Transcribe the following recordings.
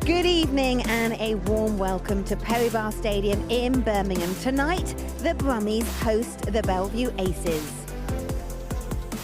Good evening and a warm welcome to Perry Barr Stadium in Birmingham. Tonight, the Brummies host the Belle Vue Aces.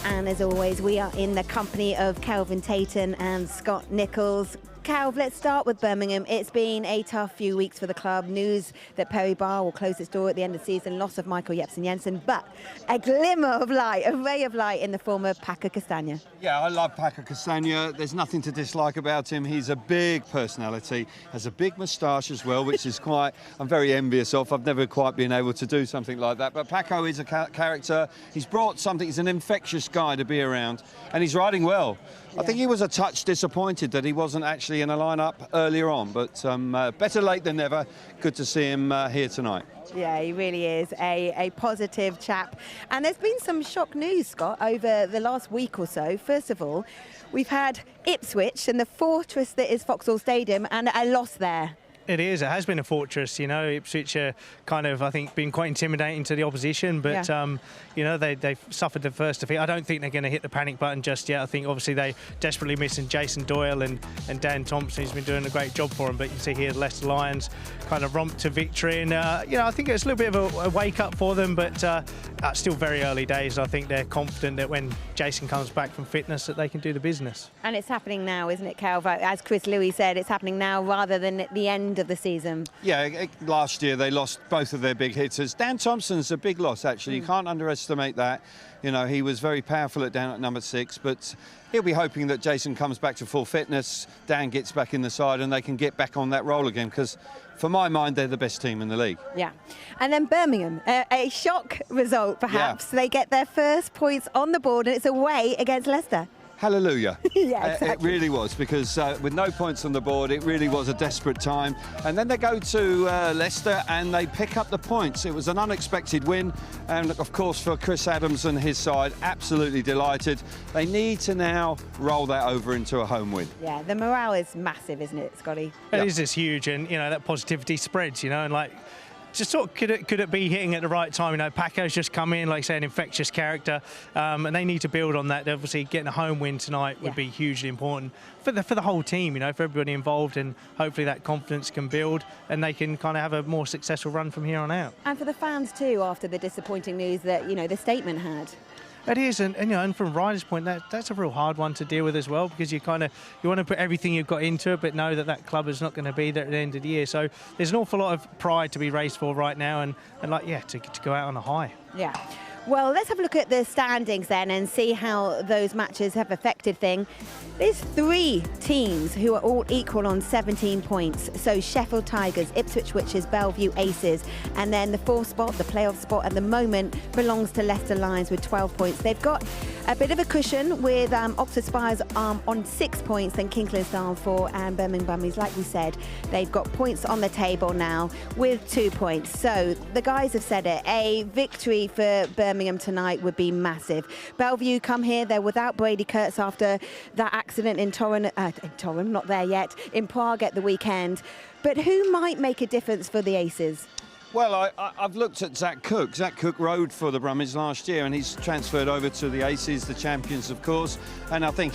And as always, we are in the company of Kelvin Tatum and Scott Nichols. Calv, let's start with Birmingham. It's been a tough few weeks for the club. News that Perry Barr will close its door at the end of the season, loss of Michael Jepsen-Jensen, but a glimmer of light, a ray of light in the form of Paco Castagna. Yeah, I love Paco Castagna. There's nothing to dislike about him. He's a big personality, has a big moustache as well, which is I'm very envious of. I've never quite been able to do something like that. But Paco is a character. He's brought something. He's an infectious guy to be around, and he's riding well. Yeah. I think he was a touch disappointed that he wasn't actually in a lineup earlier on, but better late than never. Good to see him here tonight. Yeah, he really is a positive chap. And there's been some shock news, Scott, over the last week or so. First of all, we've had Ipswich and the fortress that is Vauxhall Stadium and a loss there. It is. It has been a fortress. You know, Ipswich are kind of, I think, been quite intimidating to the opposition. But, yeah. You know, they've suffered the first defeat. I don't think they're going to hit the panic button just yet. I think, obviously, they desperately missing Jason Doyle and Dan Thompson. He's been doing a great job for them. But you can see here the Leicester Lions kind of romped to victory. And, you know, I think it's a little bit of a wake-up for them. But still very early days. I think they're confident that when Jason comes back from fitness that they can do the business. And it's happening now, isn't it, Calvo? As Chris Louis said, it's happening now rather than at the end of the season. Yeah, last year they lost both of their big hitters. Dan Thompson's a big loss, actually. You can't underestimate that. You know, he was very powerful down at number 6, but he'll be hoping that Jason comes back to full fitness, Dan gets back in the side and they can get back on that roll again, because for my mind, they're the best team in the league. Yeah. And then Birmingham, a shock result, perhaps. Yeah. They get their first points on the board and it's away against Leicester. Hallelujah. Yeah, exactly. It really was, because with no points on the board, it really was a desperate time. And then they go to Leicester and they pick up the points. It was an unexpected win. And of course, for Chris Adams and his side, absolutely delighted. They need to now roll that over into a home win. Yeah, the morale is massive, isn't it, Scotty? It is huge, and, you know, that positivity spreads, you know, and like, just sort of could it be hitting at the right time? You know, Paco's just come in, like I say, an infectious character, and they need to build on that. Obviously, getting a home win tonight would be hugely important for the whole team, you know, for everybody involved, and hopefully that confidence can build and they can kind of have a more successful run from here on out. And for the fans too, after the disappointing news that, you know, the statement had. It is, and you know, and from Ryder's point, that's a real hard one to deal with as well, because you want to put everything you've got into it, but know that club is not going to be there at the end of the year. So there's an awful lot of pride to be raced for right now, and like, yeah, to go out on a high. Yeah. Well, let's have a look at the standings then and see how those matches have affected things. There's 3 teams who are all equal on 17 points. So Sheffield Tigers, Ipswich Witches, Belle Vue Aces, and then the 4th spot, the playoff spot at the moment, belongs to Leicester Lions with 12 points. They've got a bit of a cushion with Oxford Spires on 6 points, then Kingsland on 4, and Birmingham Brummies, like we said, they've got points on the table now with 2 points. So the guys have said it, a victory for Birmingham tonight would be massive. Belle Vue come here, they're without Brady Kurtz after that accident in Torren, not there yet, in Prague at the weekend. But who might make a difference for the Aces? Well, I've looked at Zach Cook. Zach Cook rode for the Brummies last year and he's transferred over to the Aces, the champions, of course. And I think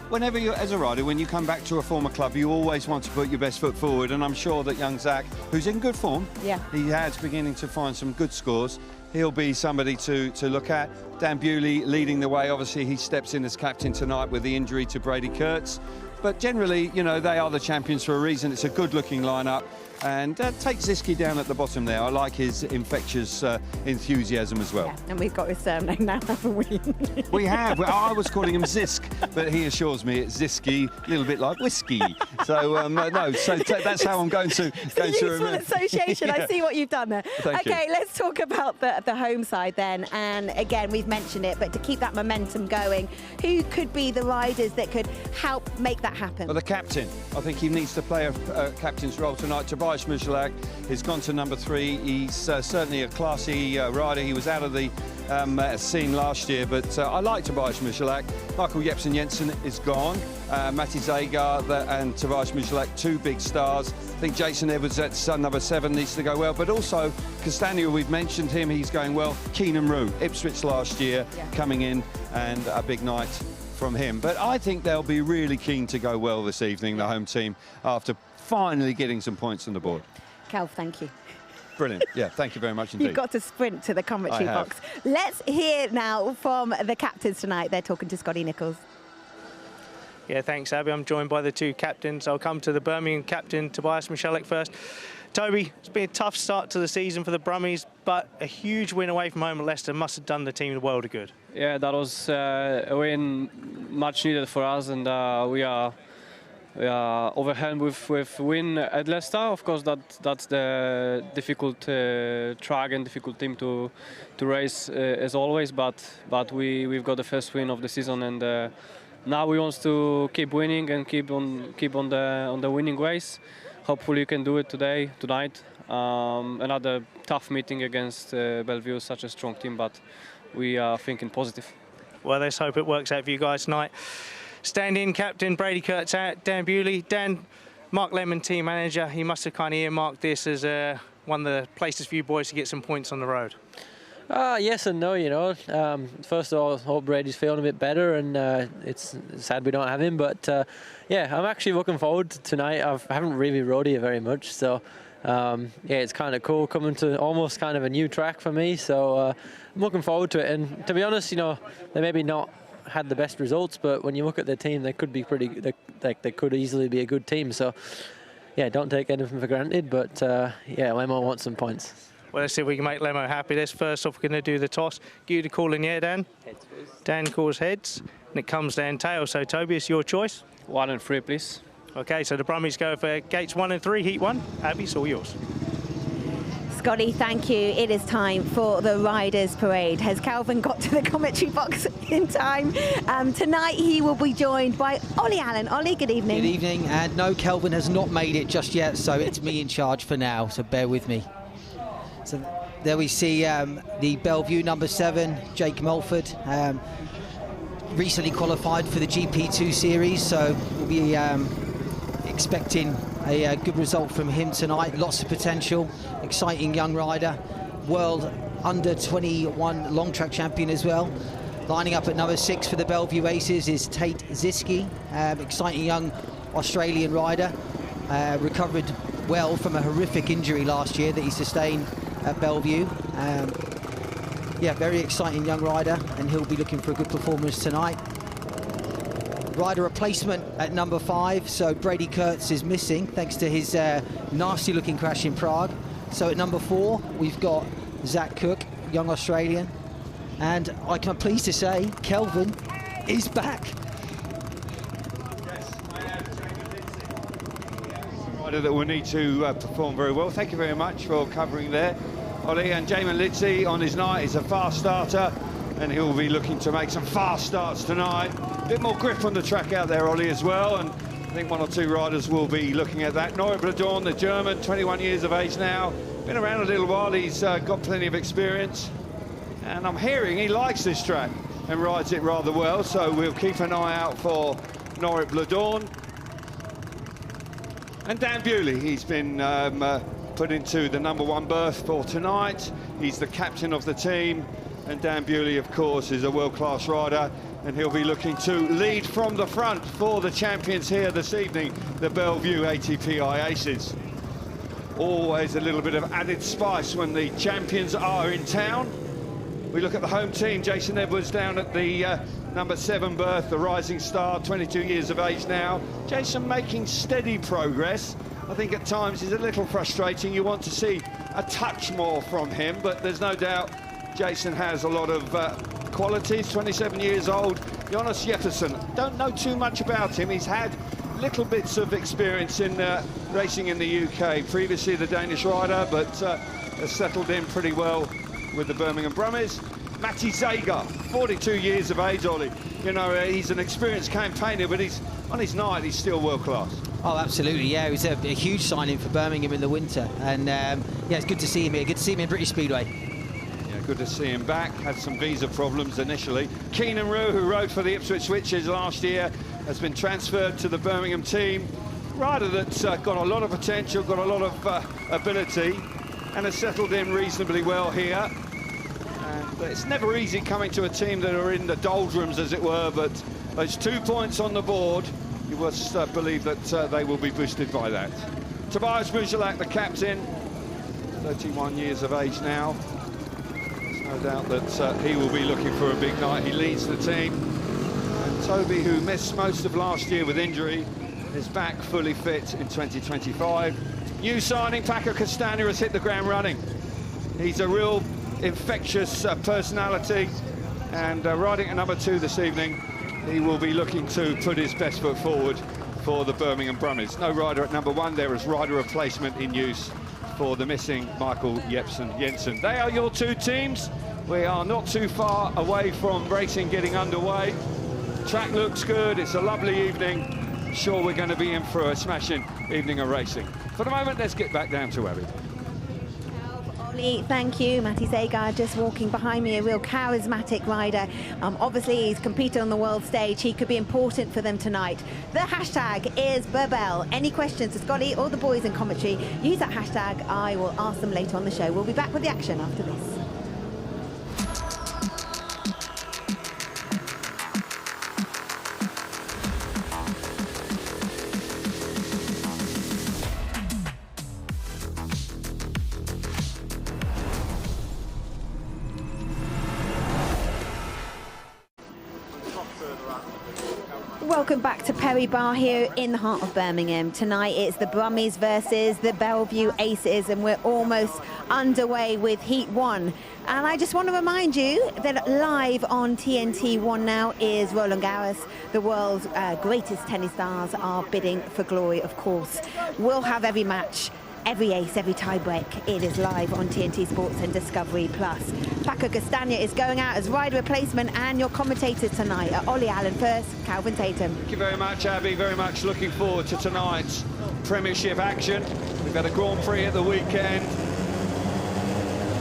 whenever you, as a rider, when you come back to a former club, you always want to put your best foot forward. And I'm sure that young Zach, who's in good form, he has beginning to find some good scores. He'll be somebody to look at. Dan Bewley leading the way. Obviously, he steps in as captain tonight with the injury to Brady Kurtz. But generally, you know, they are the champions for a reason. It's a good-looking lineup. And take Ziski down at the bottom there. I like his infectious enthusiasm as well. Yeah, and we've got his surname now, haven't we? We have. I was calling him Zisk, but he assures me it's Ziski, a little bit like whiskey. So, no, so that's how I'm going to useful association. I see what you've done there. Thank you. Let's talk about the home side then. And again, we've mentioned it, but to keep that momentum going, who could be the riders that could help make that happen? Well, the captain. I think he needs to play a captain's role tonight. Tobias Michalak has gone to number 3. He's certainly a classy rider. He was out of the scene last year, but I like Tobias Michalak. Michael Jepsen-Jensen is gone. Matti Zagar and Tobias Michalak, 2 big stars. I think Jason Edwards at number 7 needs to go well, but also Castagna, we've mentioned him, he's going well. Keenan Rue, Ipswich last year, coming in, and a big night from him. But I think they'll be really keen to go well this evening, the home team, after finally getting some points on the board. Cal, thank you. Brilliant. Yeah, thank you very much indeed. You've got to sprint to the commentary box. Let's hear now from the captains tonight. They're talking to Scotty Nicholls. Yeah, thanks, Abby. I'm joined by the two captains. I'll come to the Birmingham captain, Tobias Michalek, first. Toby, it's been a tough start to the season for the Brummies, but a huge win away from home at Leicester must have done the team the world of good. Yeah, that was a win much needed for us, and we are overwhelmed with win at Leicester. Of course, that's the difficult track and difficult team to race as always. But we've got the first win of the season, and now we want to keep winning and keep on the winning ways. Hopefully, you can do it tonight. Another tough meeting against Belle Vue, such a strong team, but we are thinking positive. Well, let's hope it works out for you guys tonight. Stand-in captain Brady Kurtz out. Dan Bewley. Dan, Mark Lemon, team manager, he must have kind of earmarked this as one of the places for you boys to get some points on the road. Yes and no, you know. First of all, I hope Brady's feeling a bit better, and it's sad we don't have him. But yeah, I'm actually looking forward to tonight. I haven't really rode here very much, so yeah, it's kind of cool coming to almost kind of a new track for me. So I'm looking forward to it. And to be honest, you know, they maybe not had the best results, but when you look at their team, they could be pretty. They could easily be a good team. So yeah, don't take anything for granted. But yeah, Lemo wants some points. Well, let's see if we can make Lemo happy. Let's first off, we're going to do the toss. Give you the call in the air, Dan. Heads, please. Dan calls heads, and it comes down tails. So, Toby, it's your choice. 1 and 3, please. OK, so the Brummies go for gates 1 and 3, heat 1. Abby, it's all yours. Scotty, thank you. It is time for the Riders Parade. Has Calvin got to the commentary box in time? Tonight he will be joined by Ollie Allen. Ollie, good evening. Good evening. And no, Kelvin has not made it just yet, so it's me in charge for now, so bear with me. So there we see the Belle Vue number 7, Jake Mulford, recently qualified for the GP2 series, so we'll be expecting a good result from him tonight. Lots of potential, exciting young rider, world under 21 long track champion as well. Lining up at number 6 for the Belle Vue Aces is Tate Ziske, exciting young Australian rider, recovered well from a horrific injury last year that he sustained at Belle Vue. Yeah, very exciting young rider, and he'll be looking for a good performance tonight. Rider replacement at number 5, so Brady Kurtz is missing thanks to his nasty looking crash in Prague. So at number 4 we've got Zach Cook, young Australian, and I'm pleased to say Kelvin is back. That will need to perform very well. Thank you very much for covering there, Ollie. And Jamin Litzy on his night is a fast starter, and he'll be looking to make some fast starts tonight. A bit more grip on the track out there, Ollie, as well, and I think 1 or 2 riders will be looking at that. Norbert Bladorn, the German, 21 years of age now, been around a little while. He's got plenty of experience, and I'm hearing he likes this track and rides it rather well, so we'll keep an eye out for Norbert Bladorn. And Dan Bewley, he's been put into the number 1 berth for tonight. He's the captain of the team, and Dan Bewley, of course, is a world-class rider, and he'll be looking to lead from the front for the champions here this evening, the Belle Vue ATPI Aces. Always a little bit of added spice when the champions are in town. We look at the home team. Jason Edwards down at the number 7 berth, the rising star, 22 years of age now. Jason making steady progress. I think at times he's a little frustrating. You want to see a touch more from him, but there's no doubt Jason has a lot of qualities. 27 years old. Jonas Jefferson, don't know too much about him. He's had little bits of experience in racing in the UK. Previously the Danish rider, but has settled in pretty well with the Birmingham Brummies. Matti Zager, 42 years of age, Ollie. You know, he's an experienced campaigner, but he's on his night, he's still world class. Oh, absolutely, yeah. It was a huge signing for Birmingham in the winter, and yeah, it's good to see him here. Good to see him in British Speedway. Yeah, good to see him back. Had some visa problems initially. Keenan Roux, who rode for the Ipswich Switches last year, has been transferred to the Birmingham team. Rider that's got a lot of potential, got a lot of ability, and has settled in reasonably well here. And it's never easy coming to a team that are in the doldrums, as it were, but Those 2 points on the board, you must believe that they will be boosted by that. Tobias Muchalak, the captain, 31 years of age now. There's no doubt that he will be looking for a big night. He leads the team. And Toby, who missed most of last year with injury, is back fully fit in 2025. New signing, Paco Castagna, has hit the ground running. He's a real infectious personality, and riding at number 2 this evening, he will be looking to put his best foot forward for the Birmingham Brummies. No rider at number 1 there as rider replacement in use for the missing Michael Jepsen Jensen. They are your 2 teams. We are not too far away from racing getting underway. Track looks good, it's a lovely evening. Sure, we're going to be in for a smashing evening of racing. For the moment, let's get back down to Abby. Ollie, thank you. Matty Zagar just walking behind me, a real charismatic rider. Obviously, he's competed on the world stage. He could be important for them tonight. The hashtag is Burbell. Any questions to Scotty or the boys in commentary, use that hashtag. I will ask them later on the show. We'll be back with the action after this. Welcome back to Perry Barr here in the heart of Birmingham. Tonight it's the Brummies versus the Belle Vue Aces, and we're almost underway with Heat 1. And I just want to remind you that live on TNT1 now is Roland Garros. The world's greatest tennis stars are bidding for glory, of course. We'll have every match, every ace, every tie-break. It is live on TNT Sports and Discovery Plus. Paco Castagna is going out as rider replacement, and your commentators tonight are Ollie Allen first, Calvin Tatum. Thank you very much, Abby. Very much looking forward to tonight's Premiership action. We've had a Grand Prix at the weekend.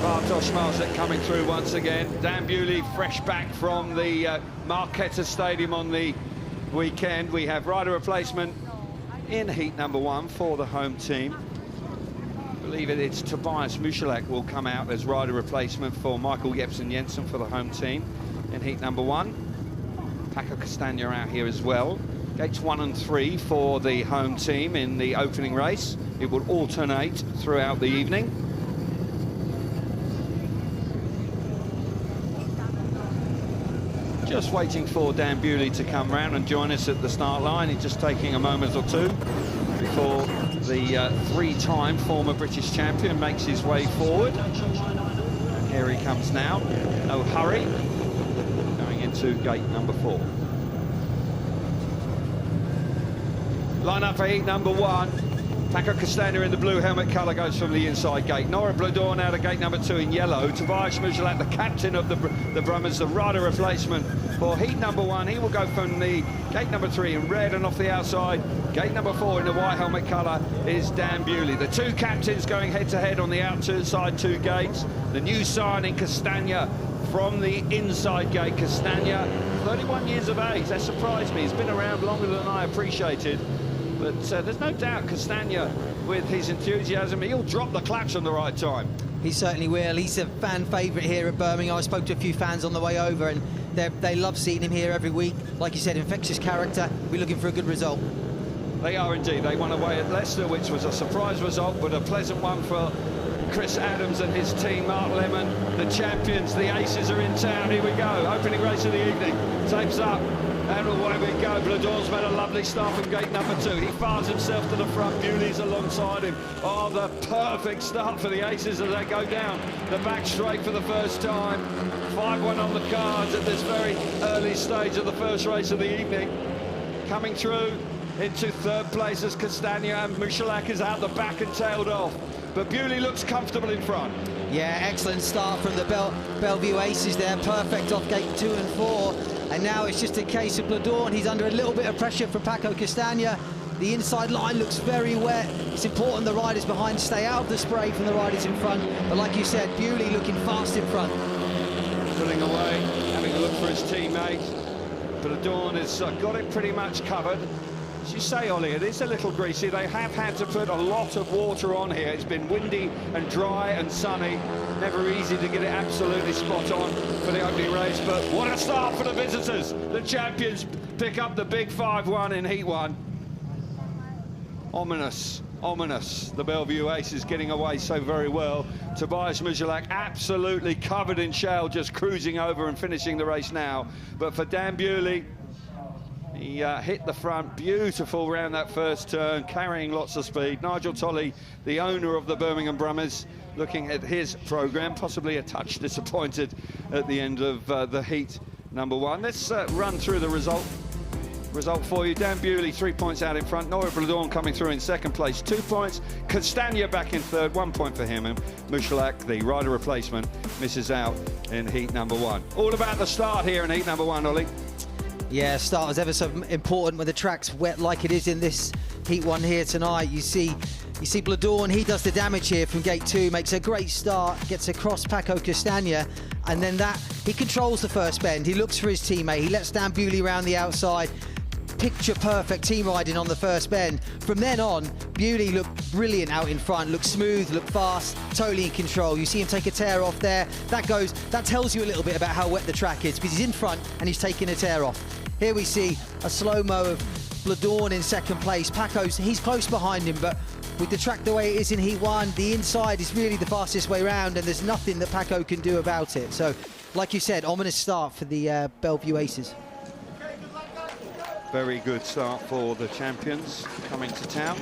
Bartosz Marcek coming through once again. Dan Bewley fresh back from the Marquetta Stadium on the weekend. We have rider replacement in heat number 1 for the home team. I believe it's Tobias Muchalak will come out as rider replacement for Michael Jepsen Jensen for the home team in heat number 1. Paco Castagna out here as well. Gates 1 and 3 for the home team in the opening race. It will alternate throughout the evening. Just waiting for Dan Bewley to come round and join us at the start line. He's just taking a moment or two before the 3-time former British champion makes his way forward. And here he comes now. No hurry. Going into gate number 4. Line up for heat number 1. Paco Castagna in the blue helmet colour goes from the inside gate. Nora Blador out of gate number 2 in yellow. Tobias Muchalak, the captain of the Brummies, the rider replacement for heat number 1. He will go from the gate number 3 in red, and off the outside, gate number 4 in the white helmet colour is Dan Bewley. The 2 captains going head-to-head on the outside 2 gates. The new signing, Castagna, from the inside gate. Castagna, 31 years of age. That surprised me. He's been around longer than I appreciated. But there's no doubt Castagna, with his enthusiasm, he'll drop the clutch on the right time. He certainly will. He's a fan favourite here at Birmingham. I spoke to a few fans on the way over, and they love seeing him here every week. Like you said, infectious character. We're looking for a good result. They are indeed. They won away at Leicester, which was a surprise result, but a pleasant one for Chris Adams and his team. Mark Lemon, the champions, the aces are in town. Here we go. Opening race of the evening. Tapes up. And away we go. Blador's made a lovely start from gate number 2. He fires himself to the front. Bewley's alongside him. Oh, the perfect start for the aces as they go down the back straight for the first time. 5-1 on the cards at this very early stage of the first race of the evening. Coming through into 3rd place as Castagna, and Muchalak is out the back and tailed off. But Bewley looks comfortable in front. Yeah, excellent start from the Belle Vue Aces there. Perfect off gate 2 and 4. And now it's just a case of Blador, and he's under a little bit of pressure from Paco Castagna. The inside line looks very wet. It's important the riders behind stay out of the spray from the riders in front. But like you said, Bewley looking fast in front. Pulling away, having a look for his teammate. Blador has got it pretty much covered. As you say, Ollie, it is a little greasy. They have had to put a lot of water on here. It's been windy and dry and sunny. Never easy to get it absolutely spot on for the opening race, but what a start for the visitors. The champions pick up the big 5-1 in Heat 1. Ominous, ominous. The Belle Vue Aces getting away so very well. Tobias Michalak absolutely covered in shell, just cruising over and finishing the race now. But for Dan Bewley, he hit the front, beautiful round that first turn, carrying lots of speed. Nigel Tolley, the owner of the Birmingham Brummies, looking at his programme, possibly a touch disappointed at the end of the heat number 1. Let's run through the result for you. Dan Bewley 3 points out in front. Noah Bladorn coming through in second place, 2 points. Castagna back in third, 1 point for him. And Michalak, the rider replacement, misses out in heat number 1. All about the start here in heat number 1, Ollie. Yeah, start was ever so important when the track's wet like it is in this heat 1 here tonight. You see Bladorn, he does the damage here from gate 2, makes a great start, gets across Paco Castagna, and then he controls the first bend. He looks for his teammate, he lets Dan Bewley around the outside. Picture perfect team riding on the first bend. From then on, Bewley looked brilliant out in front, looked smooth, looked fast, totally in control. You see him take a tear off there. That tells you a little bit about how wet the track is, because he's in front and he's taking a tear off. Here we see a slow-mo of Bladorn in second place. Paco's, he's close behind him, but with the track the way it is in heat 1, the inside is really the fastest way round, and there's nothing that Paco can do about it. So, like you said, ominous start for the Belle Vue Aces. Very good start for the champions coming to town.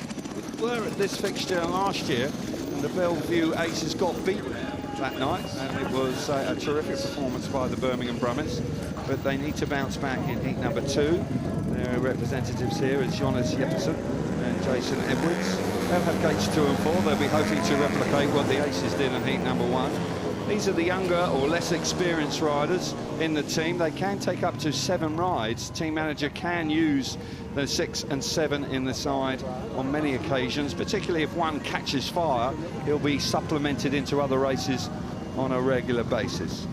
We were at this fixture last year, and the Belle Vue Aces got beaten that night, and it was a terrific performance by the Birmingham Brummies. But they need to bounce back in heat number 2. Their representatives here is Jonas Jeppersen and Jason Edwards. They'll have gates 2 and 4. They'll be hoping to replicate what the Aces did in heat number 1. These are the younger or less experienced riders in the team. They can take up to 7 rides. Team manager can use the 6 and 7 in the side on many occasions, particularly if one catches fire. He'll be supplemented into other races on a regular basis.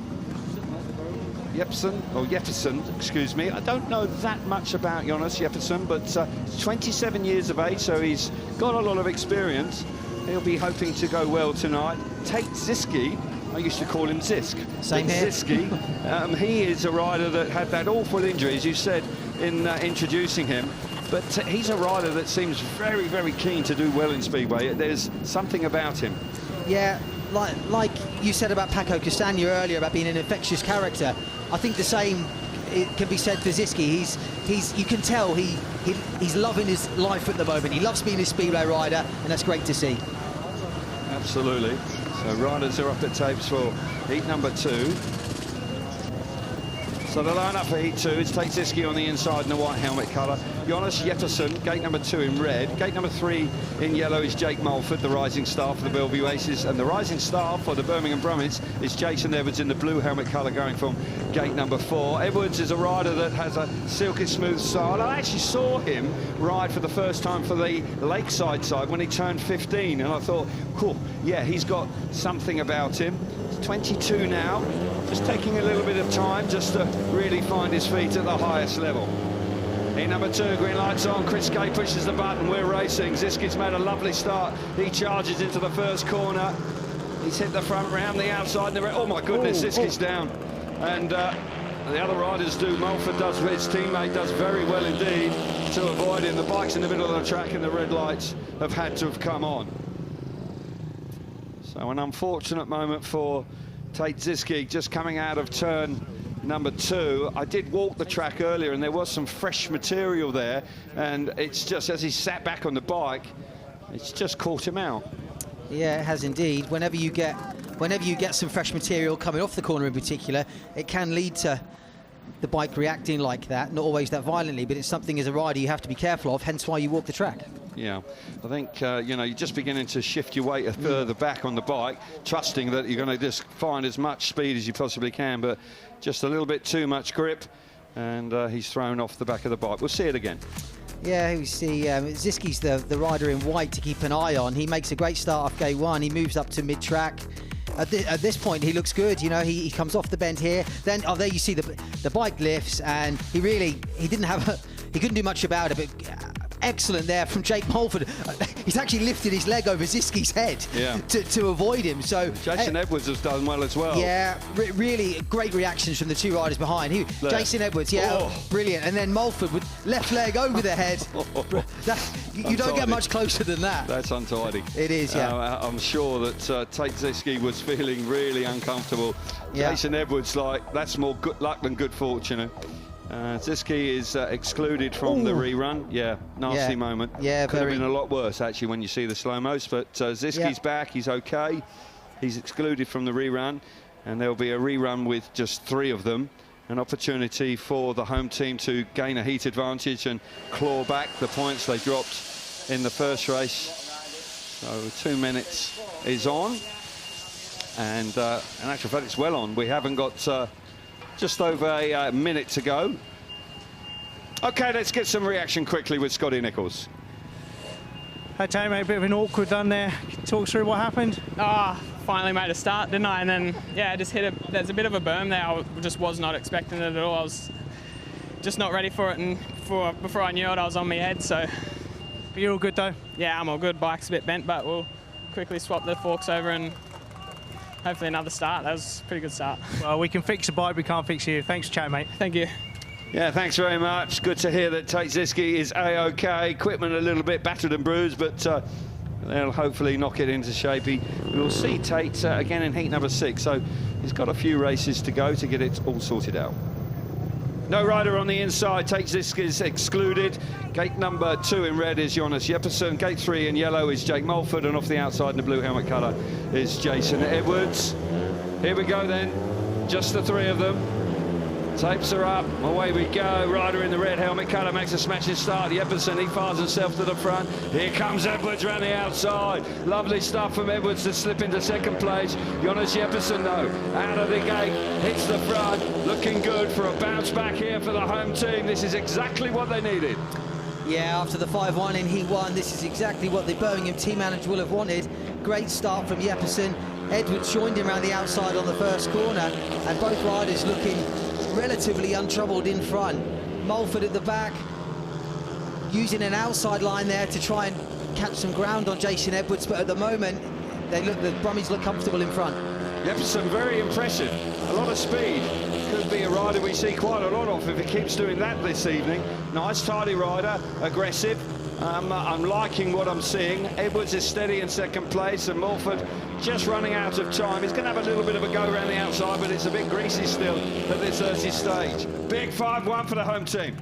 Jeppersen, excuse me. I don't know that much about Jonas Jeppersen, but 27 years of age, so he's got a lot of experience. He'll be hoping to go well tonight. Tate Ziske, I used to call him Zisk. Same here. Ziske, he is a rider that had that awful injury, as you said in introducing him. But he's a rider that seems very, very keen to do well in Speedway. There's something about him. Yeah, like you said about Paco Castagna earlier, about being an infectious character. I think the same can be said for Ziske. You can tell he's loving his life at the moment. He loves being a Speedway rider, and that's great to see. Absolutely. So riders are up at tapes for heat number 2. So the line-up for heat 2 is Tate Ziske on the inside in the white helmet colour. Jonas Jeppersen, gate number 2 in red. Gate number 3 in yellow is Jake Mulford, the rising star for the Belle Vue Aces. And the rising star for the Birmingham Brummies is Jason Edwards in the blue helmet colour, going from gate number 4. Edwards is a rider that has a silky smooth style. I actually saw him ride for the first time for the Lakeside side when he turned 15, and I thought, cool, yeah, he's got something about him. 22 now, just taking a little bit of time just to really find his feet at the highest level. In number 2, green lights on, Chris Kay pushes the button, we're racing. Ziske's made a lovely start. He charges into the first corner. He's hit the front round, the outside, oh my goodness, Ziske's down. And the other riders do, Mulford does, his teammate does very well indeed to avoid him. The bike's in the middle of the track and the red lights have had to have come on. So an unfortunate moment for Tate Ziske, just coming out of turn number 2. I did walk the track earlier and there was some fresh material there, and it's just, as he sat back on the bike, it's just caught him out. Yeah, it has indeed. Whenever you get some fresh material coming off the corner in particular, it can lead to the bike reacting like that, not always that violently, but it's something as a rider you have to be careful of, hence why you walk the track. Yeah, I think, you know, you're just beginning to shift your weight further back on the bike, trusting that you're going to just find as much speed as you possibly can, but just a little bit too much grip, and he's thrown off the back of the bike. We'll see it again. Yeah, we see Ziske's the rider in white to keep an eye on. He makes a great start off gate 1. He moves up to mid-track. At this point, he looks good. You know, he comes off the bend here. Then, there you see the bike lifts, and he couldn't do much about it, but excellent there from Jake Mulford. He's actually lifted his leg over Ziski's head to avoid him. So Jason Edwards has done well as well. Yeah, really great reactions from the two riders behind. Jason Edwards, brilliant. And then Mulford with left leg over the head. You don't get much closer than that. That's untidy. It is, yeah. I'm sure that Tate Ziski was feeling really uncomfortable. Yeah. Jason Edwards, that's more good luck than good fortune. Ziski is excluded from the rerun. Yeah, nasty moment. Yeah, could have been a lot worse actually when you see the slow-mos, but Ziski's back, he's okay. He's excluded from the rerun, and there'll be a rerun with just 3 of them. An opportunity for the home team to gain a heat advantage and claw back the points they dropped in the first race. So 2 minutes is on, and in actual fact it's well on. We haven't got just over a minute to go. Okay, let's get some reaction quickly with Scotty Nichols. Hey, Tay, mate, a bit of an awkward run there. Talk through what happened. Finally made a start, didn't I? And then, yeah, just hit it. There's a bit of a berm there. I just was not expecting it at all. I was just not ready for it, and before I knew it, I was on my head. So, but you're all good, though? Yeah, I'm all good. Bike's a bit bent, but we'll quickly swap the forks over and hopefully another start. That was a pretty good start. Well, we can fix the bike, we can't fix you. Thanks for chatting, mate. Thank you. Yeah, thanks very much. Good to hear that Tate Ziski is A-OK. Equipment a little bit battered and bruised, but they'll hopefully knock it into shape. We'll see Tate again in heat number 6, so he's got a few races to go to get it all sorted out. No rider on the inside. Tate Ziski is excluded. Gate number 2 in red is Jonas Jeppesen. Gate 3 in yellow is Jake Mulford, and off the outside in the blue helmet colour is Jason Edwards. Here we go then, just the 3 of them. Tapes are up, away we go. Rider in the red helmet colour makes a smashing start. Jeppesen, he fires himself to the front. Here comes Edwards around the outside. Lovely stuff from Edwards to slip into second place. Jonas Jeppesen, though, out of the gate, hits the front. Looking good for a bounce back here for the home team. This is exactly what they needed. Yeah, after the 5-1 in Heat 1, this is exactly what the Birmingham team manager will have wanted. Great start from Jeppesen. Edwards joined him around the outside on the first corner, and both riders looking relatively untroubled in front. Mulford at the back, using an outside line there to try and catch some ground on Jason Edwards, but at the moment, the Brummies look comfortable in front. Jeppesen, very impressive. A lot of speed. Could be a rider we see quite a lot of if he keeps doing that this evening. Nice, tidy rider, aggressive. I'm liking what I'm seeing. Edwards is steady in second place, and Mulford just running out of time. He's going to have a little bit of a go around the outside, but it's a bit greasy still at this early stage. Big 5-1 for the home team.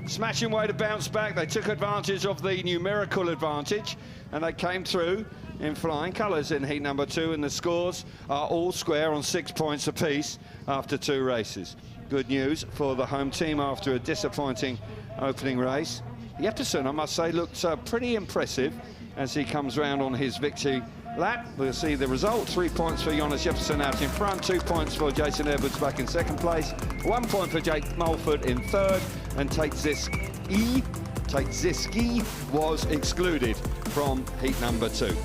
Smashing way to bounce back. They took advantage of the numerical advantage, and they came through in flying colours in heat number 2, and the scores are all square on 6 points apiece after 2 races. Good news for the home team after a disappointing opening race. Jeppesen, I must say, looked pretty impressive as he comes round on his victory lap. We'll see the result. 3 points for Jonas Jeppesen out in front, 2 points for Jason Edwards back in second place, 1 point for Jake Mulford in third, and Tate Ziski was excluded from heat number 2.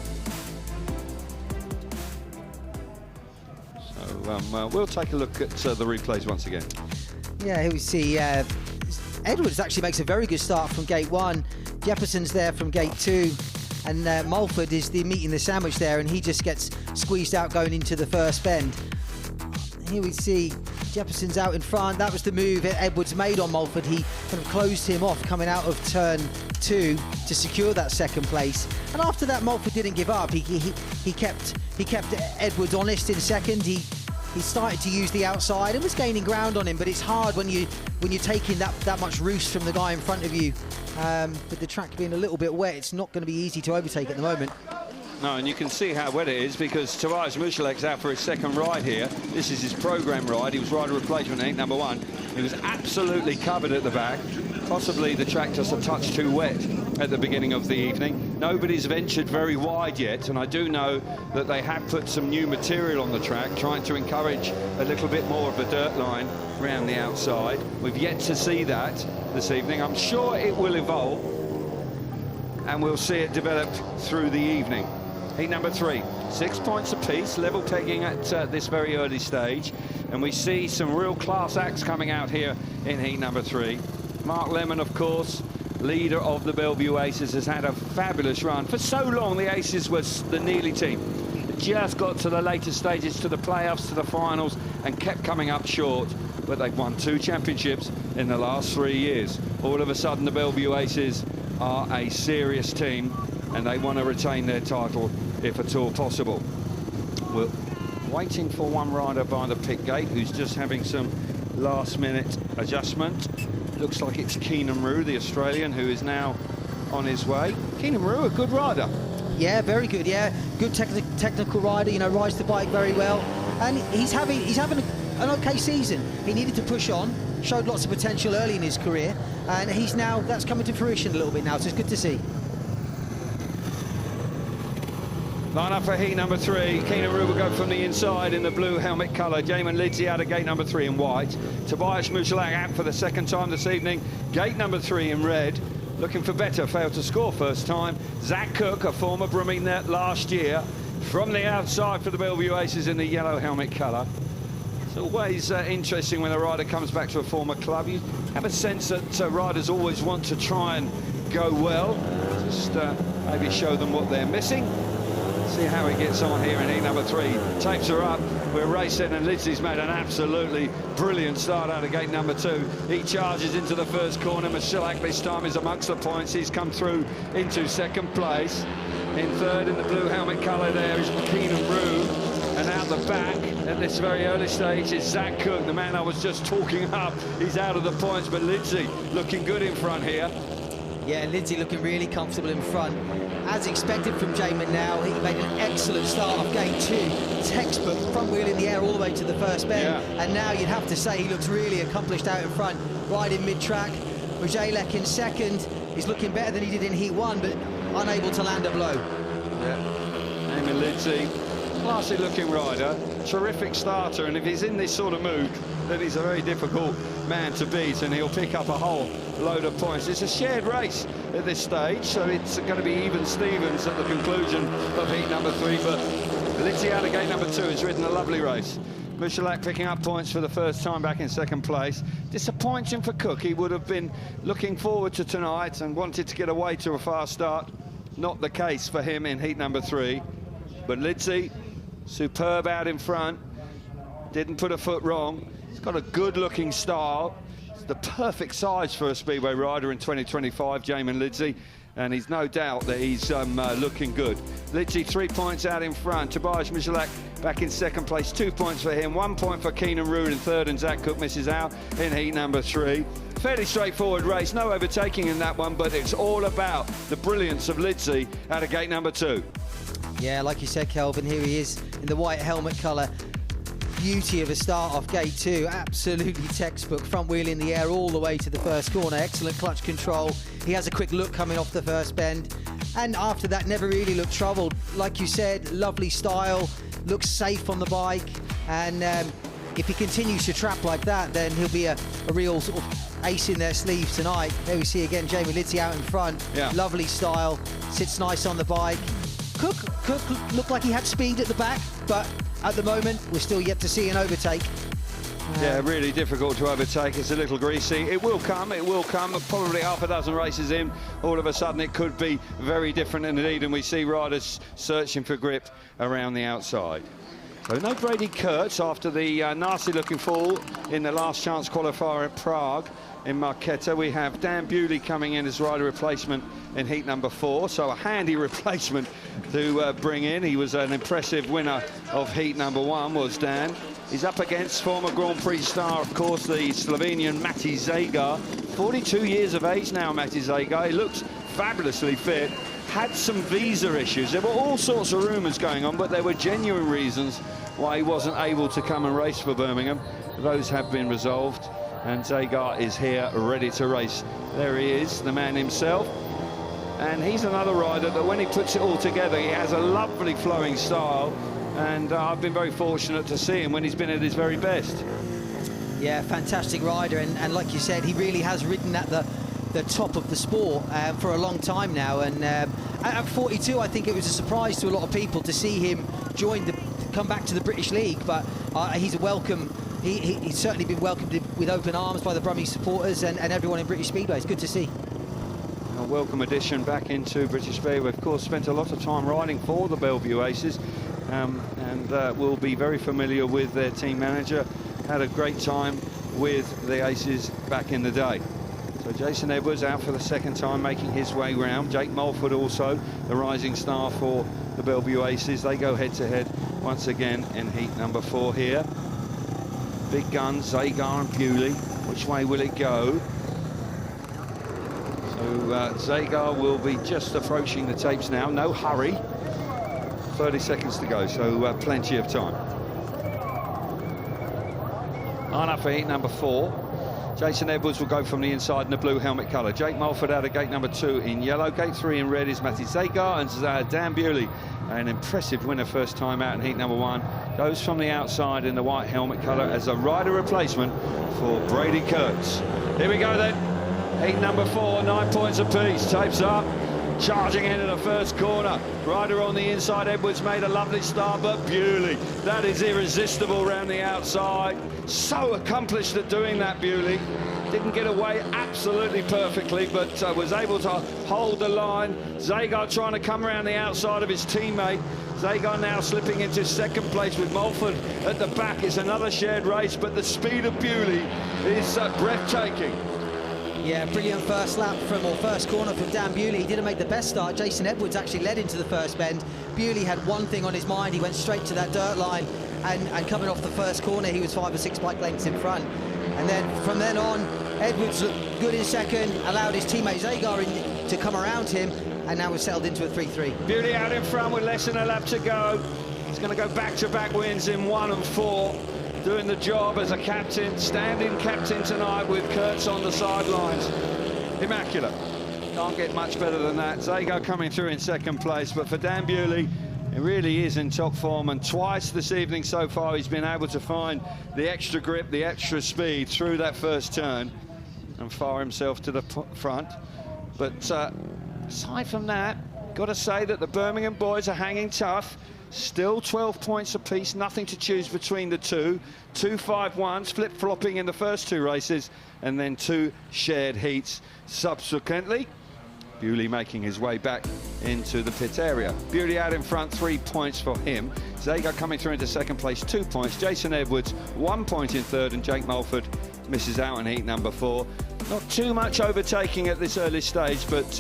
So we'll take a look at the replays once again. Yeah, here we see Edwards actually makes a very good start from gate 1. Jeppesen's there from gate 2. And Mulford is the meat in the sandwich there, and he just gets squeezed out going into the first bend. Here we see Jeppesen's out in front. That was the move Edwards made on Mulford. He kind of closed him off coming out of turn 2 to secure that second place. And after that, Mulford didn't give up. He kept Edwards honest in second. He started to use the outside and was gaining ground on him, but it's hard when you're taking that much roost from the guy in front of you. With the track being a little bit wet, it's not going to be easy to overtake at the moment. No, and you can see how wet it is because Tobias Muchalek's out for his second ride here. This is his program ride. He was rider replacement in heat number 1. He was absolutely covered at the back. Possibly the track just a touch too wet at the beginning of the evening. Nobody's ventured very wide yet, and I do know that they have put some new material on the track, trying to encourage a little bit more of a dirt line around the outside. We've yet to see that this evening. I'm sure it will evolve, and we'll see it develop through the evening. Heat number 3, 6 points apiece, level pegging at this very early stage, and we see some real class acts coming out here in heat number 3. Mark Lemon, of course, leader of the Belle Vue Aces, has had a fabulous run. For so long, the Aces was the Neely team. It just got to the later stages, to the playoffs, to the finals, and kept coming up short. But they've won 2 championships in the last 3 years. All of a sudden, the Belle Vue Aces are a serious team, and they want to retain their title if at all possible. We're waiting for one rider by the pit gate who's just having some last-minute adjustment. Looks like it's Keenan Rue, the Australian, who is now on his way. Keenan Rue, a good rider. Yeah, very good. Yeah, good technical rider. You know, rides the bike very well, and he's having an okay season. He needed to push on, showed lots of potential early in his career, and that's coming to fruition a little bit now. So it's good to see. Line up for heat number 3. Keenan Rue will go from the inside in the blue helmet colour. Jamin Lidsey out of gate number 3 in white. Tobias Muchalak out for the second time this evening. Gate number 3 in red. Looking for better, failed to score first time. Zach Cook, a former Brummie net last year, from the outside for the Belle Vue Aces in the yellow helmet colour. It's always interesting when a rider comes back to a former club. You have a sense that riders always want to try and go well. Just maybe show them what they're missing. See how he gets on here in heat number 3. Tapes are up. We're racing, and Lidsey's made an absolutely brilliant start out of gate number 2. He charges into the first corner. Michalak this time is amongst the points. He's come through into second place. In third in the blue helmet colour there is Keenan Rue. And out the back at this very early stage is Zach Cook, the man I was just talking up. He's out of the points, but Lidsey looking good in front here. Yeah, Lidsey looking really comfortable in front. As expected from Jamin now, he made an excellent start off gate 2. Textbook, front wheel in the air all the way to the first bend. Yeah. And now you'd have to say he looks really accomplished out in front, right in mid-track. Michalak in second. He's looking better than he did in heat 1, but unable to land a blow. Yeah, Jamin Lidsey, classy looking rider, terrific starter, and if he's in this sort of mood, then he's a very difficult man to beat, and he'll pick up a whole load of points. It's a shared race at this stage, so it's going to be even Stevens at the conclusion of heat number 3, but Lidsey out of gate number 2 has ridden a lovely race. Michalak picking up points for the first time back in second place. Disappointing for Cook. He would have been looking forward to tonight and wanted to get away to a fast start. Not the case for him in heat number 3, but Lidsey, superb out in front, didn't put a foot wrong. He's got a good-looking style. It's the perfect size for a speedway rider in 2025, Jamin Lidsey, and he's no doubt that he's looking good. Lidsey 3 points out in front. Tobias Michalak back in second place, 2 points for him, 1 point for Keenan Rue in third, and Zach Cook misses out in heat number 3. Fairly straightforward race, no overtaking in that one, but it's all about the brilliance of Lidsey out of gate number 2. Yeah, like you said, Kelvin, here he is in the white helmet colour. Beauty of a start off gate 2, absolutely textbook, front wheel in the air all the way to the first corner, excellent clutch control. He has a quick look coming off the first bend, and after that never really looked troubled. Like you said, lovely style, looks safe on the bike, and if he continues to trap like that, then he'll be a real sort of ace in their sleeves tonight. There we see again Jamin Lidsey out in front. Yeah. Lovely style, sits nice on the bike. Cook looked like he had speed at the back, but at the moment we're still yet to see an overtake. Yeah, really difficult to overtake. It's a little greasy. It will come, probably half a dozen races in. All of a sudden it could be very different indeed, and we see riders searching for grip around the outside. So no Brady Kurtz after the nasty looking fall in the last chance qualifier at Prague in Marketa. We have Dan Bewley coming in as rider replacement in heat number 4, so a handy replacement to bring in. He was an impressive winner of heat number 1, was Dan. He's up against former Grand Prix star, of course, the Slovenian Mati Zagar. 42 years of age now, Mati Zagar. He looks fabulously fit. Had some visa issues. There were all sorts of rumours going on, but there were genuine reasons why he wasn't able to come and race for Birmingham. Those have been resolved, and Zagar is here ready to race. There he is, the man himself. And he's another rider that when he puts it all together, he has a lovely flowing style, and I've been very fortunate to see him when he's been at his very best. Yeah, fantastic rider, and like you said, he really has ridden at the top of the sport for a long time now, and at 42 I think it was a surprise to a lot of people to see him come back to the British League, but he's a welcome. He's certainly been welcomed with open arms by the Brummies supporters and everyone in British Speedway. It's good to see. welcome addition back into British Fair. We've, of course, spent a lot of time riding for the Belle Vue Aces, and will be very familiar with their team manager. Had a great time with the Aces back in the day. So Jason Edwards out for the second time, making his way round. Jake Mulford also, the rising star for the Belle Vue Aces. They go head-to-head once again in heat number 4 here. Big guns, Zagar and Bewley. Which way will it go? So Zagar will be just approaching the tapes now. No hurry. 30 seconds to go, so plenty of time. On up for heat number 4. Jason Edwards will go from the inside in the blue helmet colour. Jake Mulford out of gate number 2 in yellow. Gate 3 in red is Matty Zagar, and Dan Bewley, an impressive winner first time out in heat number 1, goes from the outside in the white helmet colour as a rider replacement for Brady Kurtz. Here we go then. Heat number 4, 9 points apiece. Tapes up. Charging into the first corner. Rider on the inside. Edwards made a lovely start, but Bewley, that is irresistible round the outside. So accomplished at doing that, Bewley. Didn't get away absolutely perfectly, but was able to hold the line. Zagar trying to come around the outside of his teammate. Zagar now slipping into second place with Mulford at the back. It's another shared race, but the speed of Bewley is breathtaking. Yeah, brilliant first lap or first corner from Dan Bewley. He didn't make the best start. Jason Edwards actually led into the first bend. Bewley had one thing on his mind. He went straight to that dirt line, and coming off the first corner, he was 5 or 6 bike lengths in front. And then from then on, Edwards looked good in second, allowed his teammate Zagar to come around him, and now we're settled into a 3-3. Bewley out in front with less than a lap to go. He's going to go back-to-back wins in 1 and 4. Doing the job as a captain, standing captain tonight with Kurtz on the sidelines. Immaculate. Can't get much better than that. Zagar coming through in second place, but for Dan Bewley, he really is in top form, and twice this evening so far he's been able to find the extra grip, the extra speed through that first turn and fire himself to the front. But aside from that, got to say that the Birmingham boys are hanging tough. Still 12 points apiece, nothing to choose between the two. 2-5-1s, flip-flopping in the first 2 races, and then 2 shared heats subsequently. Bewley making his way back into the pit area. Bewley out in front, 3 points for him. Zagar coming through into second place, 2 points. Jason Edwards, 1 point in third, and Jake Mulford misses out in heat number 4. Not too much overtaking at this early stage, but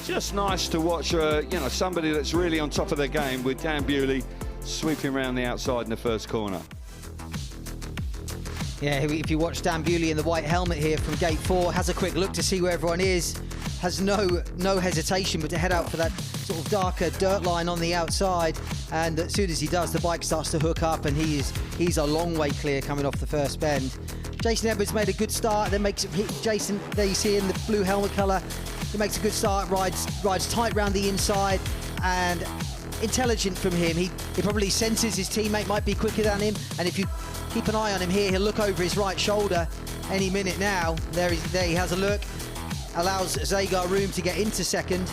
just nice to watch, you know, somebody that's really on top of their game, with Dan Bewley sweeping around the outside in the first corner. Yeah, if you watch Dan Bewley in the white helmet here from gate 4, has a quick look to see where everyone is, has no hesitation but to head out for that sort of darker dirt line on the outside, and as soon as he does, the bike starts to hook up, and he's a long way clear coming off the first bend. Jason Edwards made a good start, then makes Jason, there you see in the blue helmet colour, he makes a good start, rides tight round the inside, and intelligent from him. He probably senses his teammate might be quicker than him, and if you keep an eye on him here, he'll look over his right shoulder any minute now. There he has a look, allows Zagar room to get into second,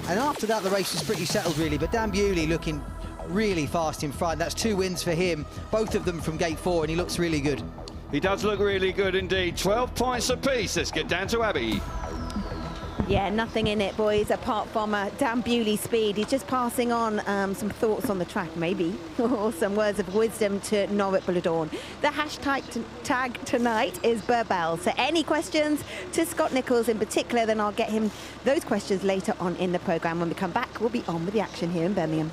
and after that the race was pretty settled really, but Dan Bewley looking really fast in front. That's 2 wins for him, both of them from gate 4, and he looks really good. He does look really good indeed. 12 points apiece. Let's get down to Abbey. Yeah, nothing in it, boys, apart from Dan Bewley's speed. He's just passing on some thoughts on the track, maybe, or some words of wisdom to Norwich Bulledorn. The hashtag tag tonight is Burbell. So any questions to Scott Nichols in particular, then I'll get him those questions later on in the programme. When we come back, we'll be on with the action here in Birmingham.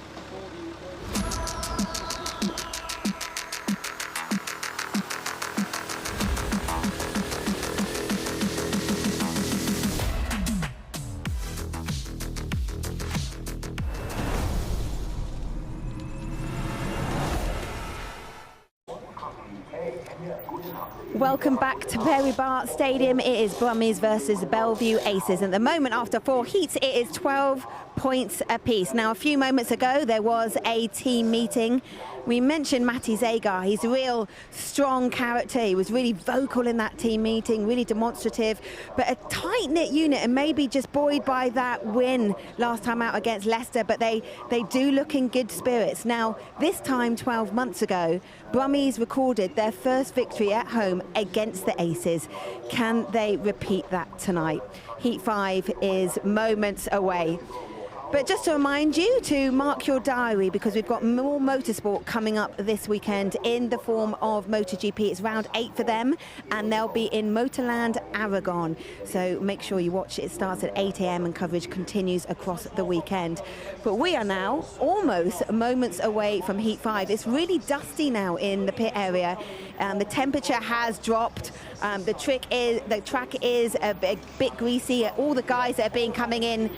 Welcome back to Perry Barr Stadium. It is Brummies versus Belle Vue Aces. At the moment, after 4 heats, it is 12 points apiece. Now, a few moments ago, there was a team meeting. We mentioned Matty Zagar. He's a real strong character. He was really vocal in that team meeting, really demonstrative, but a tight-knit unit, and maybe just buoyed by that win last time out against Leicester, but they do look in good spirits. Now, this time 12 months ago, Brummies recorded their first victory at home against the Aces. Can they repeat that tonight? Heat 5 is moments away. But just to remind you to mark your diary, because we've got more motorsport coming up this weekend in the form of MotoGP. It's round 8 for them, and they'll be in Motorland Aragon. So make sure you watch it. It starts at 8 a.m. and coverage continues across the weekend. But we are now almost moments away from Heat 5. It's really dusty now in the pit area. The temperature has dropped. The track is a bit greasy. All the guys that have been coming in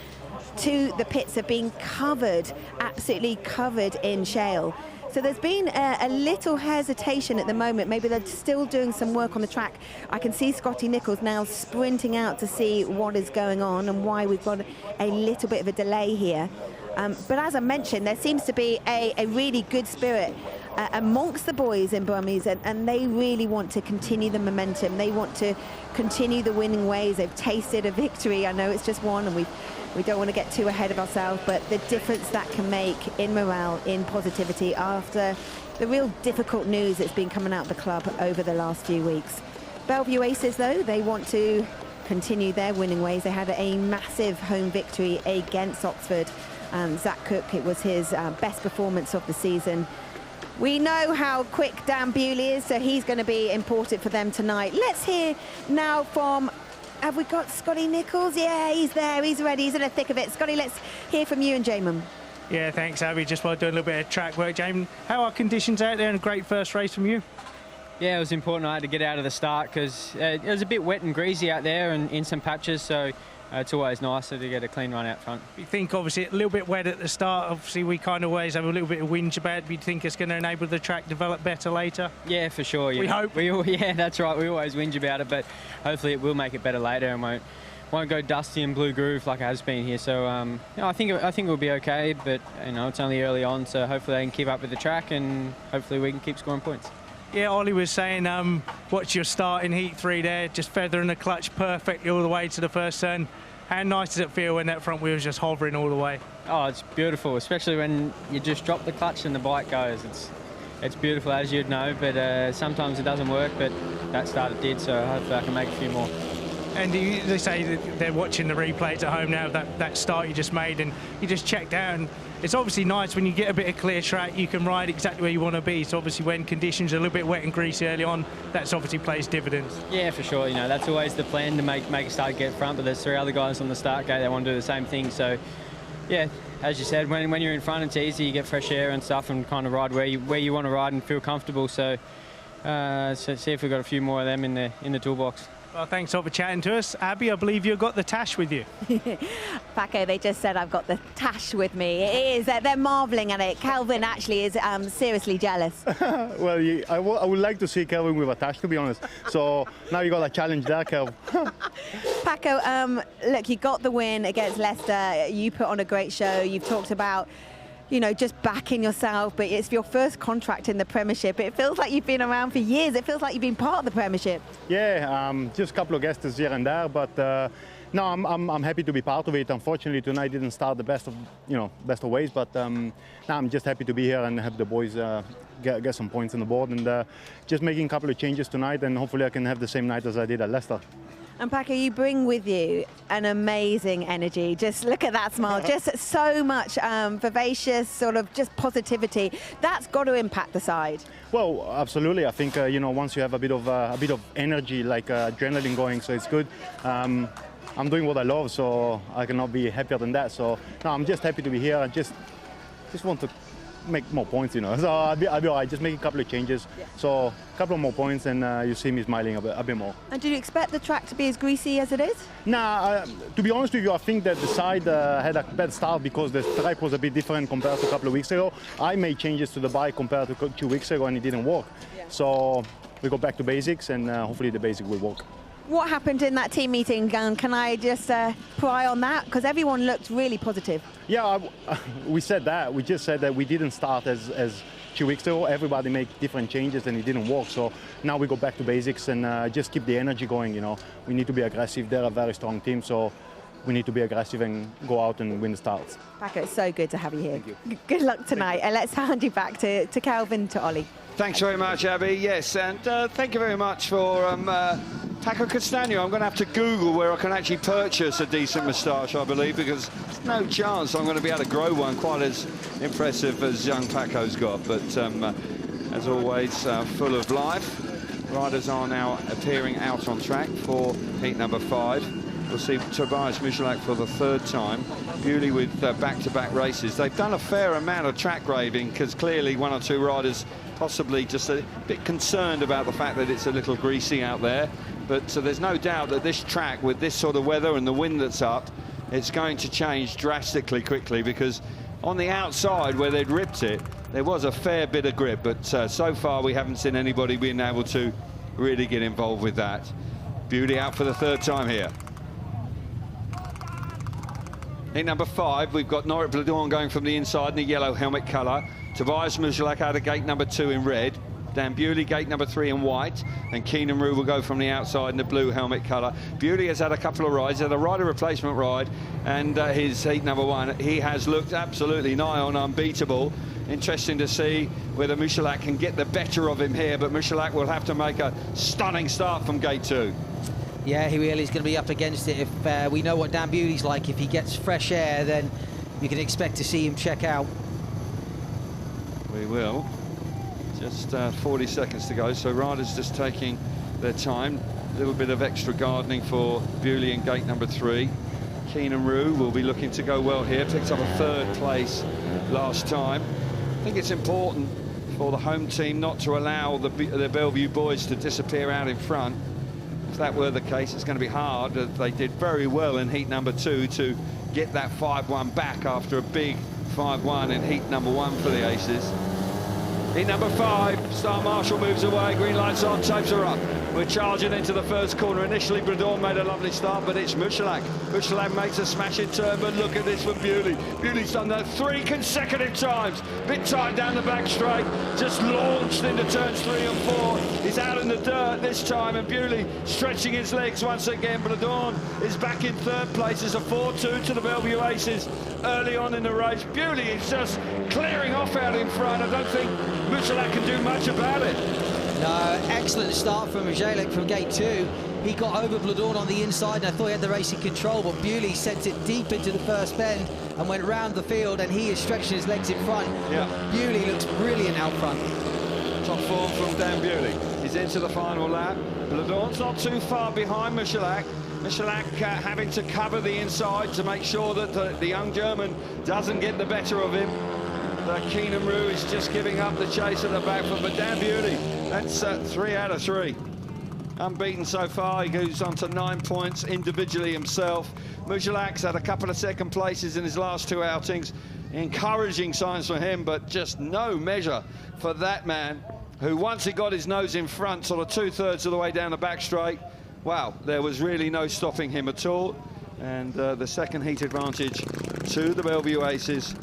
to the pits have been covered, absolutely covered in shale. So there's been a little hesitation at the moment. Maybe they're still doing some work on the track. I can see Scotty Nichols now sprinting out to see what is going on and why we've got a little bit of a delay here. But as I mentioned, there seems to be a really good spirit amongst the boys in Brummies, and they really want to continue the momentum. They want to continue the winning ways. They've tasted a victory. I know it's just one, and we don't want to get too ahead of ourselves, but the difference that can make in morale, in positivity, after the real difficult news that's been coming out of the club over the last few weeks. Belle Vue Aces, though, they want to continue their winning ways. They had a massive home victory against Oxford. Zach Cook, it was his best performance of the season. We know how quick Dan Bewley is, so he's going to be important for them tonight. Let's hear now from, have we got Scotty Nichols? Yeah, he's there, he's ready, he's in the thick of it. Scotty, let's hear from you and Jamin. Yeah, thanks, Abby. Just while doing a little bit of track work, Jamin, how are conditions out there, and a great first race from you? Yeah, it was important I had to get out of the start because it was a bit wet and greasy out there and in some patches, so it's always nicer to get a clean run out front. You think, obviously, a little bit wet at the start. Obviously, we kind of always have a little bit of whinge about it. Do you think it's going to enable the track to develop better later? Yeah, for sure. We hope. Yeah, that's right. We always whinge about it, but hopefully it will make it better later and won't go dusty and blue groove like it has been here. So I think it will be okay, but it's only early on, so hopefully they can keep up with the track and hopefully we can keep scoring points. Yeah, Ollie was saying, watch your start in Heat 3 there, just feathering the clutch perfectly all the way to the first turn. How nice does it feel when that front wheel is just hovering all the way? Oh, it's beautiful, especially when you just drop the clutch and the bike goes. It's beautiful, as you'd know, but sometimes it doesn't work, but that start it did, so hopefully I can make a few more. And they say that they're watching the replays at home now, that start you just made, and you just checked out. And it's obviously nice when you get a bit of clear track, you can ride exactly where you want to be. So obviously when conditions are a little bit wet and greasy early on, that's obviously plays dividends. Yeah, for sure. That's always the plan, to make a start get front, but there's 3 other guys on the start gate that want to do the same thing. So yeah, as you said, when you're in front, it's easy, you get fresh air and stuff and kind of ride where you want to ride and feel comfortable. So see if we've got a few more of them in the toolbox. Well, thanks for chatting to us. Abby, I believe you've got the Tash with you. Paco, they just said I've got the Tash with me. It is, they're marvelling at it. Calvin actually is seriously jealous. Well, I would like to see Calvin with a Tash, to be honest. So now you got a challenge there, Calvin. Paco, look, you got the win against Leicester. You put on a great show. You've talked about just backing yourself, but it's your first contract in the Premiership. It feels like you've been around for years. It feels like you've been part of the Premiership. Yeah, just a couple of guests here and there, but no, I'm happy to be part of it. Unfortunately, tonight didn't start the best of ways, but no, I'm just happy to be here and have the boys get some points on the board, and just making a couple of changes tonight, and hopefully I can have the same night as I did at Leicester. And Paco, you bring with you an amazing energy. Just look at that smile. Just so much vivacious, sort of just positivity. That's got to impact the side. Well, absolutely. I think once you have a bit of energy, like adrenaline going, so it's good. I'm doing what I love, so I cannot be happier than that. So no, I'm just happy to be here. I just want to make more points, So I'll be all right. Just make a couple of changes. Yeah. So a couple of more points, and you see me smiling a bit more. And did you expect the track to be as greasy as it is? Nah, to be honest with you, I think that the side had a bad start because the track was a bit different compared to a couple of weeks ago. I made changes to the bike compared to 2 weeks ago, and it didn't work. Yeah. So we go back to basics, and hopefully the basic will work. What happened in that team meeting, Gun? Can I just pry on that? Because everyone looked really positive. Yeah, we said that. We just said that we didn't start as 2 weeks ago. Everybody made different changes and it didn't work. So now we go back to basics and just keep the energy going, We need to be aggressive. They're a very strong team, so we need to be aggressive and go out and win the starts. Paco, it's so good to have you here. Thank you. Good luck tonight. And let's hand you back to Calvin, to Ollie. Thanks very much, Abby. Yes, and thank you very much for Paco Castaño, I'm going to have to Google where I can actually purchase a decent moustache, I believe, because there's no chance I'm going to be able to grow one quite as impressive as young Paco's got. But as always, full of life. Riders are now appearing out on track for heat number 5. We'll see Tobias Michalak for the 3rd time. Bewley with back-to-back races. They've done a fair amount of track grading because clearly 1 or 2 riders possibly just a bit concerned about the fact that it's a little greasy out there. But there's no doubt that this track, with this sort of weather and the wind that's up, it's going to change drastically quickly, because on the outside where they'd ripped it, there was a fair bit of grip, but so far we haven't seen anybody being able to really get involved with that. Bewley out for the 3rd time here. In number 5, we've got Norit Bladorn going from the inside in the yellow helmet colour. Tobias Michalak out of gate number 2 in red. Dan Bewley gate number 3 in white, and Keenan Rue will go from the outside in the blue helmet colour. Bewley has had a couple of rides, had a rider replacement ride, and his heat number 1, he has looked absolutely nigh on unbeatable. Interesting to see whether Michalak can get the better of him here, but Michalak will have to make a stunning start from gate 2. Yeah, he really is going to be up against it. If we know what Dan Bewley's like, if he gets fresh air, then you can expect to see him check out. We will. Just 40 seconds to go, so riders just taking their time. A little bit of extra gardening for Bewley in gate number 3. Keenan Rue will be looking to go well here. Picked up a 3rd place last time. I think it's important for the home team not to allow the Belle Vue boys to disappear out in front. If that were the case, it's going to be hard. They did very well in heat number 2 to get that 5-1 back after a big 5-1 in heat number 1 for the Aces. Heat number 5, Star Marshall moves away, green lights on, tapes are up. We're charging into the first corner. Initially, Bladorn made a lovely start, but it's Michalak. Michalak makes a smashing turn, but look at this for Bewley. Bewley's done that 3 consecutive times. Bit tight down the back straight, just launched into turns 3 and 4. He's out in the dirt this time, and Bewley stretching his legs once again. Bladorn is back in 3rd place. It's a 4-2 to the Belle Vue Aces early on in the race. Bewley is just clearing off out in front. I don't think Michalak can do much about it. No, excellent start from Michalak from gate 2. He got over Bladorn on the inside, and I thought he had the racing control, but Bewley sent it deep into the first bend and went round the field, and he is stretching his legs in front. Yeah. Bewley looks brilliant out front. Top form from Dan Bewley. He's into the final lap. Bladorn's not too far behind Michalak. Michalak having to cover the inside to make sure that the young German doesn't get the better of him. Keenan Rue is just giving up the chase at the back foot, but Dan Bewley, that's 3 out of 3. Unbeaten so far. He goes on to 9 points individually himself. Michalak's had a couple of 2nd places in his last 2 outings. Encouraging signs for him, but just no measure for that man, who once he got his nose in front, sort of 2/3 of the way down the back straight, wow, there was really no stopping him at all. And the 2nd heat advantage to the Belle Vue Aces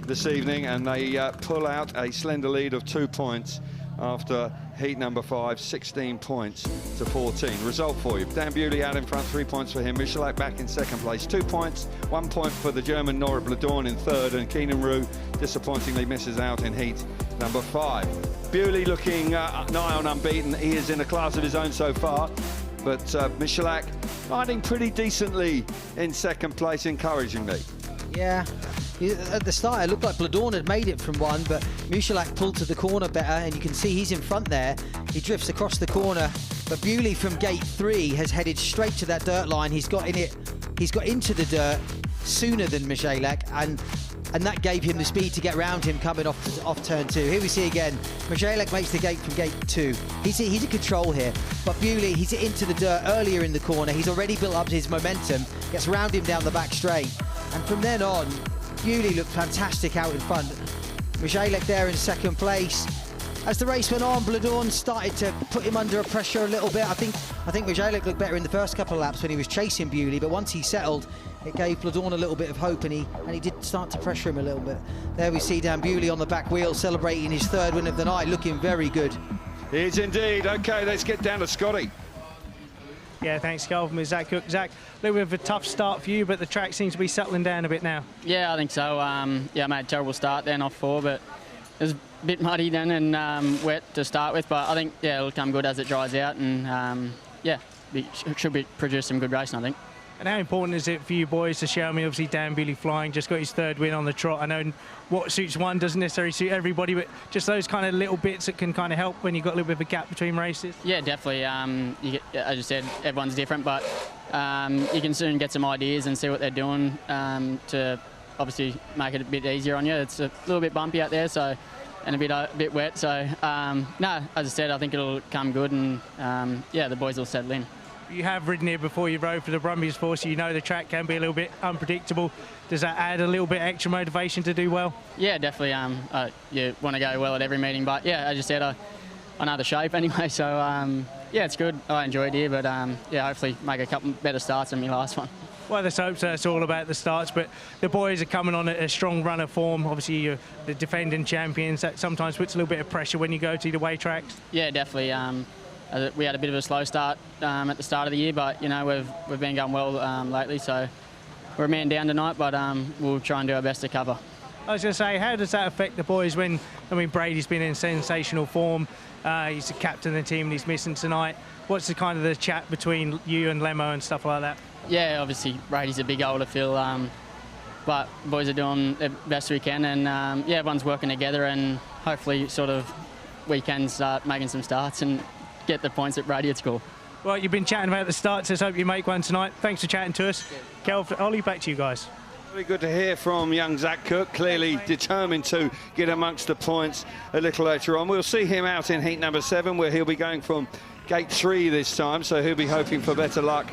this evening, and they pull out a slender lead of 2 points after heat number 5, 16 points to 14. Result for you: Dan Bewley out in front, 3 points for him. Michalak back in 2nd place, 2 points, 1 point for the German Norit Bladorn in 3rd, and Keenan Rue disappointingly misses out in heat number 5. Bewley looking nigh on unbeaten. He is in a class of his own so far, but Michalak riding pretty decently in 2nd place, encouragingly. Yeah. At the start, it looked like Bladorn had made it from 1, but Michalak pulled to the corner better, and you can see he's in front there. He drifts across the corner, but Bewley from gate 3 has headed straight to that dirt line. He's got into the dirt sooner than Michalak, and that gave him the speed to get round him coming off turn 2. Here we see again, Michalak makes the gate from gate 2. He's in control here, but Bewley, he's into the dirt earlier in the corner. He's already built up his momentum, gets round him down the back straight, and from then on, Bewley looked fantastic out in front. Michalak there in 2nd place. As the race went on, Bladorn started to put him under pressure a little bit. I think Michalak looked better in the first couple of laps when he was chasing Bewley, but once he settled, it gave Bladorn a little bit of hope, and he did start to pressure him a little bit. There we see Dan Bewley on the back wheel celebrating his 3rd win of the night, looking very good. He is indeed. OK, let's get down to Scotty. Yeah, thanks, Calvin, with Zach Cook. Zach, a little bit of a tough start for you, but the track seems to be settling down a bit now. Yeah, I think so. Yeah, I made a terrible start then off 4, but it was a bit muddy then and wet to start with, but I think, yeah, it'll come good as it dries out, and yeah, should be produce some good racing, I think. And how important is it for you boys to show me? Obviously, Dan Bewley flying, just got his 3rd win on the trot. I know what suits one doesn't necessarily suit everybody, but just those kind of little bits that can kind of help when you've got a little bit of a gap between races. Yeah, definitely. As you said, everyone's different, but you can soon get some ideas and see what they're doing to obviously make it a bit easier on you. It's a little bit bumpy out there, so and a bit wet. So no, as I said, I think it'll come good, and yeah, the boys will settle in. You have ridden here before, you rode for the Brummies before, so you know the track can be a little bit unpredictable. Does that add a little bit extra motivation to do well? Yeah, definitely. You want to go well at every meeting, but yeah, as you said, I know the shape anyway, so yeah, it's good. I enjoyed here, but yeah, hopefully make a couple better starts than my last one. Well, let's hope so. It's all about the starts, but the boys are coming on a strong run of form. Obviously, you're the defending champions. That sometimes puts a little bit of pressure when you go to the away tracks. Yeah, definitely. We had a bit of a slow start at the start of the year, but you know we've been going well lately, so we're a man down tonight, but we'll try and do our best to cover. I was going to say, how does that affect the boys when, I mean, Brady's been in sensational form. He's the captain of the team and he's missing tonight. What's the kind of the chat between you and Lemo and stuff like that? Yeah, obviously Brady's a big older Phil, but the boys are doing the best we can, and yeah, everyone's working together, and hopefully sort of we can start making some starts and get the points that Brady had scored. Well, you've been chatting about the starts. Let's hope you make one tonight. Thanks for chatting to us. Kelv, Ollie, back to you guys. Very good to hear from young Zach Cook, clearly determined to get amongst the points a little later on. We'll see him out in heat number 7, where he'll be going from gate 3 this time, so he'll be hoping for better luck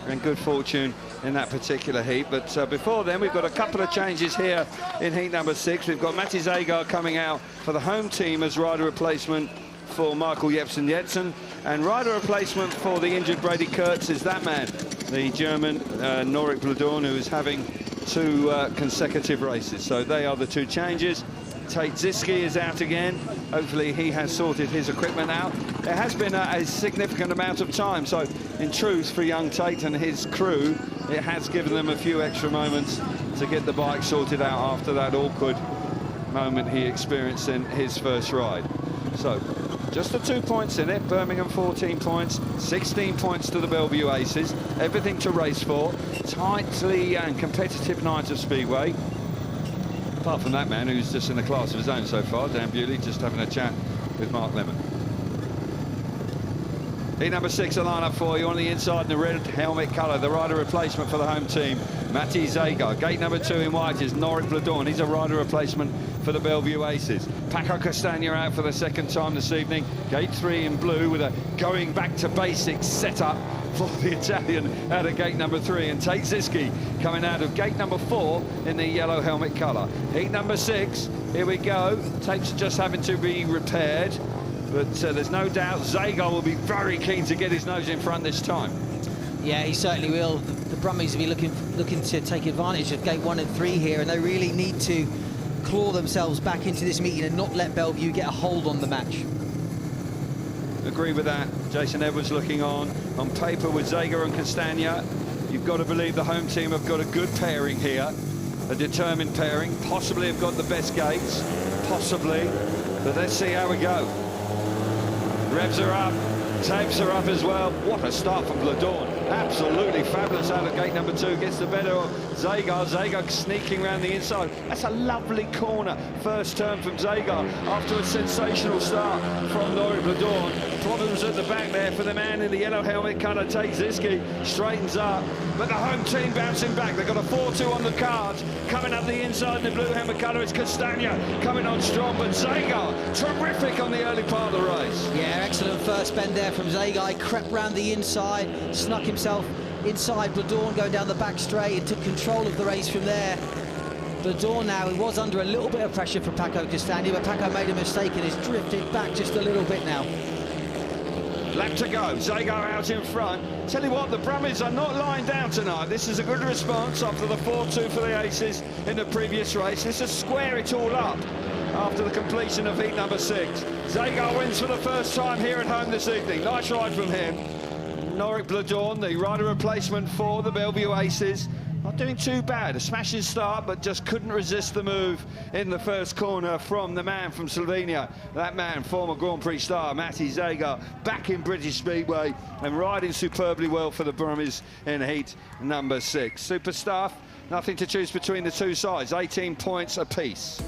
and good fortune in that particular heat. But before then, we've got a couple of changes here in heat number 6. We've got Matti Zagar coming out for the home team as rider replacement for Michael Jepsen, and rider replacement for the injured Brady Kurtz is that man, the German Norik Bladorn, who is having 2 consecutive races. So they are the 2 changes. Tate Ziski is out again. Hopefully he has sorted his equipment out. It has been a significant amount of time, so in truth for young Tate and his crew, it has given them a few extra moments to get the bike sorted out after that awkward moment he experienced in his first ride. So just the 2 points in it. Birmingham 14 points, 16 points to the Belle Vue Aces. Everything to race for. Tightly and competitive night of Speedway. Apart from that man who's just in a class of his own so far, Dan Bewley, just having a chat with Mark Lemon. Heat number 6, a lineup for you on the inside in the red helmet colour. The rider replacement for the home team, Matti Zagar. Gate number 2 in white is Norik Bladorn. He's a rider replacement for the Belle Vue Aces. Paco Castagna out for the 2nd time this evening. Gate 3 in blue with a going back to basics setup for the Italian out of gate number 3, and Tate Ziski coming out of gate number 4 in the yellow helmet colour. Heat number 6, here we go. Tate's just having to be repaired, but there's no doubt Zagar will be very keen to get his nose in front this time. Yeah, he certainly will. The Brummies will be looking to take advantage of gate 1 and 3 here, and they really need to claw themselves back into this meeting and not let Belle Vue get a hold on the match. Agree with that. Jason Edwards looking on paper with Zagar and Castagna. You've got to believe the home team have got a good pairing here, a determined pairing, possibly have got the best gates, possibly, but let's see how we go. Revs are up, tapes are up as well. What a start from Bladorn. Absolutely fabulous out of gate number 2. Gets the better of Zagar. Zagar sneaking around the inside. That's a lovely corner. First turn from Zagar after a sensational start from Norik Bladorn. Problems at the back there for the man in the yellow helmet colour. Tate Ziski straightens up, but the home team bouncing back. They've got a 4-2 on the cards. Coming up the inside in the blue helmet colour is Castagna coming on strong, but Zagar terrific on the early part of the race. Yeah, excellent first bend there from Zagar. He crept round the inside, snuck himself inside Bladorn, going down the back straight, and took control of the race from there. Bladorn now, he was under a little bit of pressure from Paco Castagna, but Paco made a mistake and has drifted back just a little bit now. Lap to go, Zagar out in front. Tell you what, the Brummies are not lying down tonight. This is a good response after the 4-2 for the Aces in the previous race. This is square it all up after the completion of heat number 6. Zagar wins for the first time here at home this evening. Nice ride from him. Norik Bladorn, the rider replacement for the Belle Vue Aces, Not doing too bad. A smashing start, but just couldn't resist the move in the first corner from the man from Slovenia. That man, former Grand Prix star, Matty Zagar, back in British Speedway and riding superbly well for the Brummies in heat number 6. Superstar, nothing to choose between the two sides, 18 points apiece.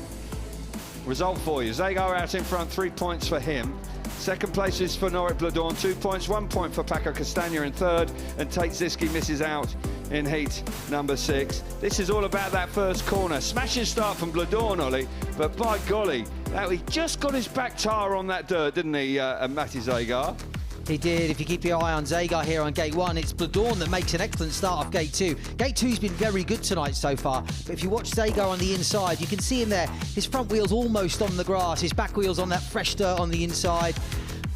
Result for you, Zagar out in front, 3 points for him. Second place is for Norik Bladorn, 2 points, 1 point for Paco Castagna in third, and Tate Ziski misses out in heat number 6. This is all about that first corner. Smashing start from Bladorn, Ollie, but by golly, he just got his back tyre on that dirt, didn't he, Matty Zagar? He did. If you keep your eye on Zagar here on gate 1, it's Bladorn that makes an excellent start off gate 2. Gate 2's been very good tonight so far, but if you watch Zagar on the inside, you can see him there. His front wheel's almost on the grass, his back wheel's on that fresh dirt on the inside.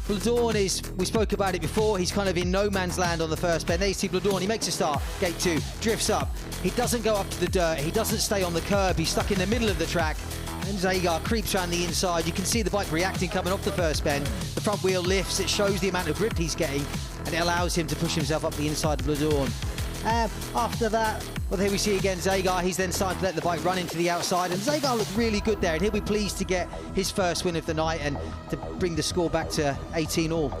Bladorn is, we spoke about it before, he's kind of in no man's land on the first bend. There you see Bladorn, he makes a start, gate 2, drifts up. He doesn't go up to the dirt, he doesn't stay on the curb, he's stuck in the middle of the track. And Zagar creeps around the inside. You can see the bike reacting coming off the first bend. The front wheel lifts, it shows the amount of grip he's getting, and it allows him to push himself up the inside of Bladorn. After that, well, here we see again Zagar. He's then starting to let the bike run into the outside, and Zagar looked really good there, and he'll be pleased to get his first win of the night and to bring the score back to 18 all.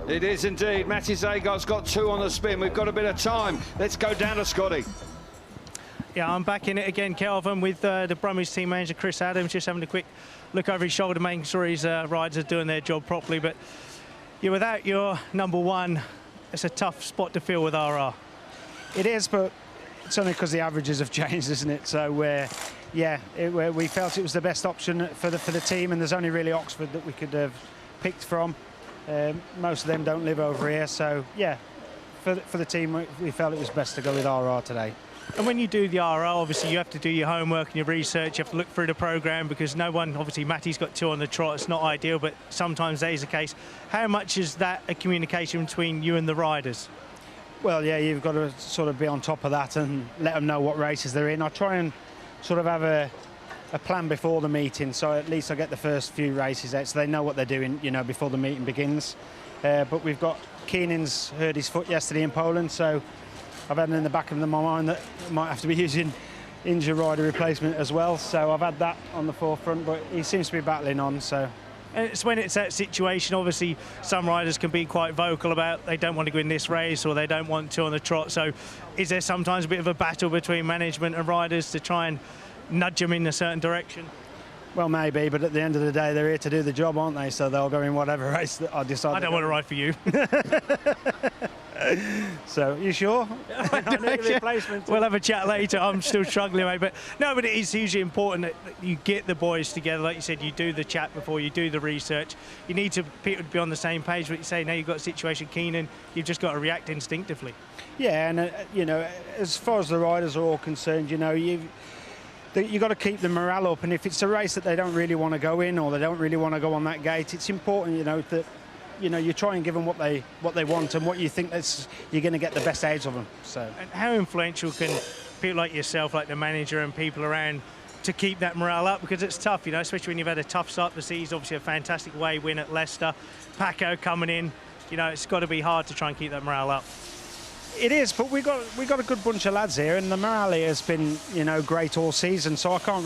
It is indeed. Matty Zagar's got 2 on the spin. We've got a bit of time. Let's go down to Scotty. Yeah, I'm back in it again, Kelvin, with the Brummies team manager, Chris Adams, just having a quick look over his shoulder, making sure his riders are doing their job properly. But yeah, without your number 1, it's a tough spot to fill with RR. It is, but it's only because the averages have changed, isn't it? So, we felt it was the best option for the team, and there's only really Oxford that we could have picked from. Most of them don't live over here, so, yeah, for the team, we felt it was best to go with RR today. And when you do the RR, obviously you have to do your homework and your research. You have to look through the programme because no one, obviously Matty's got 2 on the trot. It's not ideal, but sometimes that is the case. How much is that a communication between you and the riders? Well, yeah, you've got to sort of be on top of that and let them know what races they're in. I try and sort of have a plan before the meeting, so at least I get the first few races out so they know what they're doing, you know, before the meeting begins. But we've got Keenan's hurt his foot yesterday in Poland, so I've had in the back of my mind that I might have to be using injury rider replacement as well. So I've had that on the forefront, but he seems to be battling on. So it's when it's that situation, obviously some riders can be quite vocal about they don't want to go in this race or they don't want to on the trot. So is there sometimes a bit of a battle between management and riders to try and nudge them in a certain direction? Well, maybe, but at the end of the day, they're here to do the job, aren't they? So they'll go in whatever race that I decide. I don't want to ride for you. So, you sure? I need a replacement. We'll have a chat later. I'm still struggling, mate. But no, but it is hugely important that you get the boys together. Like you said, you do the chat before you do the research. You need to be on the same page. But you say now you've got a situation, Keenan, you've just got to react instinctively. Yeah, and you know, as far as the riders are all concerned, you know, you've got to keep the morale up, and if it's a race that they don't really want to go in or they don't really want to go on that gate, it's important, you know, that you try and give them what they want and what you think you're going to get the best out of them. So, and how influential can people like yourself, like the manager and people around, to keep that morale up? Because it's tough, you know, especially when you've had a tough start to the season. Obviously a fantastic away win at Leicester, Paco coming in, you know, it's got to be hard to try and keep that morale up. It is, but we got a good bunch of lads here, and the morale here has been, you know, great all season. So I can't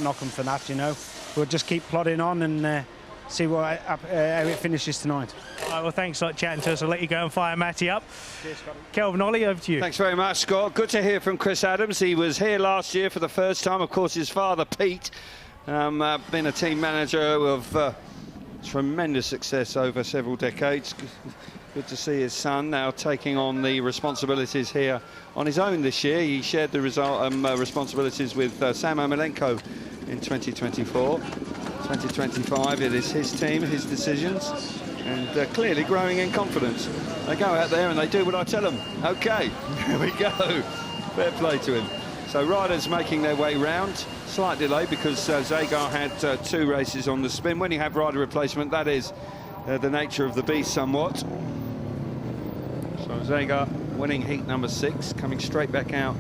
knock them for that. You know, we'll just keep plodding on and see how it finishes tonight. All right, well, thanks for chatting to us. I'll let you go and fire Matty up. Cheers, Scotty. Kelvin, Ollie, over to you. Thanks very much, Scott. Good to hear from Chris Adams. He was here last year for the first time. Of course, his father, Pete, been a team manager of tremendous success over several decades. Good to see his son now taking on the responsibilities here on his own this year. He shared the responsibilities with Sam Omelenko in 2024. 2025, it is his team, his decisions, and clearly growing in confidence. They go out there and they do what I tell them. OK, here we go. Fair play to him. So riders making their way round. Slight delay because Zagar had 2 races on the spin. When you have rider replacement, that is the nature of the beast somewhat. So Zagar winning heat number 6, coming straight back out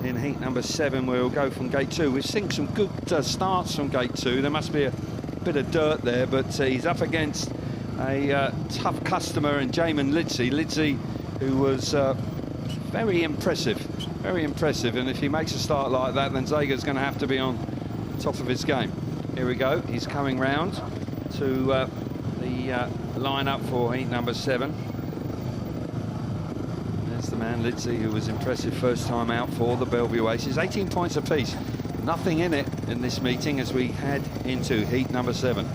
in heat number 7, where we'll go from gate 2. We've seen some good starts from gate 2. There must be a bit of dirt there, but he's up against a tough customer in Jamin Lidsey. Lidsey, who was very impressive, very impressive. And if he makes a start like that, then Zager's going to have to be on top of his game. Here we go. He's coming round to the line-up for heat number 7. There's the man, Lidsey, who was impressive first time out for the Belle Vue Aces. 18 points apiece. Nothing in it in this meeting as we head into heat number 7.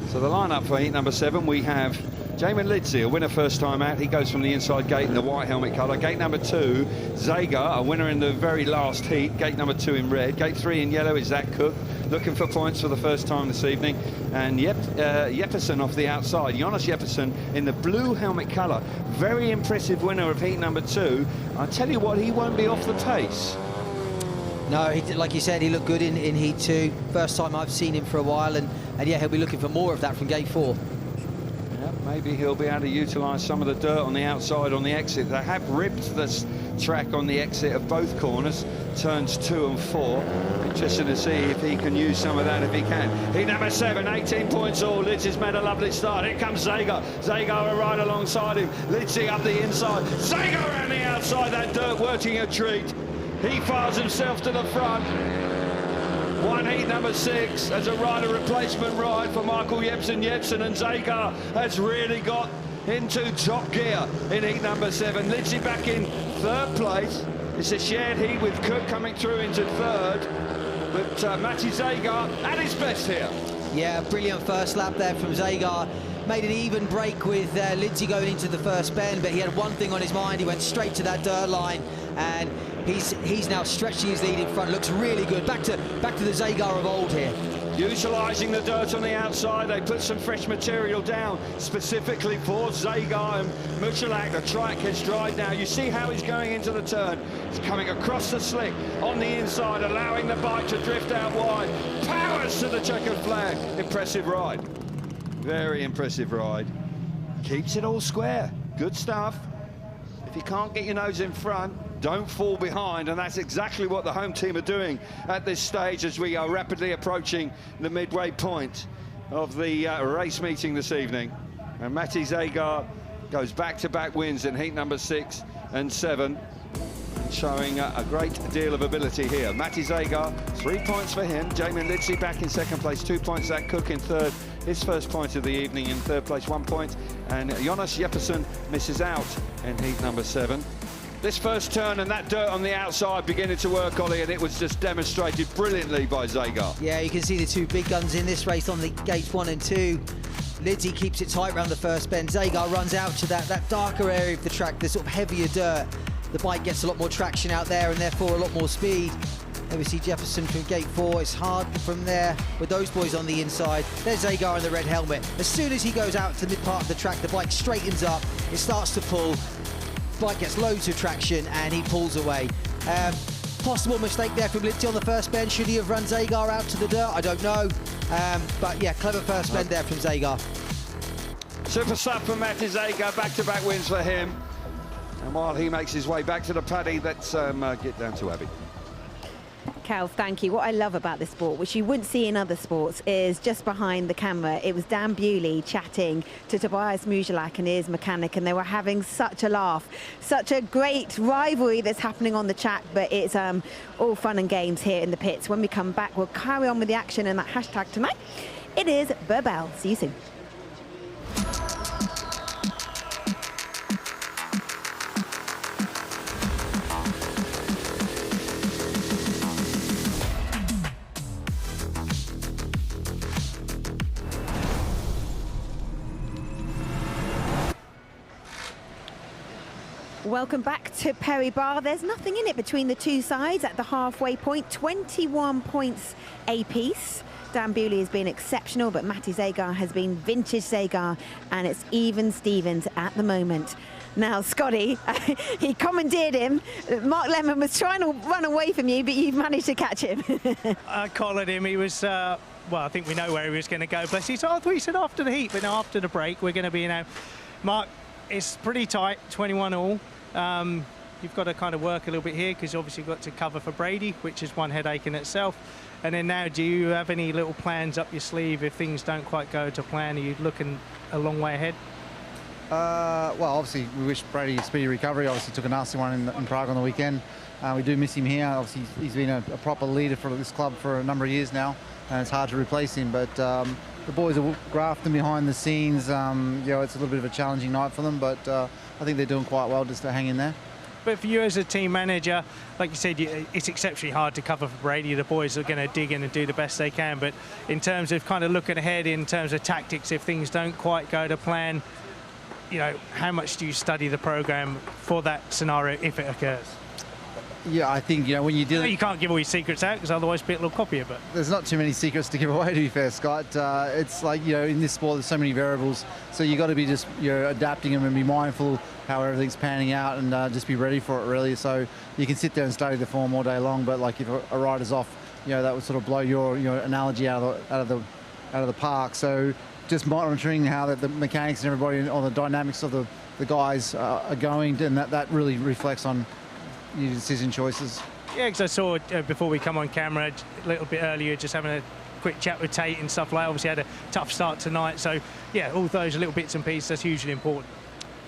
So the line-up for heat number 7, we have Jamin Lidsey, a winner first time out. He goes from the inside gate in the white helmet colour. Gate number 2, Zager, a winner in the very last heat. Gate number 2 in red. Gate 3 in yellow is Zach Cook, looking for points for the first time this evening. And Jeppesen off the outside. Jonas Jeppesen in the blue helmet colour. Very impressive winner of heat number 2. I tell you what, he won't be off the pace. No, like you said, he looked good in heat 2. First time I've seen him for a while, and yeah, he'll be looking for more of that from gate 4. Yeah, maybe he'll be able to utilise some of the dirt on the outside on the exit. They have ripped this track on the exit of both corners, turns 2 and 4. Interested to see if he can use some of that if he can. Heat number 7, 18 points all. Lidsey's made a lovely start. Here comes Zager. Zager right alongside him. Lidsey up the inside. Zager around the outside. That dirt working a treat. He files himself to the front. One heat number 6 as a rider replacement ride for Michael Jeppesen. Jeppesen and Zager has really got into top gear in heat number 7. Lidsey back in 3rd place. It's a shared heat with Cook coming through into 3rd. But Matti Zager at his best here. Yeah, brilliant first lap there from Zager. Made an even break with Lidsey going into the first bend, but he had one thing on his mind. He went straight to that dirt line, and he's now stretching his lead in front. Looks really good. Back to the Zager of old here. Utilising the dirt on the outside, they put some fresh material down specifically for Zager and Muchalak. The track has dried now. You see how he's going into the turn. He's coming across the slick on the inside, allowing the bike to drift out wide. Powers to the checkered flag. Impressive ride. Very impressive ride. Keeps it all square. Good stuff. If you can't get your nose in front, don't fall behind, and that's exactly what the home team are doing at this stage as we are rapidly approaching the midway point of the race meeting this evening. And Matti Zager goes back-to-back wins in heat number 6 and 7, showing a great deal of ability here. Matti Zager, 3 points for him. Jamin Lidsey back in 2nd place, 2 points. Zach Cook in 3rd, his first point of the evening in 3rd place, 1 point. And Jonas Jeppesen misses out in heat number 7. This first turn and that dirt on the outside beginning to work, Ollie, and it was just demonstrated brilliantly by Zager. Yeah, you can see the 2 big guns in this race on the gates 1 and 2. Lidsey keeps it tight around the first bend. Zager runs out to that darker area of the track, the sort of heavier dirt. The bike gets a lot more traction out there and therefore a lot more speed. There we see Jeppesen from gate 4. It's hard from there with those boys on the inside. There's Zager in the red helmet. As soon as he goes out to the mid part of the track, the bike straightens up. It starts to pull. Bike gets loads of traction and he pulls away. Possible mistake there from Lidsey on the first bend. Should he have run Zager out to the dirt? I don't know. But yeah, clever first bend there from Zager. Super stuff from Matti Zager, back-to-back wins for him. And while he makes his way back to the paddy, let's get down to Abby. Cal, thank you. What I love about this sport, which you wouldn't see in other sports, is just behind the camera, it was Dan Bewley chatting to Tobias Mujalak and his mechanic, and they were having such a laugh. Such a great rivalry that's happening on the track, but it's all fun and games here in the pits. When we come back, we'll carry on with the action and that hashtag tonight. It is Burbell. See you soon. Welcome back to Perry Barr. There's nothing in it between the two sides at the halfway point. 21 points apiece. Dan Bewley has been exceptional, but Matti Zager has been vintage Zager, and it's even Stevens at the moment. Now, Scotty, he commandeered him. Mark Lemon was trying to run away from you, but you've managed to catch him. I collared him. He was, well, I think we know where he was going to go. Bless you. So I thought he said after the heat, but no, after the break, we're going to be, Mark, it's pretty tight, 21 all. You've got to kind of work a little bit here because obviously you've got to cover for Brady, which is one headache in itself. And then now, do you have any little plans up your sleeve if things don't quite go to plan? Are you looking a long way ahead? Well, obviously, we wish Brady a speedy recovery. Obviously, took a nasty one in Prague on the weekend. We do miss him here. Obviously, he's been a proper leader for this club for a number of years now, and it's hard to replace him. But the boys are grafting behind the scenes. You know, it's a little bit of a challenging night for them, but I think they're doing quite well just to hang in there. But for you as a team manager, like you said, it's exceptionally hard to cover for Brady. The boys are going to dig in and do the best they can. But in terms of kind of looking ahead, in terms of tactics, if things don't quite go to plan, you know, how much do you study the program for that scenario if it occurs? Yeah, I think, you know, when you deal... You can't give all your secrets out because otherwise people will copy it, but... There's not too many secrets to give away, to be fair, Scott. It's like, you know, in this sport there's so many variables, so you got to be just, you know, adapting them and be mindful how everything's panning out and just be ready for it, really. So you can sit there and study the form all day long, but like if a rider's off, you know, that would sort of blow your, you know, analogy out of the park. So just monitoring how the mechanics and everybody, or the dynamics of the guys are going, and that really reflects on your decision choices. Yeah, because I saw before we come on camera a little bit earlier, just having a quick chat with Tate and stuff like that. Obviously had a tough start tonight, so yeah, all those little bits and pieces, that's hugely important.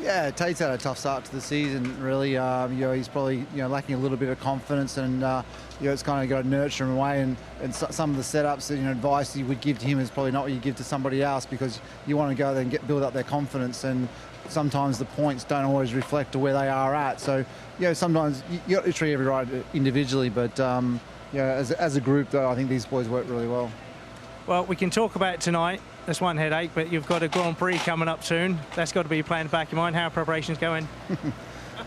Yeah, Tate's had a tough start to the season, really. You know, he's probably, you know, lacking a little bit of confidence, and you know, it's kind of got to nurture him away. And some of the setups, you know, advice you would give to him is probably not what you give to somebody else, because you want to go there and build up their confidence. And sometimes the points don't always reflect to where they are at. So, you know, sometimes you got to treat every rider individually, but you know, as a group, though, I think these boys work really well. Well, we can talk about it tonight. That's one headache, but you've got a Grand Prix coming up soon. That's got to be planned back in mind. How are preparations going?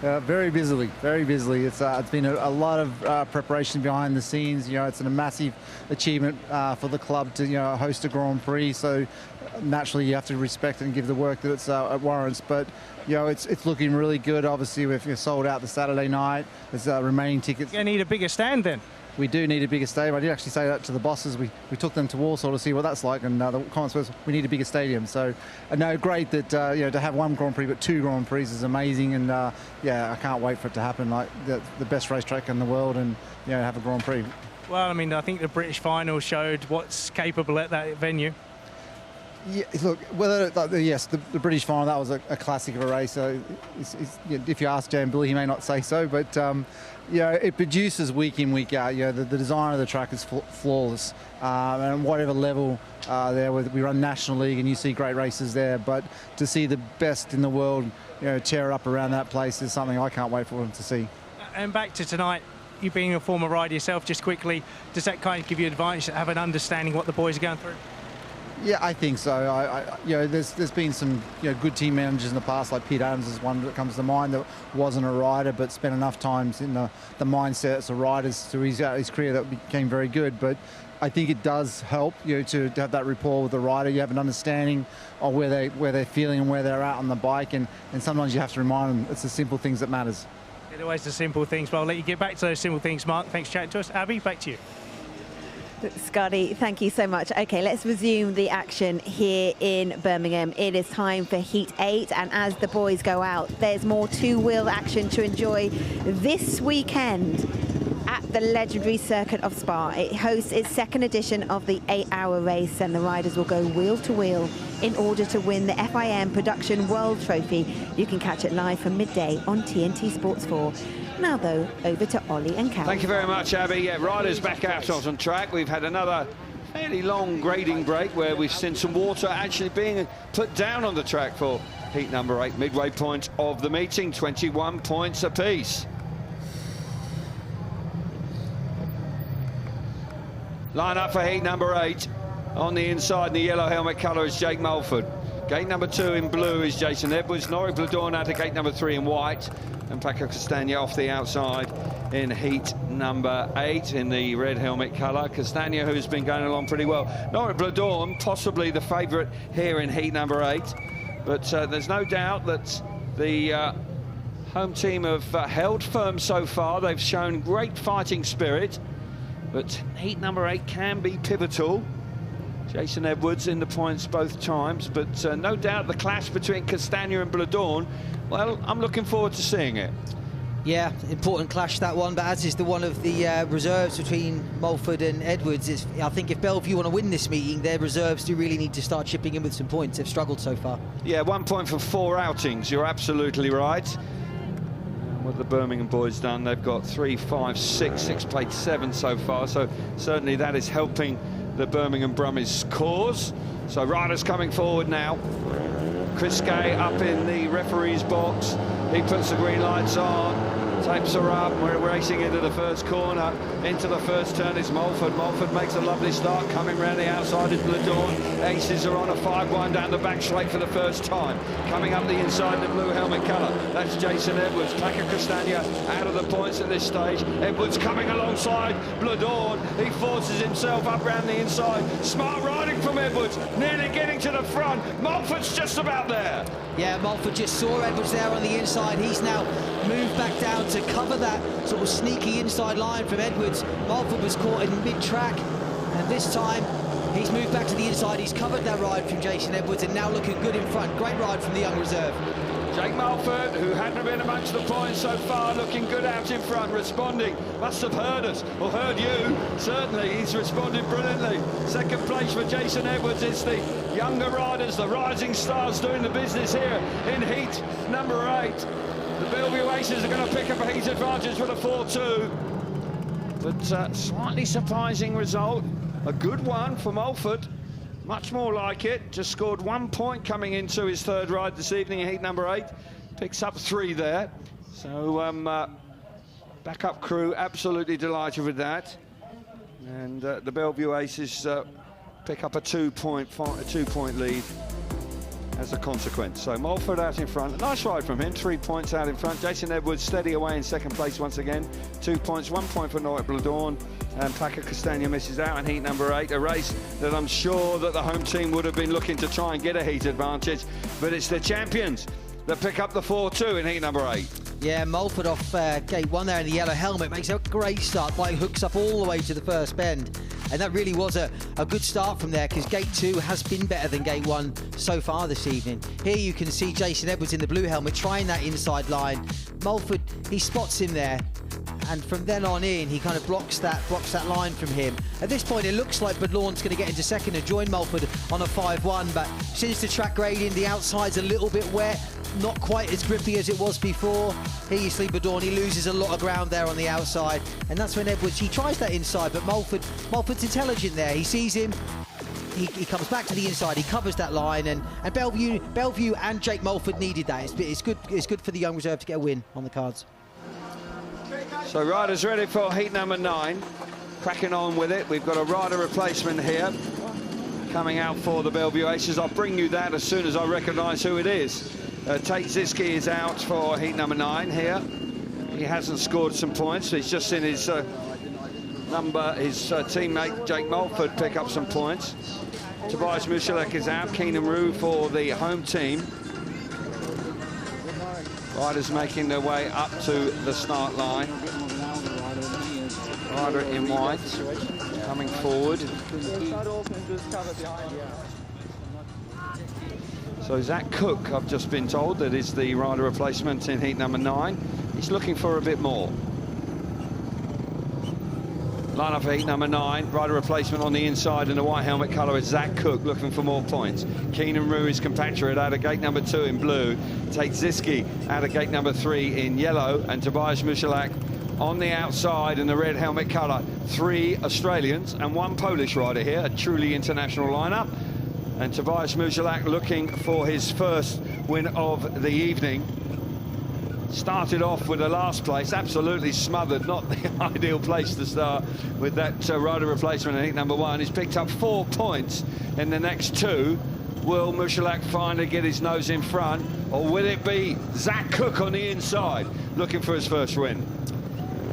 Very busily, very busily. It's been a lot of preparation behind the scenes. You know, it's a massive achievement for the club to, you know, host a Grand Prix. So naturally, you have to respect and give the work that it warrants. But you know, it's looking really good. Obviously, we've sold out the Saturday night. There's remaining tickets. You need a bigger stand then. We do need a bigger stadium. I did actually say that to the bosses. We took them to Warsaw to see what that's like, and the comments was we need a bigger stadium. So, no, great that you know, to have one Grand Prix but two Grand Prix is amazing, and yeah, I can't wait for it to happen. Like the best racetrack in the world, and you know, have a Grand Prix. Well, I mean, I think the British final showed what's capable at that venue. Yeah, look, yes, the British final, that was a classic of a race. If you ask Jan Billy, he may not say so, but yeah, it produces week in, week out. You know, the design of the track is flawless, and whatever level there, we run National League, and you see great races there. But to see the best in the world, you know, tear up around that place is something I can't wait for them to see. And back to tonight. You being a former rider yourself, just quickly, does that kind of give you advantage to have an understanding what the boys are going through? Yeah, I think so. You know, there's been some, you know, good team managers in the past, like Pete Adams is one that comes to mind, that wasn't a rider but spent enough time in the mindsets of riders through his career that became very good. But I think it does help, you know, to have that rapport with the rider. You have an understanding of where they're feeling and where they're at on the bike, and sometimes you have to remind them it's the simple things that matters. It's always the simple things. But I'll let you get back to those simple things, Mark. Thanks for chatting to us. Abby, back to you. Scotty, thank you so much. Okay, let's resume the action here in Birmingham. It is time for Heat 8, and as the boys go out, there's more two-wheel action to enjoy this weekend at the legendary Circuit of Spa. It hosts its second edition of the 8-hour race, and the riders will go wheel to wheel in order to win the FIM Production World Trophy. You can catch it live from midday on TNT Sports 4. Now, though, over to Ollie and Carol. Thank you very much, Abby. Yeah, riders back out on track. We've had another fairly long grading break where we've seen some water actually being put down on the track for heat number 8, midway point of the meeting, 21 points apiece. Line up for heat number 8. On the inside in the yellow helmet colour is Jake Mulford. Gate number 2 in blue is Jason Edwards. Norrie Bladorn out to gate number 3 in white. And Paco Castagna off the outside in heat number 8 in the red helmet colour. Castagna, who's been going along pretty well. Norrie Bladorn, possibly the favourite here in heat number 8. But there's no doubt that the home team have held firm so far. They've shown great fighting spirit. But heat number 8 can be pivotal. Jason Edwards in the points both times, but no doubt the clash between Castagna and Bladorn, well, I'm looking forward to seeing it. Yeah, important clash that one, but as is the one of the reserves between Mulford and Edwards. I think if Belle Vue want to win this meeting, their reserves do really need to start chipping in with some points. They've struggled so far. Yeah, 1 point for 4 outings. You're absolutely right. What the Birmingham boys done, they've got 3, 5, 6 played 7 so far, so certainly that is helping the Birmingham Brummies cause. So riders coming forward now. Chris Gay up in the referee's box. He puts the green lights on, tapes her up. We're racing into the first corner. Into the first turn is Mulford. Mulford makes a lovely start. Coming round the outside is Blue Dawn. Aces are on a 5-1 down the back straight for the first time. Coming up the inside, the blue helmet colour. That's Jason Edwards. Paco Castagna out of the points at this stage. Edwards coming alongside Blue Dawn. He forces himself up round the inside. Smart riding from Edwards. Nearly getting to the front. Mulford's just about there. Yeah, Mulford just saw Edwards there on the inside. He's now moved back down to cover that sort of sneaky inside line from Edwards. Mulford was caught in mid-track, and this time he's moved back to the inside. He's covered that ride from Jason Edwards and now looking good in front. Great ride from the young reserve. Jake Mulford, who hadn't been amongst the points so far, looking good out in front, responding. Must have heard us, or heard you. Certainly, he's responded brilliantly. Second place for Jason Edwards. It's the younger riders, the rising stars doing the business here in heat number 8. The Belle Vue Aces are going to pick up a heat advantage with a 4-2. But slightly surprising result. A good one for Mulford. Much more like it. Just scored 1 point coming into his third ride this evening in heat number 8. Picks up 3 there. So backup crew absolutely delighted with that. And the Belle Vue Aces pick up a 2-point lead as a consequence. So Mulford out in front. Nice ride from him. 3 points out in front. Jason Edwards steady away in second place once again. 2 points, 1 point for Noit Blue Dawn. And Paco Castagna misses out in heat number 8, a race that I'm sure that the home team would have been looking to try and get a heat advantage, but it's the champions that pick up the 4-2 in heat number 8. Yeah, Mulford off gate 1 there in the yellow helmet makes a great start, by hooks up all the way to the first bend. And that really was a good start from there, because gate 2 has been better than gate 1 so far this evening. Here you can see Jason Edwards in the blue helmet trying that inside line. Mulford, he spots him there, and from then on in, he kind of blocks that line from him. At this point, it looks like Budlawn's going to get into second and join Mulford on a 5-1, but since the track grading, the outside's a little bit wet, not quite as grippy as it was before. Here you see Budlawn, he loses a lot of ground there on the outside, and that's when Edwards, he tries that inside, but Mulford's intelligent there. He sees him, he comes back to the inside, he covers that line, and Belle Vue and Jake Mulford needed that. It's good for the young reserve to get a win on the cards. So riders ready for heat number 9, cracking on with it. We've got a rider replacement here coming out for the Belle Vue Aces. I'll bring you that as soon as I recognise who it is. Tate Ziski is out for heat number 9 here. He hasn't scored some points. He's just seen his teammate Jake Mulford pick up some points. Tobias Musilek is out. Keenan Rue for the home team. Riders making their way up to the start line. Rider in white coming forward. So Zach Cook, I've just been told, that is the rider replacement in heat number 9. He's looking for a bit more. Line up for heat number 9, rider replacement on the inside in the white helmet colour is Zach Cook, looking for more points. Keenan Rue is compatriot out of gate number 2 in blue. Tate Ziski out of gate number 3 in yellow, and Tobias Musilek on the outside in the red helmet colour. 3 Australians and 1 Polish rider here, a truly international lineup. And Tobias Musilek looking for his first win of the evening. Started off with the last place, absolutely smothered, not the ideal place to start with that rider replacement in heat number 1. He's picked up 4 points in the next 2. Will Musilek finally get his nose in front, or will it be Zach Cook on the inside looking for his first win?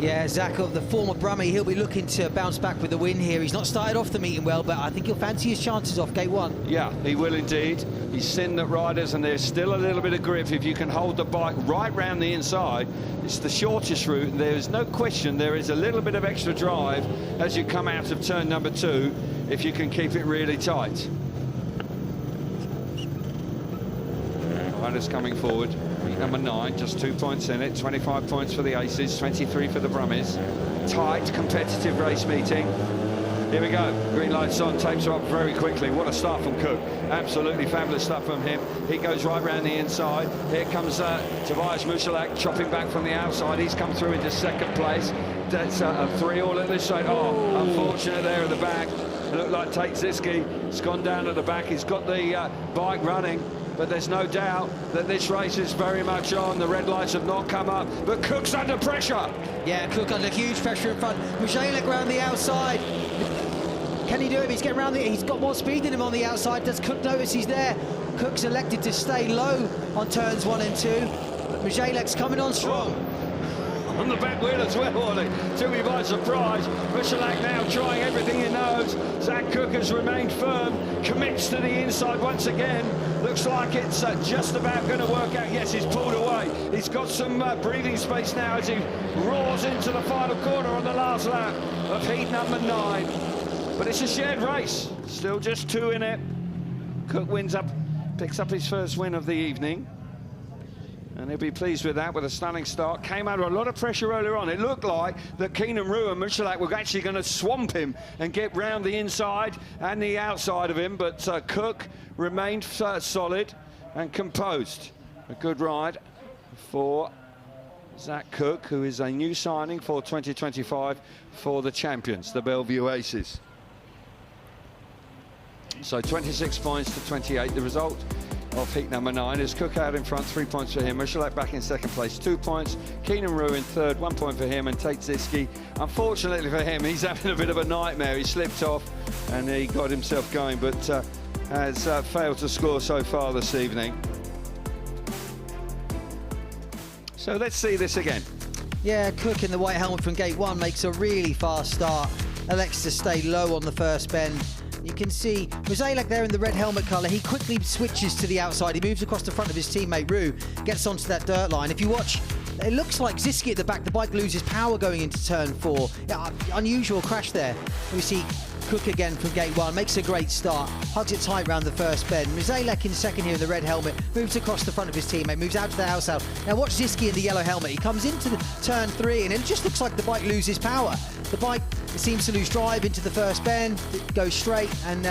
Yeah, Zach, the former Brummie, he'll be looking to bounce back with the win here. He's not started off the meeting well, but I think he'll fancy his chances off gate 1. Yeah, he will indeed. He's seen that riders, and there's still a little bit of grip if you can hold the bike right round the inside. It's the shortest route, and there is no question there is a little bit of extra drive as you come out of turn number 2 if you can keep it really tight. Riders coming forward. Number 9, just 2 points in it, 25 points for the Aces, 23 for the Brummies. Tight, competitive race meeting. Here we go, green light's on, tapes are up very quickly. What a start from Cook. Absolutely fabulous stuff from him. He goes right round the inside. Here comes Tobias Musalak chopping back from the outside. He's come through into second place. That's a 3-all at this side. Oh, unfortunate there at the back. It looked like Tate Ziski has gone down at the back. He's got the bike running, but there's no doubt that this race is very much on. The red lights have not come up, but Cook's under pressure. Yeah, Cook under huge pressure in front. Musalak round the outside. Can he do it? He's getting around he's got more speed than him on the outside. Does Cook notice he's there? Cook's elected to stay low on turns 1 and 2. Musalak's coming on strong. On the back wheel as well, Ollie. Took me by surprise. Musalak now trying everything he knows. Zach Cook has remained firm, commits to the inside once again. Looks like it's just about going to work out. Yes, he's pulled away. He's got some breathing space now as he roars into the final corner on the last lap of heat number 9. But it's a shared race, still just 2 in it. Cook picks up his first win of the evening. And he'll be pleased with that, with a stunning start. Came under a lot of pressure earlier on. It looked like that Keenan Rue and Musalak were actually going to swamp him and get round the inside and the outside of him. But Cook remained solid and composed. A good ride for Zach Cook, who is a new signing for 2025 for the champions, the Belle Vue Aces. So 26 points to 28, the result of heat number 9 is Cook out in front, 3 points for him. Musalak back in second place, 2 points. Keenan Rue in third, 1 point for him. And Tate Ziski, unfortunately for him, he's having a bit of a nightmare. He slipped off and he got himself going, but has failed to score so far this evening. So let's see this again. Yeah, Cook in the white helmet from gate 1 makes a really fast start. Elects to stay low on the first bend. You can see Musalak there in the red helmet colour. He quickly switches to the outside. He moves across the front of his teammate Rue, gets onto that dirt line. If you watch, it looks like Ziski at the back. The bike loses power going into turn 4. Yeah, unusual crash there. We see Cook again from gate 1, makes a great start, hugs it tight round the first bend. Musalak in second here in the red helmet, moves across the front of his teammate, moves out to the outside. Now watch Ziski in the yellow helmet. He comes into the turn 3 and it just looks like the bike loses power. The bike seems to lose drive into the first bend, it goes straight and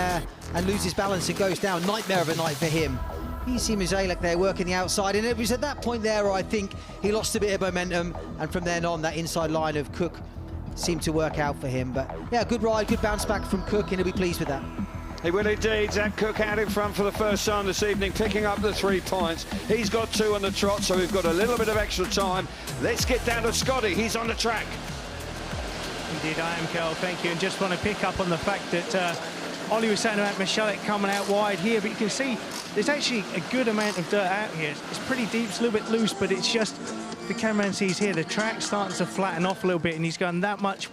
loses balance and goes down. Nightmare of a night for him. You see Musalak there working the outside, and it was at that point there where I think he lost a bit of momentum, and from then on that inside line of Cook seemed to work out for him. But yeah, good ride, good bounce back from Cook, and he'll be pleased with that. He will indeed. Zach Cook out in front for the first time this evening, picking up the 3 points. He's got 2 on the trot, so we've got a little bit of extra time. Let's get down to Scotty. He's on the track. Indeed, I am, Kel. Thank you. And just want to pick up on the fact that Ollie was saying about Musalak coming out wide here, but you can see there's actually a good amount of dirt out here. It's pretty deep, it's a little bit loose, but it's just, the cameraman sees here, the track's starting to flatten off a little bit, and he's gone that much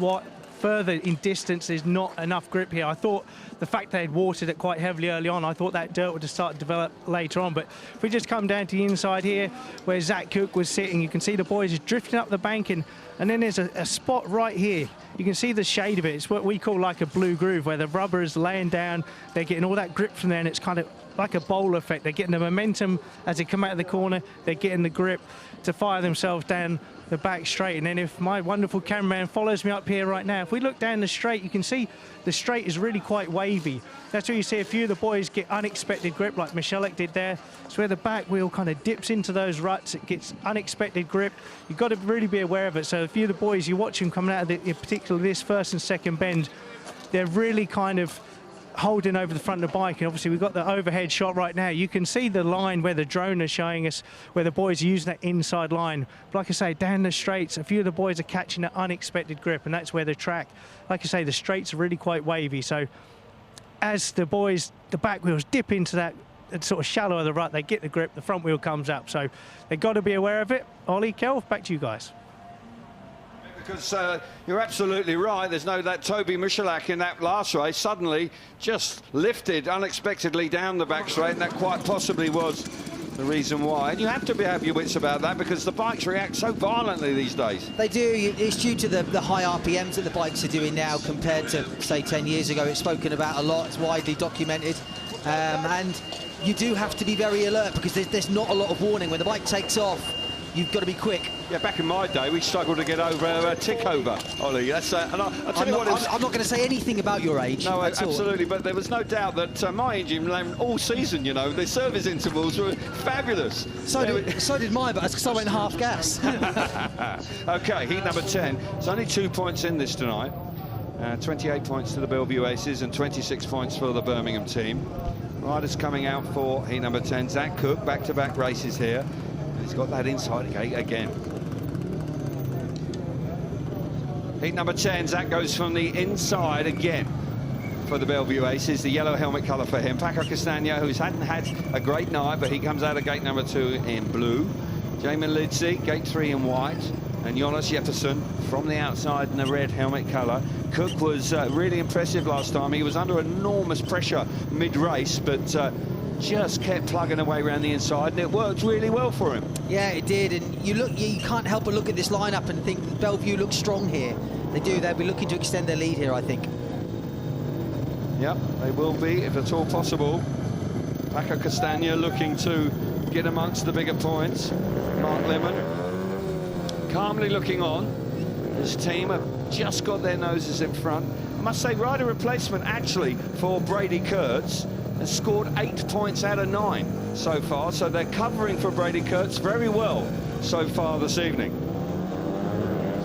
further in distance. There's not enough grip here. I thought the fact they had watered it quite heavily early on, I thought that dirt would have started to develop later on. But if we just come down to the inside here, where Zach Cook was sitting, you can see the boys are drifting up the bank, and then there's a spot right here. You can see the shade of it. It's what we call like a blue groove, where the rubber is laying down. They're getting all that grip from there, and it's kind of like a bowl effect. They're getting the momentum as they come out of the corner. They're getting the grip to fire themselves down the back straight. And then if my wonderful cameraman follows me up here right now, if we look down the straight, you can see the straight is really quite wavy. That's where you see a few of the boys get unexpected grip, like Musalak did there. It's where the back wheel kind of dips into those ruts. It gets unexpected grip. You've got to really be aware of it. So a few of the boys, you watch them coming out of particularly this first and second bend, they're really kind of holding over the front of the bike. And obviously we've got the overhead shot right now. You can see the line where the drone is showing us, where the boys are using that inside line. But like I say, down the straights, a few of the boys are catching that unexpected grip, and that's where the track, like I say, the straights are really quite wavy. So as the boys, the back wheels dip into that sort of shallow of the rut, they get the grip, the front wheel comes up. So they've got to be aware of it. Ollie, Kel, back to you guys. Because you're absolutely right. There's no that Toby Musalak in that last race suddenly just lifted unexpectedly down the back straight, and that quite possibly was the reason why. And you have to have your wits about that, because the bikes react so violently these days. They do. It's due to the high RPMs that the bikes are doing now compared to, say, 10 years ago. It's spoken about a lot. It's widely documented. And you do have to be very alert because there's not a lot of warning. When the bike takes off, you've got to be quick. Yeah, back in my day, we struggled to get over a tick over, Ollie. That's, and I'll tell you what, I'm not going to say anything about your age. No, absolutely, but there was no doubt that my engine ran all season, you know. The service intervals were fabulous. So did mine, but because I went half gas. OK, heat number 10. It's only 2 points in this tonight. 28 points to the Belle Vue Aces and 26 points for the Birmingham team. Riders coming out for heat number 10. Zach Cook, back-to-back races here. He's got that inside gate again. Heat number 10, Zach goes from the inside again for the Belle Vue Aces. The yellow helmet colour for him. Paco Castagna, who hadn't had a great night, but he comes out of gate number 2 in blue. Jamin Lidsey, gate 3 in white. And Jonas Jeppersen from the outside in the red helmet colour. Cook was really impressive last time. He was under enormous pressure mid-race, but just kept plugging away around the inside, and it worked really well for him. Yeah, it did. And you can't help but look at this lineup and think Belle Vue looks strong here. They do. They'll be looking to extend their lead here, I think. Yep, they will be, if at all possible. Paco Castagna looking to get amongst the bigger points. Mark Lemon calmly looking on. His team have just got their noses in front. I must say, rider replacement actually for Brady Kurtz has scored 8 points out of 9 so far, so they're covering for Brady Kurtz very well so far this evening.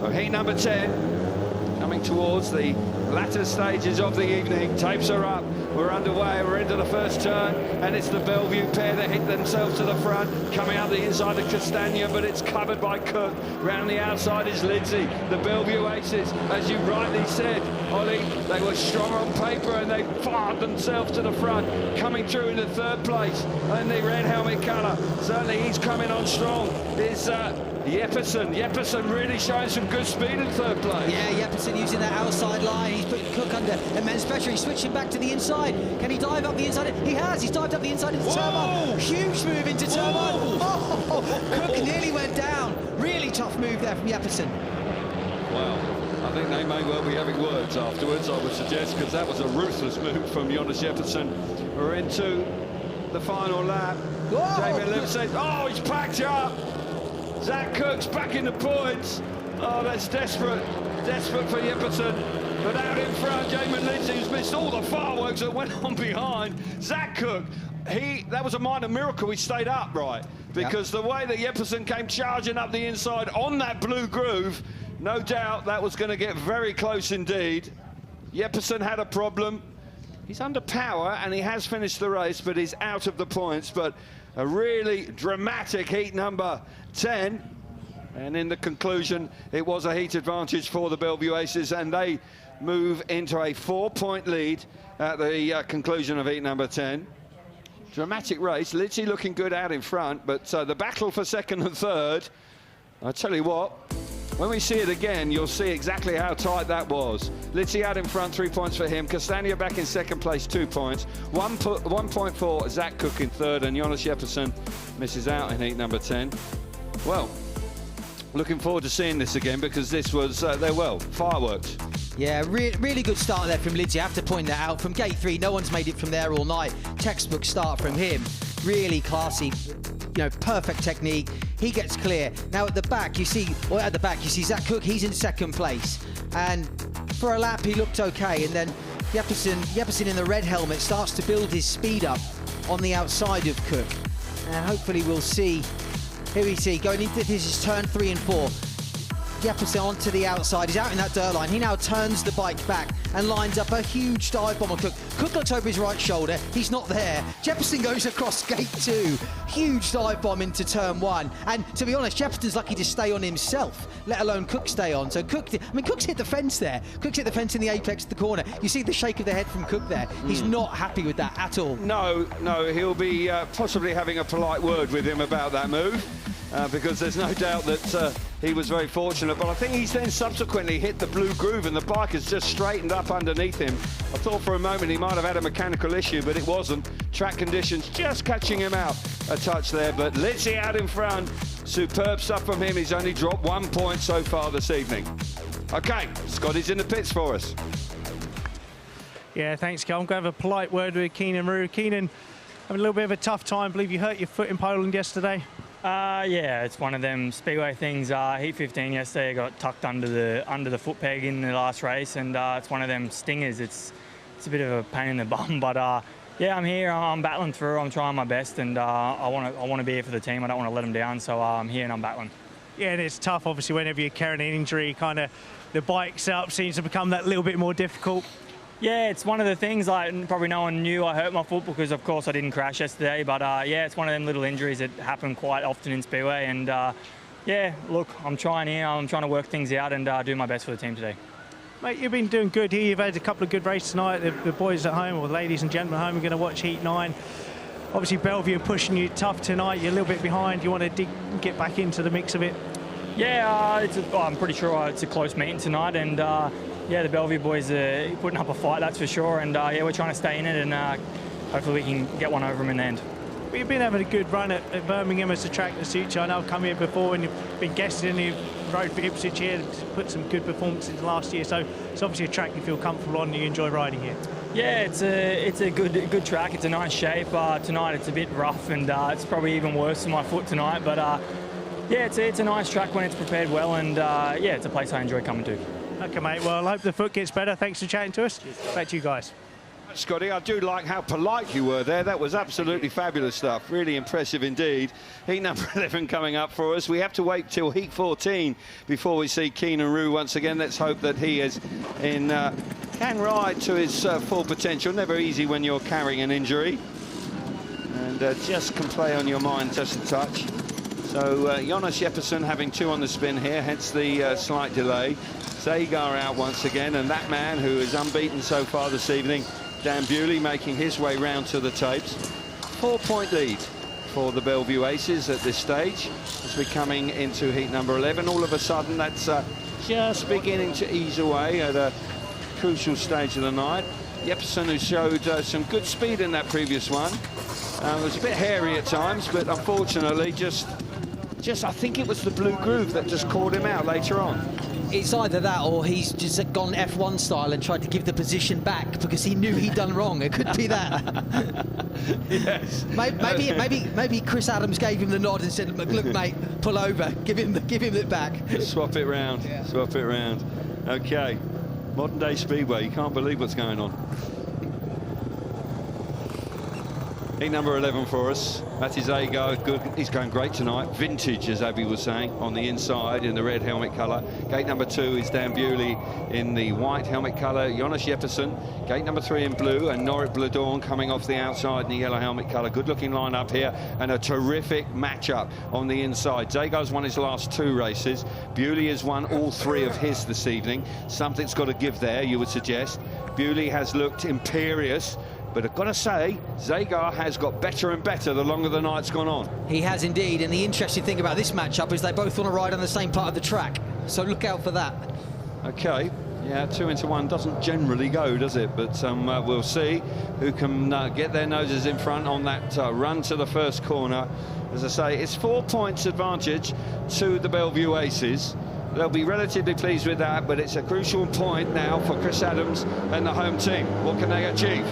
So heat number 10 coming towards the latter stages of the evening. Tapes are up, we're underway, we're into the first turn, and it's the Belle Vue pair that hit themselves to the front, coming out the inside of Castagna, but it's covered by Cook. Round the outside is Lidsey. The Belle Vue Aces, as you rightly said, Ollie, they were strong on paper and they fired themselves to the front, coming through into third place in the red helmet colour. Certainly he's coming on strong. Is Jeppersen. Jeppersen really showing some good speed in third place. Yeah, Jeppersen using that outside line. He's putting Cook under immense pressure. He's switching back to the inside. Can he dive up the inside? He has. He's dived up the inside into turn 1. Huge move into turn 1. Oh, Cook nearly went down. Really tough move there from Jeppersen. Wow. I think they may well be having words afterwards, I would suggest, because that was a ruthless move from Jonas Jeppersen. We're into the final lap. David Lim says, oh, he's packed up. Zach Cook's back in the points. Oh, that's desperate. Desperate for Jeppersen. But out in front, Jamin Lidsey, who's missed all the fireworks that went on behind. Zach Cook, that was a minor miracle he stayed upright, because the way that Jeppersen came charging up the inside on that blue groove, no doubt that was going to get very close indeed. Jeppersen had a problem. He's under power and he has finished the race, but he's out of the points. But a really dramatic heat number 10. And in the conclusion, it was a heat advantage for the Belle Vue Aces, and they move into a 4-point lead at the conclusion of heat number 10. Dramatic race. Lidsey looking good out in front, but the battle for second and third, I tell you what, when we see it again, you'll see exactly how tight that was. Lidsey out in front, 3 points for him. Castagna back in second place, 2 points. 1 point for Zach Cook in third, and Jonas Jeppersen misses out in heat number 10. Well, looking forward to seeing this again, because this was, fireworks. Yeah, really good start there from Lidsey. I have to point that out. From gate 3, no one's made it from there all night. Textbook start from him. Really classy, perfect technique. He gets clear. Now at the back, you see Zach Cook, he's in second place. And for a lap, he looked okay. And then Jeppersen in the red helmet starts to build his speed up on the outside of Cook. And hopefully we'll see. Here we see, going into this is turn 3 and 4. Jeppersen onto the outside, he's out in that dirt line. He now turns the bike back and lines up a huge dive bomb on Cook. Cook looks over his right shoulder, he's not there. Jeppersen goes across gate 2. Huge dive bomb into turn 1. And to be honest, Jeppersen's lucky to stay on himself, let alone Cook stay on. So Cook's hit the fence there. Cook's hit the fence in the apex of the corner. You see the shake of the head from Cook there. He's not happy with that at all. No, he'll be possibly having a polite word with him about that move. Because there's no doubt that he was very fortunate, but I think he's then subsequently hit the blue groove and the bike has just straightened up underneath him. I thought for a moment he might have had a mechanical issue, but it wasn't. Track conditions just catching him out a touch there, but Lidsey out in front. Superb stuff from him. He's only dropped 1 point so far this evening. Okay, Scotty's in the pits for us. Yeah, thanks, Carl. I'm going to have a polite word with Keenan Rue. Keenan, having a little bit of a tough time. I believe you hurt your foot in Poland yesterday. Yeah, it's one of them speedway things. Heat 15 yesterday, I got tucked under the foot peg in the last race, and it's one of them stingers. It's a bit of a pain in the bum, but yeah, I'm here. I'm battling through. I'm trying my best, and I want to be here for the team. I don't want to let them down, so I'm here and I'm battling. Yeah, and it's tough, obviously, whenever you're carrying an injury, kind of the bike setup seems to become that little bit more difficult. Yeah, it's one of the things, like, probably no one knew I hurt my foot because, of course, I didn't crash yesterday. But, yeah, it's one of them little injuries that happen quite often in Speedway. And, yeah, look, I'm trying here. I'm trying to work things out and do my best for the team today. Mate, you've been doing good here. You've had a couple of good races tonight. The boys at home, or the ladies and gentlemen at home, are going to watch Heat 9. Obviously, Belle Vue pushing you tough tonight. You're a little bit behind. You want to get back into the mix of it? Yeah, I'm pretty sure it's a close meeting tonight. And, yeah, the Belle Vue boys are putting up a fight, that's for sure. And, yeah, we're trying to stay in it, and hopefully we can get one over them in the end. But you've been having a good run at Birmingham as a track that suits you. I know I've come here before and you've been guested and you've rode for Ipswich here, put some good performances last year. So it's obviously a track you feel comfortable on and you enjoy riding here. Yeah, it's a good track. It's a nice shape. Tonight it's a bit rough and it's probably even worse for my foot tonight. But yeah, it's a nice track when it's prepared well, and yeah, it's a place I enjoy coming to. Okay, mate. Well, I hope the foot gets better. Thanks for chatting to us. Back to you guys. Scotty, I do like how polite you were there. That was absolutely fabulous stuff. Really impressive indeed. Heat number 11 coming up for us. We have to wait till Heat 14 before we see Keenan Roux once again. Let's hope that he can ride to his full potential. Never easy when you're carrying an injury. And just can play on your mind just a touch. So Jonas Jeppesen having 2 on the spin here, hence the slight delay. Zagar out once again, and that man who is unbeaten so far this evening, Dan Bewley, making his way round to the tapes. 4-point lead for the Belle Vue Aces at this stage as we're coming into heat number 11. All of a sudden, that's just beginning to ease away at a crucial stage of the night. Jeppesen, who showed some good speed in that previous one, was a bit hairy at times, but unfortunately, just I think it was the blue groove that just caught him out later on. It's either that or he's just gone F1 style and tried to give the position back because he knew he'd done wrong. It could be that. Yes. Maybe Chris Adams gave him the nod and said, "Look, mate, pull over, give him it back." Swap it round. Yeah. Swap it round. Okay. Modern day speedway. You can't believe what's going on. Heat number 11 for us. That is Zagar. Good. He's going great tonight. Vintage, as Abby was saying, on the inside in the red helmet colour. Gate number 2 is Dan Bewley in the white helmet colour. Jonas Jeppesen. Gate number 3 in blue, and Norit Bladorn coming off the outside in the yellow helmet colour. Good looking line up here, and a terrific matchup on the inside. Zagar's won his last 2 races. Bewley has won all 3 of his this evening. Something's got to give there, you would suggest. Bewley has looked imperious, but I've got to say, Zagar has got better and better the longer the night's gone on. He has indeed, and the interesting thing about this matchup is they both want to ride on the same part of the track, so look out for that. Okay, yeah, 2 into 1 doesn't generally go, does it? But we'll see who can get their noses in front on that run to the first corner. As I say, it's 4 points advantage to the Belle Vue Aces. They'll be relatively pleased with that, but it's a crucial point now for Chris Adams and the home team. What can they achieve?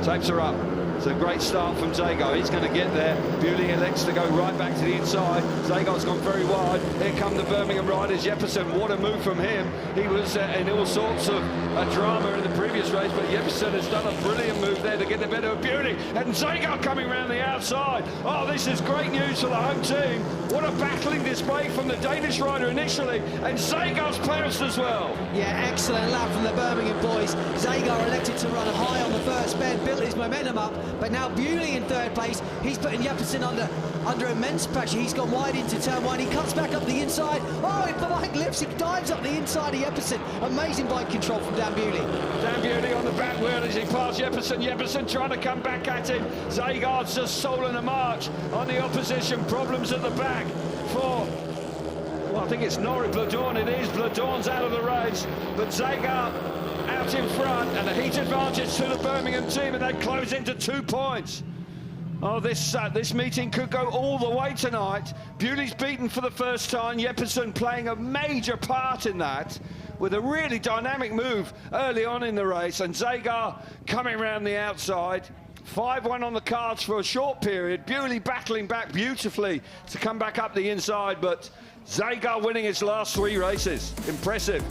Tapes are up. It's a great start from Zagar. He's going to get there. Bewley elects to go right back to the inside. Zagar's gone very wide. Here come the Birmingham riders. Jeppesen, what a move from him. He was in all sorts of drama in the previous race, but Jeppesen has done a brilliant move there to get the better of Bewley. And Zagar coming around the outside. Oh, this is great news for the home team. What a battling display from the Danish rider initially, and Zagar's pounced as well. Yeah, excellent lap from the Birmingham boys. Zagar elected to run high on the first bend, built his momentum up, but now Bewley in 3rd place. He's putting Jeppesen under immense pressure. He's gone wide into turn 1. He cuts back up the inside. Oh, if the bike lifts, he dives up the inside of Jeppesen. Amazing bike control from Dan Bewley. Dan Bewley on the back wheel as he passed Jeppesen. Jeppesen trying to come back at him. Zagar's just stolen a march on the opposition. Problems at the back for, well, I think it's Norit Bladorn. It is. Bladorn's out of the race, but Zagar out in front, and a heat advantage to the Birmingham team, and they close into 2 points. Oh, this meeting could go all the way tonight. Bewley's beaten for the first time. Jeppesen playing a major part in that with a really dynamic move early on in the race, and Zagar coming around the outside. 5-1 on the cards for a short period. Bewley battling back beautifully to come back up the inside, but Zagar winning his last 3 races. Impressive.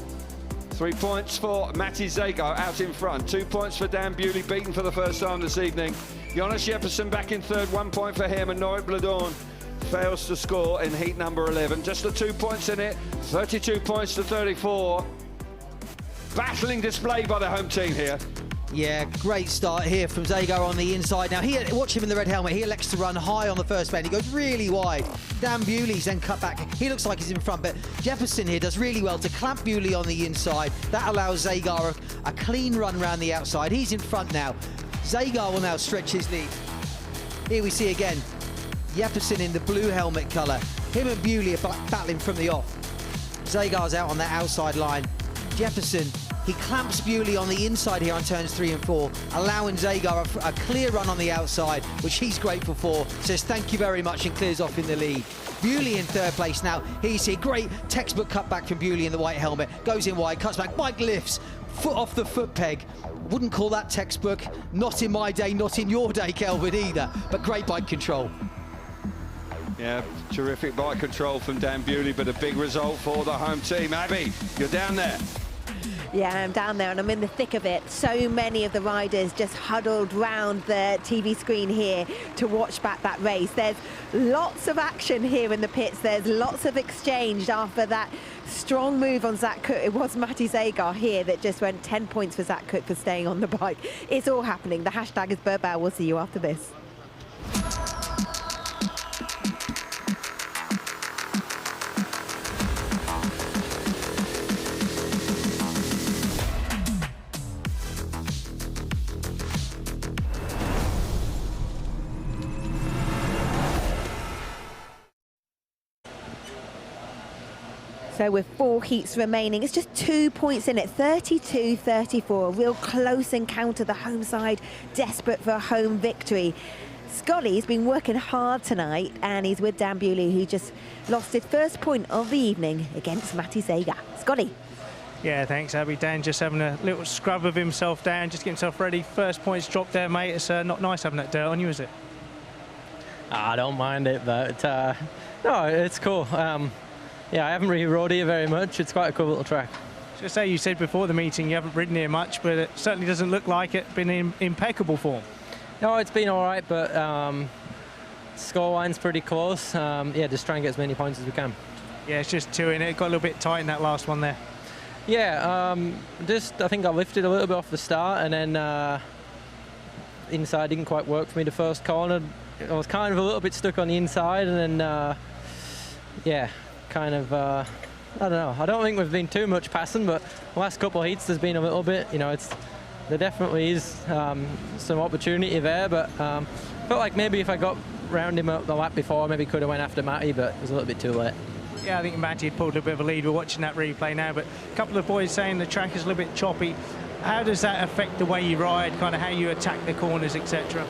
3 points for Matti Zagar out in front. 2 points for Dan Bewley, beaten for the first time this evening. Jonas Jeppesen back in third, 1 point for him, and Norit Bladorn fails to score in heat number 11. Just the 2 points in it, 32 points to 34. Battling display by the home team here. Yeah, great start here from Zagar on the inside. Now, watch him in the red helmet. He elects to run high on the first bend. He goes really wide. Dan Bewley's then cut back. He looks like he's in front, but Jeppesen here does really well to clamp Bewley on the inside. That allows Zagar a clean run round the outside. He's in front now. Zagar will now stretch his lead. Here we see again Jeppesen in the blue helmet colour. Him and Bewley are battling from the off. Zagar's out on that outside line. Jeppesen, he clamps Bewley on the inside here on turns 3 and 4, allowing Zagar a clear run on the outside, which he's grateful for. Says thank you very much and clears off in the lead. Bewley in third place now. He's here. Great textbook cutback from Bewley in the white helmet. Goes in wide, cuts back, bike lifts, foot off the foot peg. Wouldn't call that textbook. Not in my day, not in your day, Kelvin, either. But great bike control. Yeah, terrific bike control from Dan Bewley, but a big result for the home team. Abby, you're down there. Yeah, I'm down there and I'm in the thick of it. So many of the riders just huddled round the TV screen here to watch back that race. There's lots of action here in the pits. There's lots of exchange after that strong move on Zach Cook. It was Matti Zagar here that just went 10 points for Zach Cook for staying on the bike. It's all happening. The hashtag is Birbal. We'll see you after this. So with 4 heats remaining, it's just 2 points in it, 32-34, a real close encounter. The home side desperate for a home victory. Scully's been working hard tonight, and he's with Dan Bewley, who just lost his first point of the evening against Matti Zagar. Scully. Yeah, thanks, Abby. Dan just having a little scrub of himself down, just getting himself ready. First points dropped there, mate. It's not nice having that dirt on you, is it? I don't mind it, but no, it's cool. Yeah, I haven't really rode here very much. It's quite a cool little track. Just say, you said before the meeting you haven't ridden here much, but it certainly doesn't look like it. Been in impeccable form. No, it's been all right, but scoreline's pretty close. Yeah, just try and get as many points as we can. Yeah, it's just 2 in it. Got a little bit tight in that last one there. Yeah, I think I lifted a little bit off the start, and then inside didn't quite work for me the first corner. I was kind of a little bit stuck on the inside, and then yeah, kind of I don't know. I don't think we've been too much passing, but the last couple of heats there's been a little bit. You know, there definitely is some opportunity there, but felt like maybe if I got round him up the lap before, maybe could have went after Matty, but it was a little bit too late. Yeah, I think Matty had pulled a bit of a lead. We're watching that replay now, but a couple of boys saying the track is a little bit choppy. How does that affect the way you ride, kind of how you attack the corners, etc.?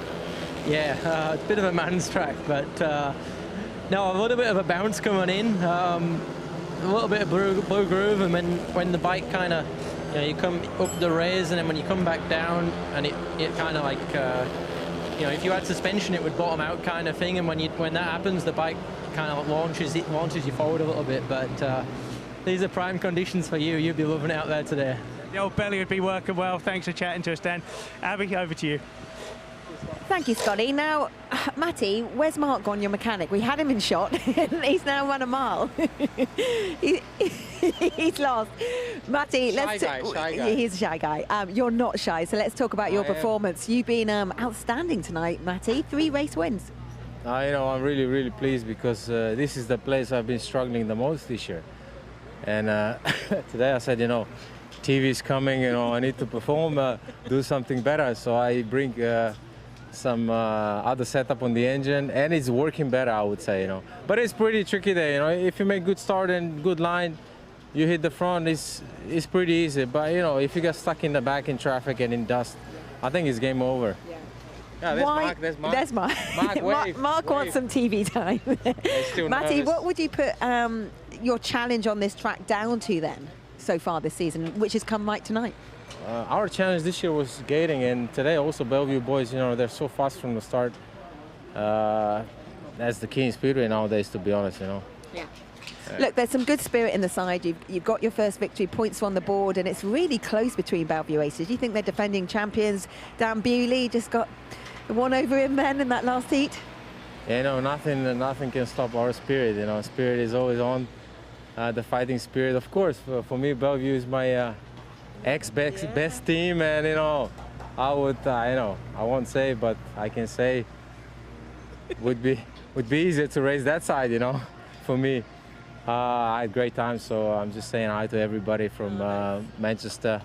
Yeah, it's a bit of a man's track, but no, a little bit of a bounce coming in, a little bit of blue groove, and then when the bike kind of, you know, you come up the raise, and then when you come back down, and it kind of like, you know, if you had suspension, it would bottom out kind of thing, and when that happens, the bike kind of launches you forward a little bit. But these are prime conditions for you. You'd be loving it out there today. The old belly would be working well. Thanks for chatting to us, Dan. Abby, over to you. Thank you, Scotty. Now, Matty, where's Mark gone, your mechanic? We had him in shot. He's now run a mile. He's lost. Matty, shy guy. He's a shy guy. You're not shy, so let's talk about your performance. You've been outstanding tonight, Matty. 3 race wins. You know, I'm really, really pleased because this is the place I've been struggling the most this year. And today I said, you know, TV's coming, you know, I need to perform, do something better. So I bring some other setup on the engine, and it's working better, I would say, you know. But it's pretty tricky there, you know. If you make good start and good line, you hit the front, it's pretty easy. But, you know, if you get stuck in the back in traffic and in dust, I think it's game over. Yeah, there's Mark. There's Mark. Mark wants some TV time. Matty, what would you put your challenge on this track down to then, so far this season, which has come right tonight? our challenge this year was gating, and today also Belle Vue boys, you know, they're so fast from the start. That's the key in Speedway nowadays, to be honest, you know. Yeah. Look, there's some good spirit in the side. You've got your first victory, points on the board, and it's really close between Belle Vue aces. Do you think they're defending champions? Dan Bewley just got the one over him then in that last heat. Yeah, no, nothing can stop our spirit. You know, spirit is always on. The fighting spirit, of course. For me, Belle Vue is my best team, and you know, I would, you know, I won't say, but I can say, would be easier to race that side, you know, for me. I had great times, so I'm just saying hi to everybody from Manchester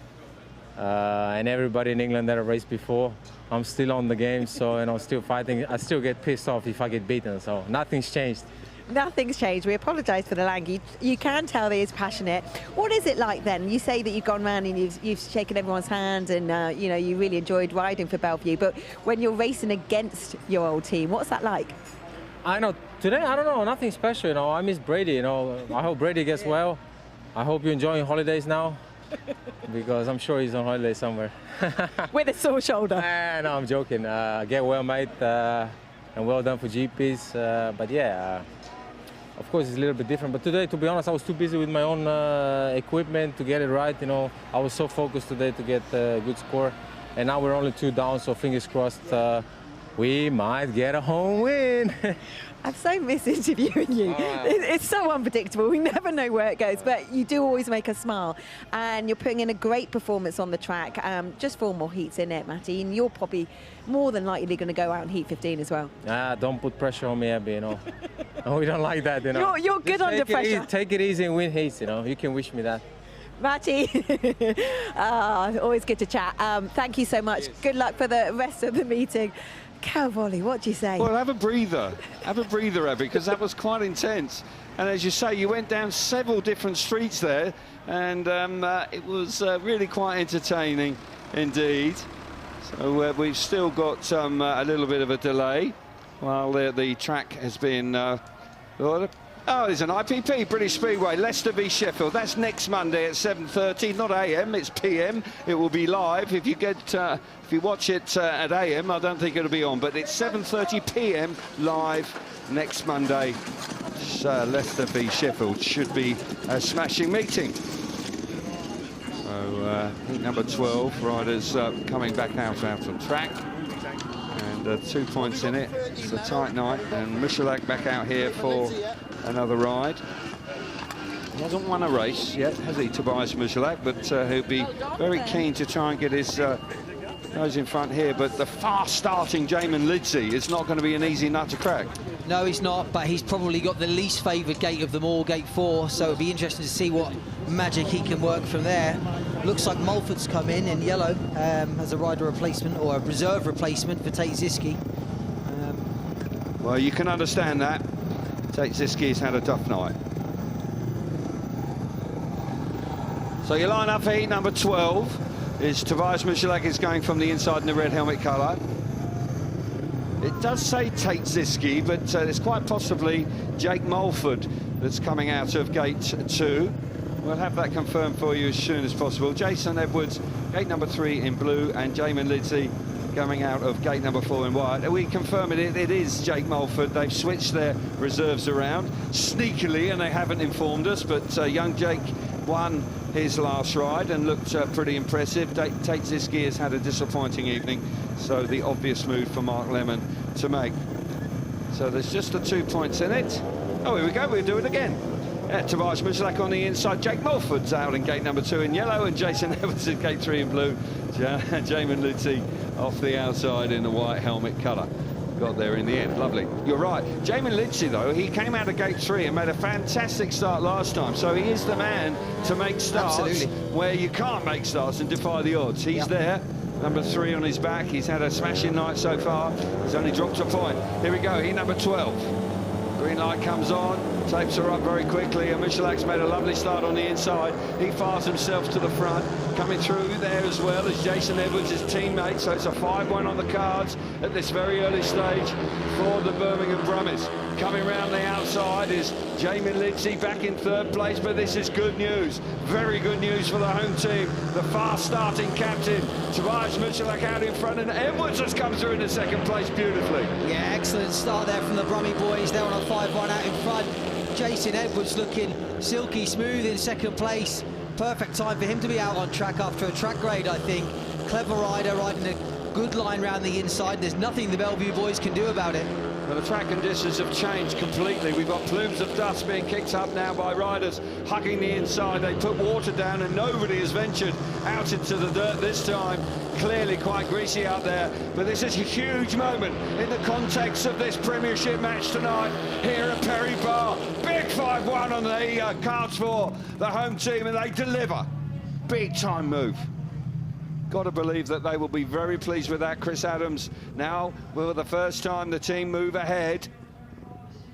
and everybody in England that I raced before. I'm still on the game, so, you know, still fighting. I still get pissed off if I get beaten, so nothing's changed. Nothing's changed. We apologise for the language. You can tell that he's passionate. What is it like then? You say that you've gone round and you've shaken everyone's hand, and you know, you really enjoyed riding for Belle Vue. But when you're racing against your old team, what's that like? I know today, I don't know, nothing special. You know, I miss Brady. You know, I hope Brady gets well. I hope you're enjoying holidays now, because I'm sure he's on holiday somewhere. With a sore shoulder. No, I'm joking. Get well, mate, and well done for GPs. But yeah. Of course, it's a little bit different, but today, to be honest, I was too busy with my own equipment to get it right. You know, I was so focused today to get a good score, and now we're only 2 down, so fingers crossed we might get a home win. I'm so miss interviewing you. It's so unpredictable. We never know where it goes, but you do always make us smile, and you're putting in a great performance on the track. Just 4 more heats in it, Matty, and you're probably more than likely going to go out in heat 15 as well. Don't put pressure on me, Abby, you know. We don't like that, you know. You're good under pressure. Take it easy and win heats, you know. You can wish me that. Matty, always good to chat. Thank you so much. Good luck for the rest of the meeting. Cowvolley, what do you say? Well, have a breather, Abby, because that was quite intense. And as you say, you went down several different streets there, and it was really quite entertaining indeed. So we've still got a little bit of a delay while the track has been... Oh, there's an IPP, British Speedway, Leicester v Sheffield. That's next Monday at 7:30, not AM, it's PM. It will be live. If you watch it at AM, I don't think it'll be on, but it's 7:30 PM live next Monday. Leicester v Sheffield should be a smashing meeting. So, heat number 12, riders coming back out on track. And 2 points in it. It's a tight night, and Michalak back out here for another ride. He hasn't won a race yet, has he, Tobias Michalak? But he'll be very keen to try and get his nose in front here. But the fast-starting Jamin Lidsey is not going to be an easy nut to crack. No, he's not, but he's probably got the least favoured gate of them all, gate 4, so it'll be interesting to see what magic he can work from there. Looks like Mulford's come in yellow as a rider replacement, or a reserve replacement for Tate Ziske. Well, you can understand that. Tate Ziske has had a tough night. So you line up for heat number 12. Is Tobias Michalak is going from the inside in the red helmet colour. It does say Tate Ziske, but it's quite possibly Jake Mulford that's coming out of gate 2. We'll have that confirmed for you as soon as possible. Jason Edwards, gate number 3 in blue, and Jamin Lidsey coming out of gate number 4 in white. Are we confirming it is Jake Mulford? They've switched their reserves around sneakily, and they haven't informed us, but young Jake won his last ride and looked pretty impressive. Tate Ziske has had a disappointing evening, so the obvious move for Mark Lemon to make. So there's just the 2 points in it. Oh, here we go, we'll do it again. Tobias Michalak on the inside, Jake Mulford's out in gate number 2 in yellow, and Jason Evans in gate 3 in blue. Jamin Lidsey off the outside in the white helmet colour. Got there in the end, lovely. You're right, Jamin Lidsey though, he came out of gate 3 and made a fantastic start last time, so he is the man to make starts where you can't make starts and defy the odds. He's there, number 3 on his back. He's had a smashing night so far. He's only dropped a point. Here we go, heat number 12. Green light comes on, tapes are up very quickly, and Michalak's made a lovely start on the inside. He fires himself to the front, coming through there as well as Jason Edwards, his teammate. So it's a 5-1 on the cards at this very early stage for the Birmingham Brummies. Coming round the outside is Jamie Lindsay back in third place, but this is good news. Very good news for the home team. The fast-starting captain, Tobias Michalak, out in front, and Edwards has come through into second place beautifully. Yeah, excellent start there from the Brummie boys. They're on a 5-1 out in front. Jason Edwards looking silky smooth in second place. Perfect time for him to be out on track after a track grade, I think. Clever rider, riding a good line round the inside. There's nothing the Belle Vue boys can do about it. Well, the track conditions have changed completely. We've got plumes of dust being kicked up now by riders hugging the inside. They put water down and nobody has ventured out into the dirt this time. Clearly quite greasy out there, but this is a huge moment in the context of this Premiership match tonight here at Perry Barr. Big 5-1 on the cards for the home team, and they deliver. Big time move. Got to believe that they will be very pleased with that. Chris Adams now, for the first time, the team move ahead.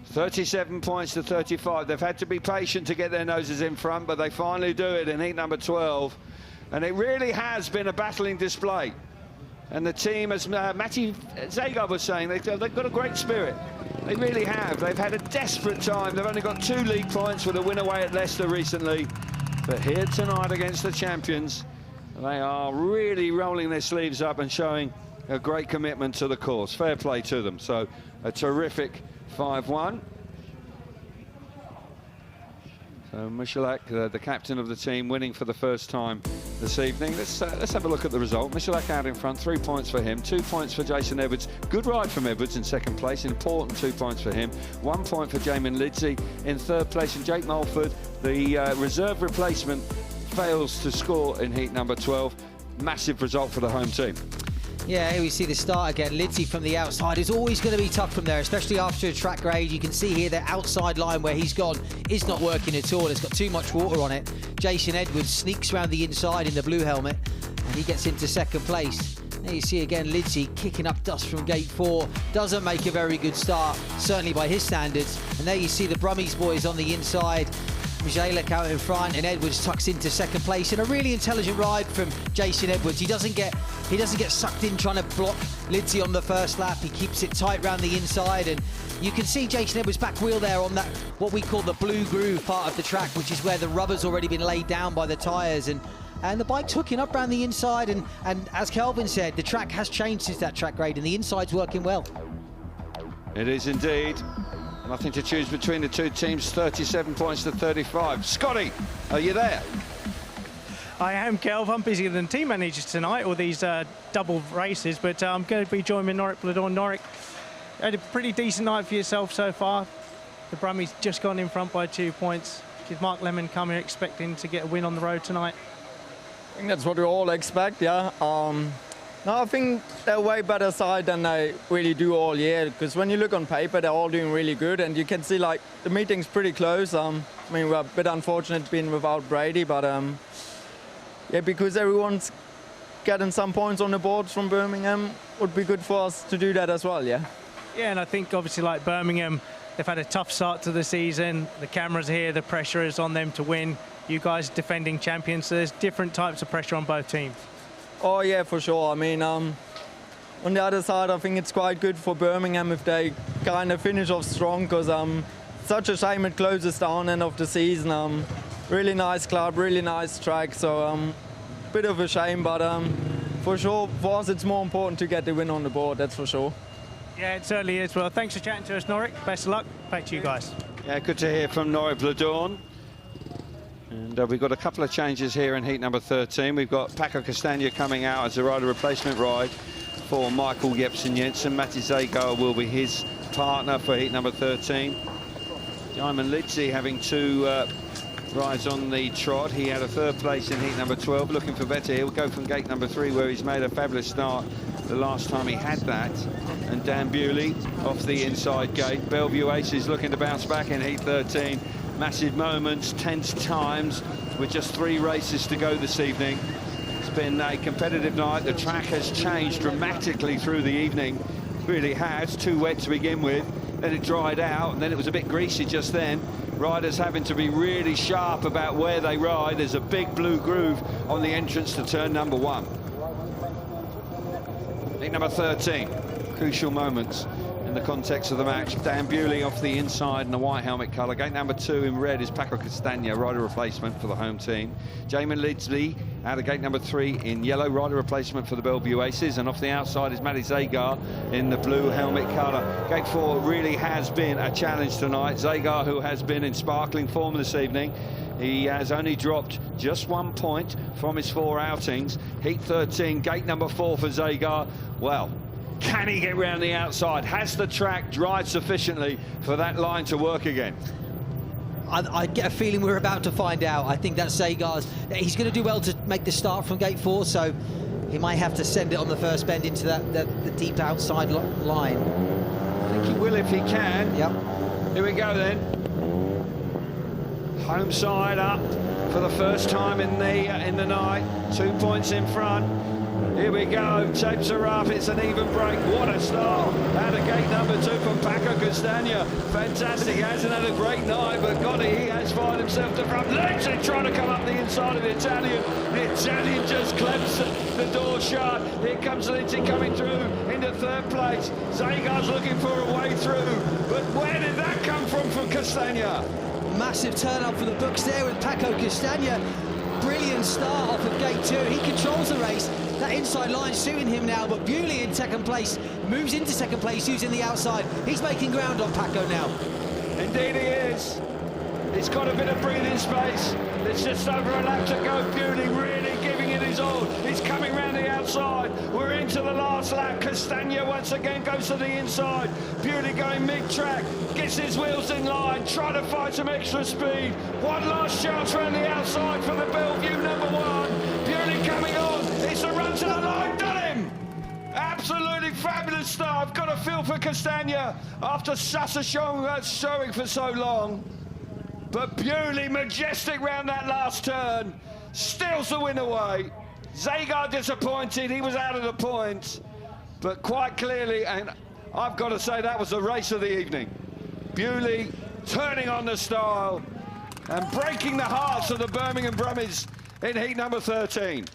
37 points to 35. They've had to be patient to get their noses in front, but they finally do it in heat number 12. And it really has been a battling display. And the team, as Matty Zagar was saying, they've got a great spirit. They really have. They've had a desperate time. They've only got 2 league points with a win away at Leicester recently. But here tonight against the champions, they are really rolling their sleeves up and showing a great commitment to the course. Fair play to them. So a terrific 5-1. So Michalak, the captain of the team, winning for the first time this evening. Let's have a look at the result. Michalak out in front, 3 points for him, 2 points for Jason Edwards. Good ride from Edwards in second place, important 2 points for him. 1 point for Jamin Lidsey in third place, and Jake Mulford, the reserve replacement, fails to score in heat number 12. Massive result for the home team. Yeah, here we see the start again. Lidsey from the outside is always going to be tough from there, especially after a track grade. You can see here the outside line where he's gone is not working at all. It's got too much water on it. Jason Edwards sneaks around the inside in the blue helmet, and he gets into second place. There you see again Lidsey kicking up dust from gate 4. Doesn't make a very good start, certainly by his standards. And there you see the Brummies boys on the inside. Michalak out in front, and Edwards tucks into second place in a really intelligent ride from Jason Edwards. He doesn't get sucked in trying to block Lidsey on the first lap. He keeps it tight round the inside, and you can see Jason Edwards' back wheel there on that what we call the blue groove part of the track, which is where the rubber's already been laid down by the tyres, and the bike's hooking up around the inside, and as Kelvin said, the track has changed since that track grade, and the inside's working well. It is indeed. Nothing to choose between the two teams, 37 points to 35. Scotty, are you there? I am, Kelv. I'm busier than team managers tonight, all these double races, but I'm going to be joining Norwich Bladorn. Norwich had a pretty decent night for yourself so far. The Brummies just gone in front by 2 points. Is Mark Lemon coming expecting to get a win on the road tonight? I think that's what we all expect, yeah. No, I think they're a way better side than they really do all year, because when you look on paper, they're all doing really good, and you can see like the meeting's pretty close. I mean, we're a bit unfortunate being without Brady, but yeah, because everyone's getting some points on the board from Birmingham, would be good for us to do that as well, yeah. Yeah, and I think obviously like Birmingham, they've had a tough start to the season. The cameras here, the pressure is on them to win. You guys defending champions, so there's different types of pressure on both teams. Oh yeah, for sure. I mean, on the other side, I think it's quite good for Birmingham if they kind of finish off strong, because such a shame it closes down end of the season. Really nice club, really nice track, so bit of a shame, but for sure for us it's more important to get the win on the board, that's for sure. Yeah, it certainly is. Well, thanks for chatting to us, Norwich. Best of luck. Back to you guys. Yeah, good to hear from Norwich Bladorn. And we've got a couple of changes here in heat number 13. We've got Paco Castagna coming out as a rider replacement ride for Michael Jepsen-Jensen. Matty Zagar will be his partner for heat number 13. Diamond Lidsey having 2 rides on the trot. He had a third place in heat number 12, looking for better. He'll go from gate number 3, where he's made a fabulous start the last time he had that. And Dan Bewley off the inside gate. Belle Vue Aces looking to bounce back in heat 13. Massive moments, tense times, with just 3 races to go this evening. It's been a competitive night. The track has changed dramatically through the evening. It really has. Too wet to begin with. Then it dried out, and then it was a bit greasy just then. riders having to be really sharp about where they ride. There's a big blue groove on the entrance to turn number 1. Heat number 13, crucial moments in the context of the match. Dan Bewley off the inside in the white helmet colour. Gate number 2 in red is Paco Castagna, rider replacement for the home team. Jamin Lidsley out of gate number 3 in yellow, rider replacement for the Belle Vue Aces. And off the outside is Matty Zagar in the blue helmet colour. Gate 4 really has been a challenge tonight. Zagar, who has been in sparkling form this evening, he has only dropped just 1 point from his 4 outings. Heat 13, gate number 4 for Zagar. Well, can he get round the outside? Has the track dried sufficiently for that line to work again? I get a feeling we're about to find out. I think that's Zagar's. He's going to do well to make the start from gate 4, so he might have to send it on the first bend into the deep outside line. I think he will if he can. Yep. Here we go then. Home side up for the first time in the night. 2 points in front. Here we go, tapes are up, it's an even break. What a start out of gate number 2 from Paco Castagna. Fantastic, he hasn't had a great night, but God, he has fired himself to front. Lindsay trying to come up the inside of the Italian. The Italian just clamps the door shut. Here comes Lindsay coming through into 3rd place. Zagar's looking for a way through, but where did that come from Castagna? Massive turn up for the books there with Paco Castagna. Brilliant start off of gate 2. He controls the race. That inside line suiting him now, but Bewley in 2nd place, moves into 2nd place using the outside. He's making ground on Paco now. Indeed he is. He's got a bit of breathing space. There's just over a lap to go. Bewley really giving it his all. He's coming round the outside. We're into the last lap. Castagna once again goes to the inside. Bewley going mid-track, gets his wheels in line, trying to find some extra speed. One last chance round the outside for the Belle Vue number 1. Bewley coming on. It's a run to the line. Done him! Absolutely fabulous start. I've got a feel for Castagna after such a showing for so long. But Bewley, majestic round that last turn, steals the win away. Zagar disappointed, he was out of the points. But quite clearly, and I've got to say, that was the race of the evening. Bewley turning on the style and breaking the hearts of the Birmingham Brummies in heat number 13.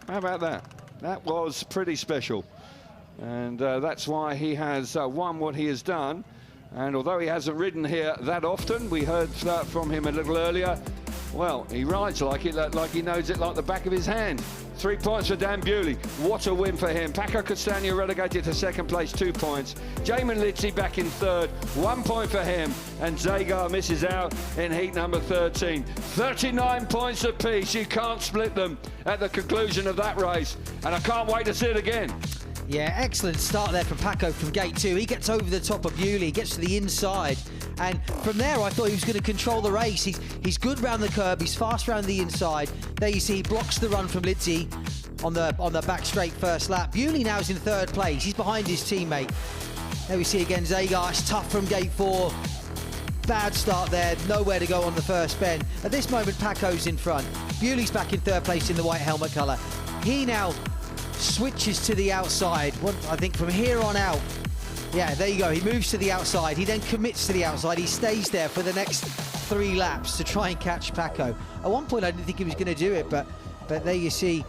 How about that? That was pretty special. And that's why he has won what he has done. And although he hasn't ridden here that often, we heard from him a little earlier, well, he rides like it, like he knows it like the back of his hand. 3 points for Dan Bewley. What a win for him. Paco Castagna relegated to 2nd place, 2 points. Jamin Lidsley back in 3rd, 1 point for him. And Zagar misses out in heat number 13. 39 points apiece. You can't split them at the conclusion of that race. And I can't wait to see it again. Yeah, excellent start there from Paco from gate 2. He gets over the top of Bewley, gets to the inside, and from there I thought he was going to control the race. He's good round the curb, he's fast round the inside. There you see he blocks the run from Lidsley on the back straight first lap. Bewley now is in 3rd place, he's behind his teammate. There we see again Zagar, it's tough from gate 4. Bad start there, nowhere to go on the first bend. At this moment Paco's in front. Bewley's back in 3rd place in the white helmet colour. He now switches to the outside. I think from here on out, yeah, there you go, he moves to the outside, he then commits to the outside, he stays there for the next 3 laps to try and catch Paco. At one point I didn't think he was going to do it, but there you see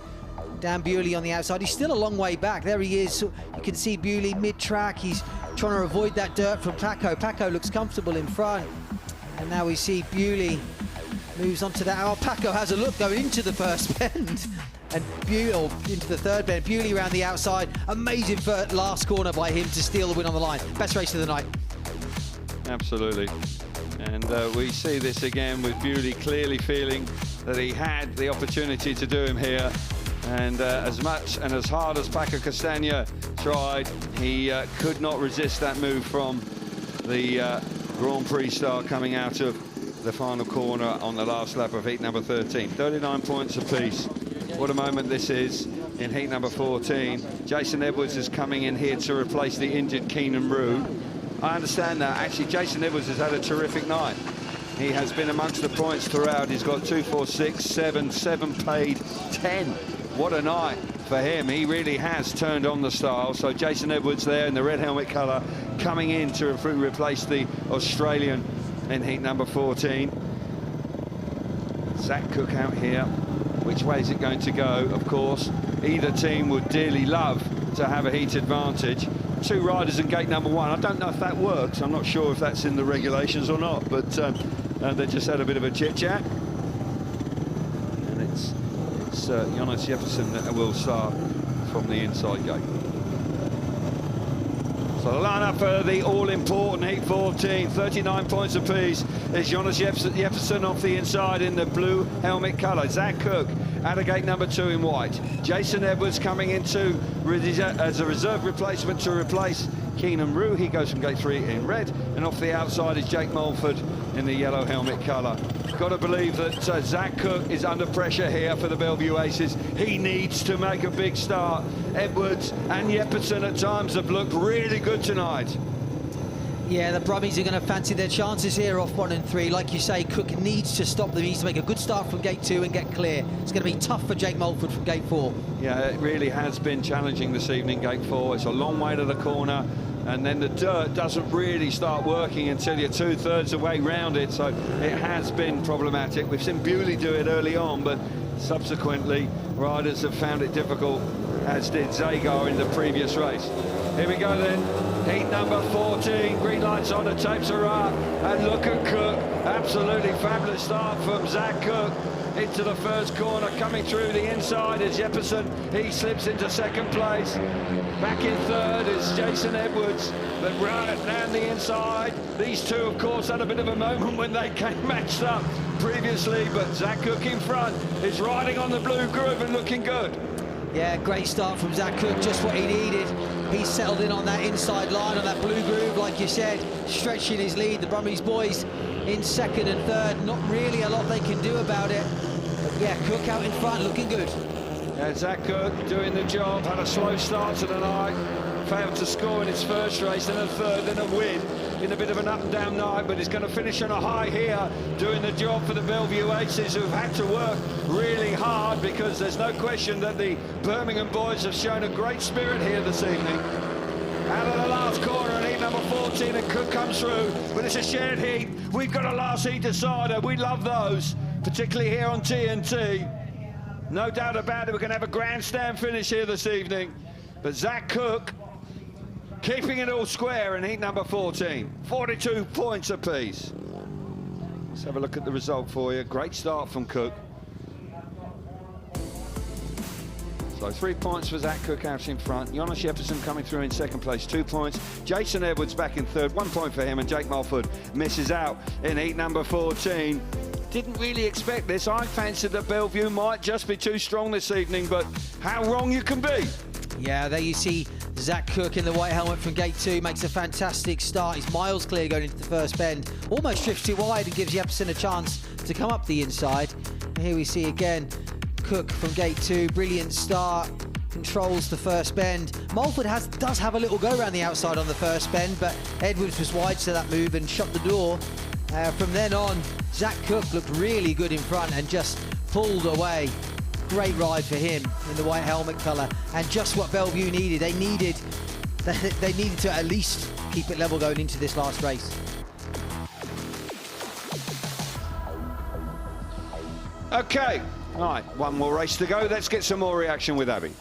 Dan Bewley on the outside. He's still a long way back. There he is. You can see Bewley mid-track, he's trying to avoid that dirt from Paco. Paco looks comfortable in front, and now we see Bewley moves onto that. Oh, Paco has a look going into the first bend. And Bewley into the 3rd bend. Bewley around the outside. Amazing last corner by him to steal the win on the line. Best race of the night. Absolutely. And we see this again with Bewley clearly feeling that he had the opportunity to do him here. And as much and as hard as Paco Castagna tried, he could not resist that move from the Grand Prix star coming out of the final corner on the last lap of heat number 13. 39 points apiece. What a moment this is in heat number 14. Jason Edwards is coming in here to replace the injured Keenan Rowe. I understand that. Actually, Jason Edwards has had a terrific night. He has been amongst the points throughout. He's got 2, 4, 6, 7, 7 paid, 10. What a night for him. He really has turned on the style. So Jason Edwards there in the red helmet colour coming in to replace the Australian in heat number 14. Zach Cook out here. Which way is it going to go? Of course, either team would dearly love to have a heat advantage. 2 riders in gate number 1. I don't know if that works. I'm not sure if that's in the regulations or not, but they just had a bit of a chit-chat. And it's Jonas Jefferson that will start from the inside gate. So the lineup for the all-important heat 14, 39 points apiece, is Jonas Jefferson off the inside in the blue helmet colour. Zach Cook out of gate number 2 in white. Jason Edwards coming into as a reserve replacement to replace Keenan Rue. He goes from gate 3 in red, and off the outside is Jake Mulford in the yellow helmet colour. Got to believe that Zach Cook is under pressure here for the Belle Vue Aces. He needs to make a big start. Edwards and Jepperson at times have looked really good tonight. Yeah, the Brummies are going to fancy their chances here off 1 and 3. Like you say, Cook needs to stop them. He needs to make a good start from gate 2 and get clear. It's going to be tough for Jake Mulford from gate 4. Yeah, it really has been challenging this evening, gate 4. It's a long way to the corner, and then the dirt doesn't really start working until you're 2/3 the way round it, so it has been problematic. We've seen Bewley do it early on, but subsequently riders have found it difficult, as did Zagar in the previous race. Here we go then, heat number 14, green lights on, the tapes are up, and look at Cook. Absolutely fabulous start from Zach Cook into the first corner, coming through the inside is Jefferson. He slips into second place. Back in third is Jason Edwards, but right down the inside. These two, of course, had a bit of a moment when they came matched up previously, but Zach Cook in front is riding on the blue groove and looking good. Yeah, great start from Zach Cook, just what he needed. He's settled in on that inside line, on that blue groove, like you said, stretching his lead. The Brummies boys in second and third, not really a lot they can do about it. But yeah, Cook out in front, looking good. Yeah, Zach Cook doing the job, had a slow start to the night, failed to score in his first race, then a third, then a win in a bit of an up-and-down night, but he's going to finish on a high here, doing the job for the Belle Vue Aces, who've had to work really hard, because there's no question that the Birmingham boys have shown a great spirit here this evening. Out of the last corner in heat number 14, and Cook comes through, but it's a shared heat. We've got a last heat decider. We love those, particularly here on TNT. No doubt about it, we're going to have a grandstand finish here this evening. But Zach Cook keeping it all square in heat number 14. 42 points apiece. Let's have a look at the result for you. Great start from Cook. So 3 points for Zach Cook out in front. Jonas Jefferson coming through in second place, 2 points. Jason Edwards back in third, 1 point for him, and Jake Mulford misses out in heat number 14. Didn't really expect this. I fancied that Belle Vue might just be too strong this evening, but how wrong you can be. Yeah, there you see Zach Cook in the white helmet from gate 2, makes a fantastic start. He's miles clear going into the first bend. Almost drifts too wide and gives Jefferson a chance to come up the inside. And here we see again Cook from gate 2, brilliant start, controls the first bend. Mulford does have a little go around the outside on the first bend, but Edwards was wide to that move and shut the door. From then on, Zach Cook looked really good in front and just pulled away. Great ride for him in the white helmet colour, and just what Belle Vue needed. They needed to at least keep it level going into this last race. Okay, right, one more race to go. Let's get some more reaction with Abby.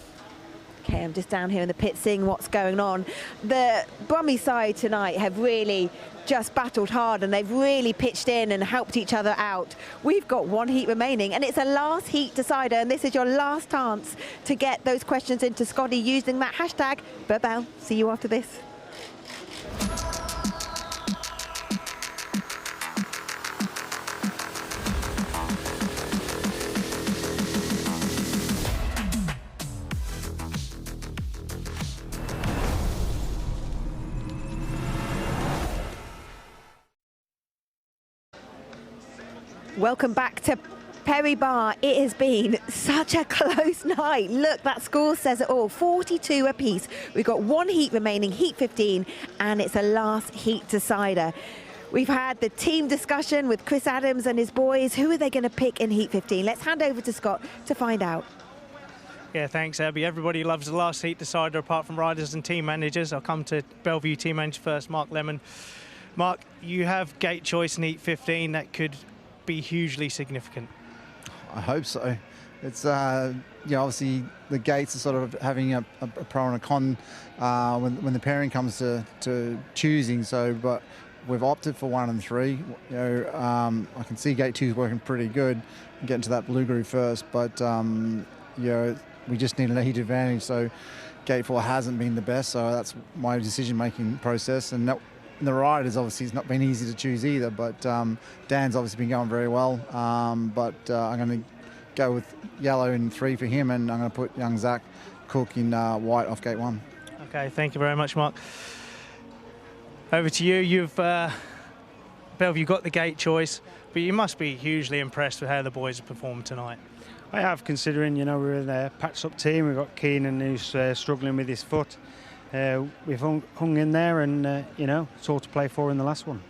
Okay, I'm just down here in the pit seeing what's going on. The Brummies side tonight have really just battled hard, and they've really pitched in and helped each other out. We've got 1 heat remaining, and it's a last heat decider, and this is your last chance to get those questions into Scotty using that hashtag. Belle, see you after this. Welcome back to Perry Barr. It has been such a close night. Look, that score says it all. 42 apiece. We've got 1 heat remaining, heat 15, and it's a last heat decider. We've had the team discussion with Chris Adams and his boys. Who are they going to pick in heat 15? Let's hand over to Scott to find out. Yeah, thanks, Abby. Everybody loves the last heat decider apart from riders and team managers. I'll come to Belle Vue team manager first, Mark Lemon. Mark, you have gate choice in Heat 15. That could be hugely significant. I hope so. It's obviously the gates are sort of having a pro and a con when the pairing comes to choosing. So, but we've opted for 1 and 3. I can see gate 2 is working pretty good, getting to that blue groove first. But we just need a heat advantage. So, gate 4 hasn't been the best. So that's my decision-making process. And the riders obviously it's not been easy to choose either. But Dan's obviously been going very well. But I'm going to go with yellow in 3 for him, and I'm going to put young Zach Cook in white off gate 1. Okay, thank you very much, Mark. Over to you. You've Belle Vue got the gate choice, but you must be hugely impressed with how the boys have performed tonight. I have, considering we're in a patched-up team. We've got Keenan who's struggling with his foot. We've hung in there, and it's all to play for in the last one.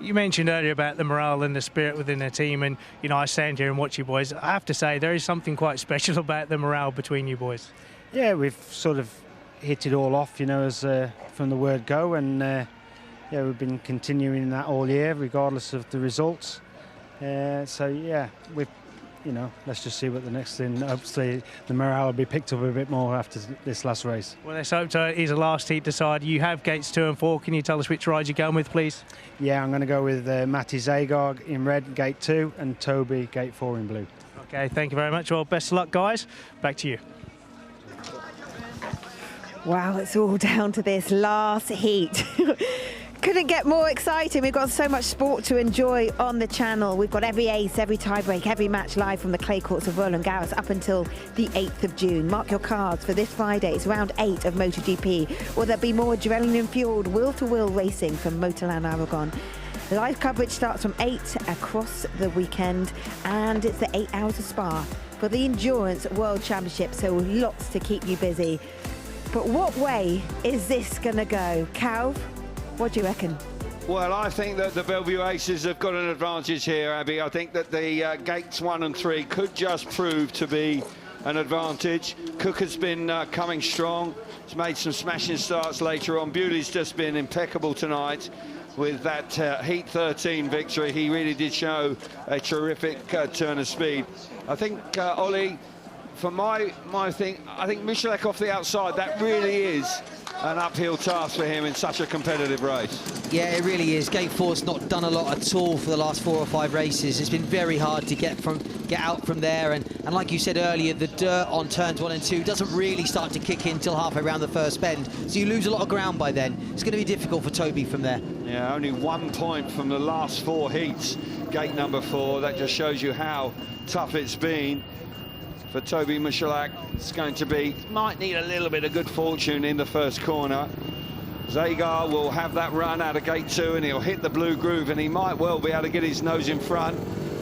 You mentioned earlier about the morale and the spirit within the team, and I stand here and watch you boys. I have to say there is something quite special about the morale between you boys. Yeah, we've sort of hit it all off, as from the word go, and we've been continuing that all year, regardless of the results. We've let's just see what the next thing. Hopefully, the morale will be picked up a bit more after this last race. Well, let's hope so. It is a last heat decider. You have gates 2 and 4. Can you tell us which ride you're going with, please? Yeah, I'm going to go with Matty Zagar in red, gate 2, and Toby, gate 4 in blue. Okay, thank you very much. Well, best of luck, guys. Back to you. Wow, it's all down to this last heat. Couldn't get more exciting. We've got so much sport to enjoy on the channel. We've got every ace, every tiebreak, every match live from the clay courts of Roland Garros up until the 8th of June. Mark your cards for this Friday. It's round 8 of MotoGP. Will there be more adrenaline-fueled will-to-will racing from Motorland Aragon? Live coverage starts from 8 across the weekend, and it's the 8 hours of Spa for the Endurance World Championship, so lots to keep you busy. But what way is this going to go? Calv, what do you reckon? Well, I think that the Belle Vue Aces have got an advantage here, Abby. I think that the gates 1 and 3 could just prove to be an advantage. Cook has been coming strong. He's made some smashing starts later on. Bewley's just been impeccable tonight with that Heat 13 victory. He really did show a terrific turn of speed. I think, Ollie, for my thing, I think Michalak off the outside, that really is an uphill task for him in such a competitive race. Yeah, it really is. Gate 4's not done a lot at all for the last 4 or 5 races. It's been very hard to get out from there, and like you said earlier, the dirt on turns 1 and 2 doesn't really start to kick in until halfway around the first bend, so you lose a lot of ground by then. It's going to be difficult for Toby from there. Yeah, only 1 point from the last 4 heats, gate number 4. That just shows you how tough it's been. For Toby Michalak, it's going to be, might need a little bit of good fortune in the first corner. Zagar will have that run out of gate 2, and he'll hit the blue groove, and he might well be able to get his nose in front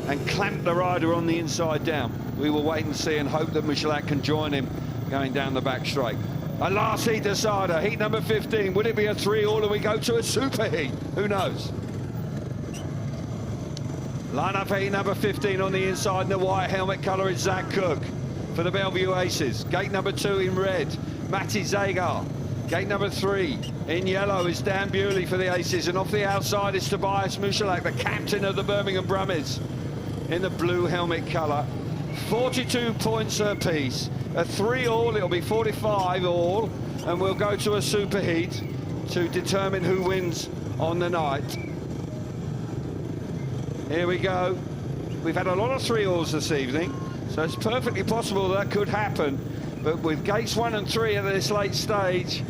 and clamp the rider on the inside down. We will wait and see and hope that Michalak can join him going down the back straight. A last heat decider, heat number 15. Would it be a 3-all or we go to a super heat? Who knows? Line up for heat number 15 on the inside in the white helmet colour is Zach Cook for the Belle Vue Aces. Gate number 2 in red, Matty Zagar. Gate number 3 in yellow is Dan Bewley for the Aces, and off the outside is Tobias Michalak, the captain of the Birmingham Brummies, in the blue helmet colour. 42 points apiece. A 3-all, it'll be 45 all, and we'll go to a super heat to determine who wins on the night. Here we go. We've had a lot of 3-alls this evening, so it's perfectly possible that could happen. But with gates 1 and 3 at this late stage,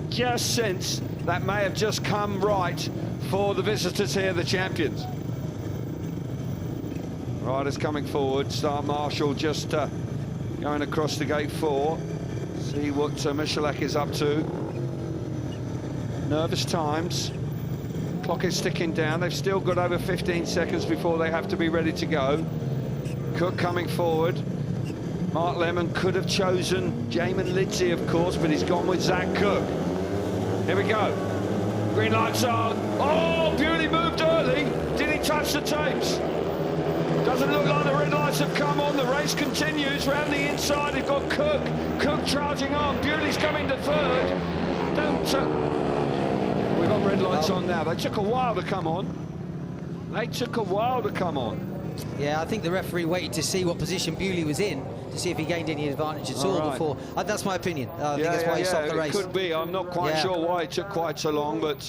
just sense that may have just come right for the visitors here, the champions. Riders coming forward. Start Marshall just going across to gate 4. See what Michalak is up to. Nervous times. Clock is ticking down. They've still got over 15 seconds before they have to be ready to go. Cook coming forward. Mark Lemon could have chosen Jamin Lidsey, of course, but he's gone with Zach Cook. Here we go. Green lights on. Oh, Bewley moved early. Did he touch the tapes? Doesn't look like the red lights have come on. The race continues round the inside. We've got Cook. Cook charging on. Bewley's coming to third. We've got red lights lights on now. They took a while to come on. They took a while to come on. Yeah, I think the referee waited to see what position Bewley was in to see if he gained any advantage at all before. That's my opinion. I think that's why he stopped the race. It could be. I'm not quite sure why it took quite so long, but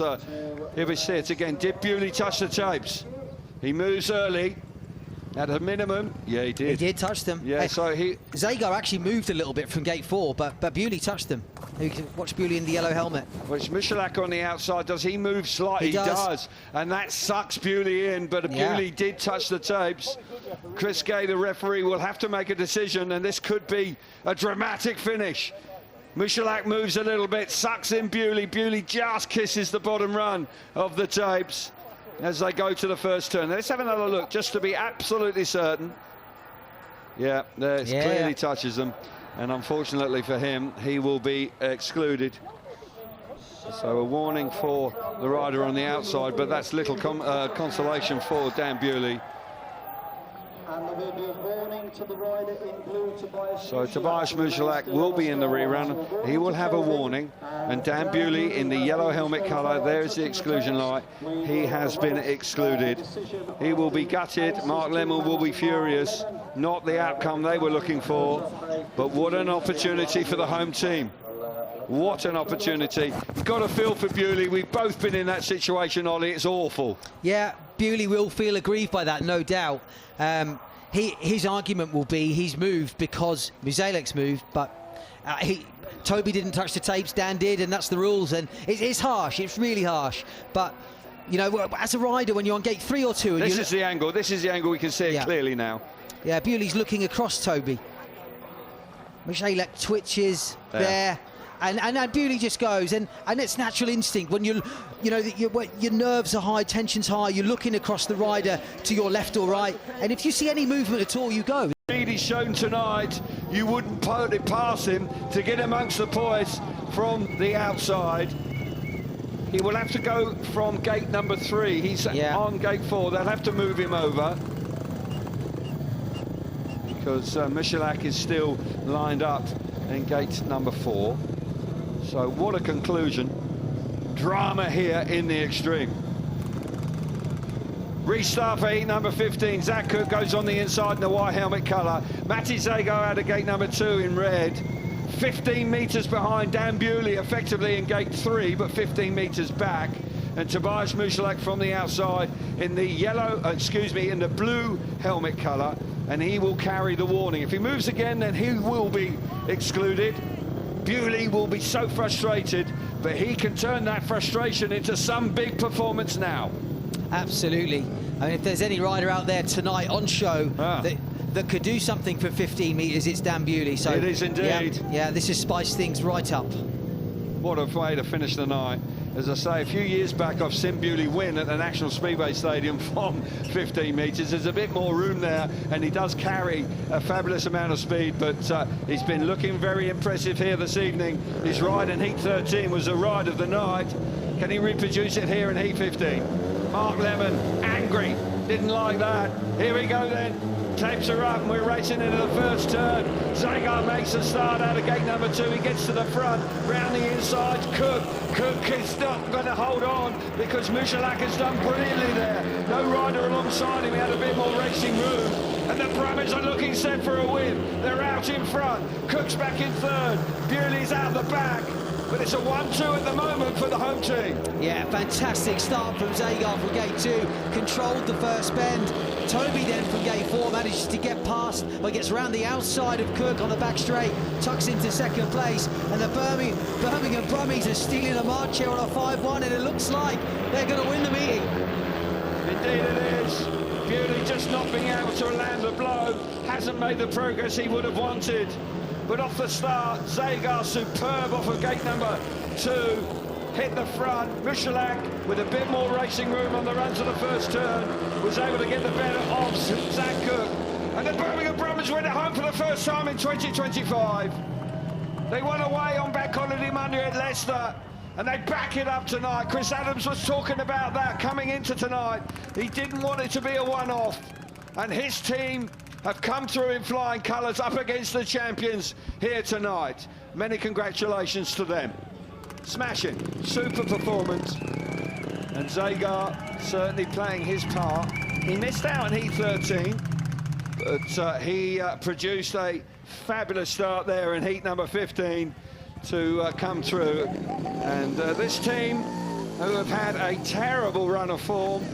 here we see it again. Did Bewley touch the tapes? He moves early. At a minimum, yeah, he did. He did touch them. Yeah, so Zagar actually moved a little bit from gate 4, but Bewley touched them. You can watch Bewley in the yellow helmet. Which Michalak on the outside, does he move slightly? He does. And that sucks Bewley in, but Bewley did touch the tapes. Chris Gay, the referee, will have to make a decision, and this could be a dramatic finish. Michalak moves a little bit, sucks in Bewley. Bewley just kisses the bottom run of the tapes as they go to the first turn. Let's have another look, just to be absolutely certain. Yeah, there clearly touches them. And unfortunately for him, he will be excluded. So a warning for the rider on the outside, but that's little consolation for Dan Bewley. And there will be a warning to the rider in blue, Tobias. So Tobias Michalak will be in the rerun. He will have a warning. And Dan Bewley in the yellow helmet colour, there's the exclusion light. He has been excluded. He will be gutted. Mark Lemon will be furious. Not the outcome they were looking for. But what an opportunity for the home team. What an opportunity. You've got a feel for Bewley. We've both been in that situation, Ollie. It's awful. Yeah, Bewley will feel aggrieved by that, no doubt. His argument will be he's moved because Michalak's moved, but Toby didn't touch the tapes, Dan did, and that's the rules. And it's harsh, it's really harsh. But, you know, as a rider, when you're on gate 3 or 2... This is the angle, we can see it clearly now. Yeah, Bewley's looking across Toby. Michalak twitches there. And Bewley just goes, and it's natural instinct when your nerves are high, tension's high, you're looking across the rider to your left or right, and if you see any movement at all, you go. He's shown tonight, you wouldn't put it past him to get amongst the points from the outside. He will have to go from gate number 3. He's on gate 4. They'll have to move him over because Michalak is still lined up in gate number 4. So what a conclusion. Drama here in the extreme. Restart for heat number 15. Zach Cook goes on the inside in the white helmet colour. Matty Zago out of gate number 2 in red. 15 metres behind Dan Bewley, effectively in gate 3, but 15 metres back. And Tobias Michalak from the outside in the yellow, in the blue helmet colour. And he will carry the warning. If he moves again, then he will be excluded. Bewley will be so frustrated, but he can turn that frustration into some big performance now. Absolutely. I mean, if there's any rider out there tonight on show that could do something for 15 metres, it's Dan Bewley. So it is indeed. Yeah, this has spiced things right up. What a way to finish the night. As I say, a few years back, I've seen Bewley win at the National Speedway Stadium from 15 metres. There's a bit more room there, and he does carry a fabulous amount of speed, but he's been looking very impressive here this evening. His ride in Heat 13 was a ride of the night. Can he reproduce it here in Heat 15? Mark Lemon, angry, didn't like that. Here we go then. Tapes are up and we're racing into the first turn. Zagar makes a start out of gate number 2. He gets to the front, round the inside. Cook is not going to hold on because Michalak has done brilliantly there. No rider alongside him. He had a bit more racing room. And the Brummies are looking set for a win. They're out in front. Cook's back in third. Bewley's out the back. But it's a 1-2 at the moment for the home team. Yeah, fantastic start from Zagar from gate 2. Controlled the first bend. Toby then from gate 4 manages to get past, but gets around the outside of Cook on the back straight, tucks into second place, and the Birmingham Brummies are stealing a march here on a 5-1, and it looks like they're going to win the meeting. Indeed it is. Bewley just not being able to land a blow, hasn't made the progress he would have wanted. But off the start, Zagar superb off of gate number 2. Hit the front. Michalak, with a bit more racing room on the run to the first turn, was able to get the better of Zach Cook. And the Birmingham Brummies win at home for the first time in 2025. They won away on Bank Holiday Monday at Leicester, and they back it up tonight. Chris Adams was talking about that coming into tonight. He didn't want it to be a one-off, and his team have come through in flying colours up against the champions here tonight. Many congratulations to them. Smashing, super performance. And Zagar certainly playing his part. He missed out in heat 13, but he produced a fabulous start there in heat number 15 to come through. And this team, who have had a terrible run of form,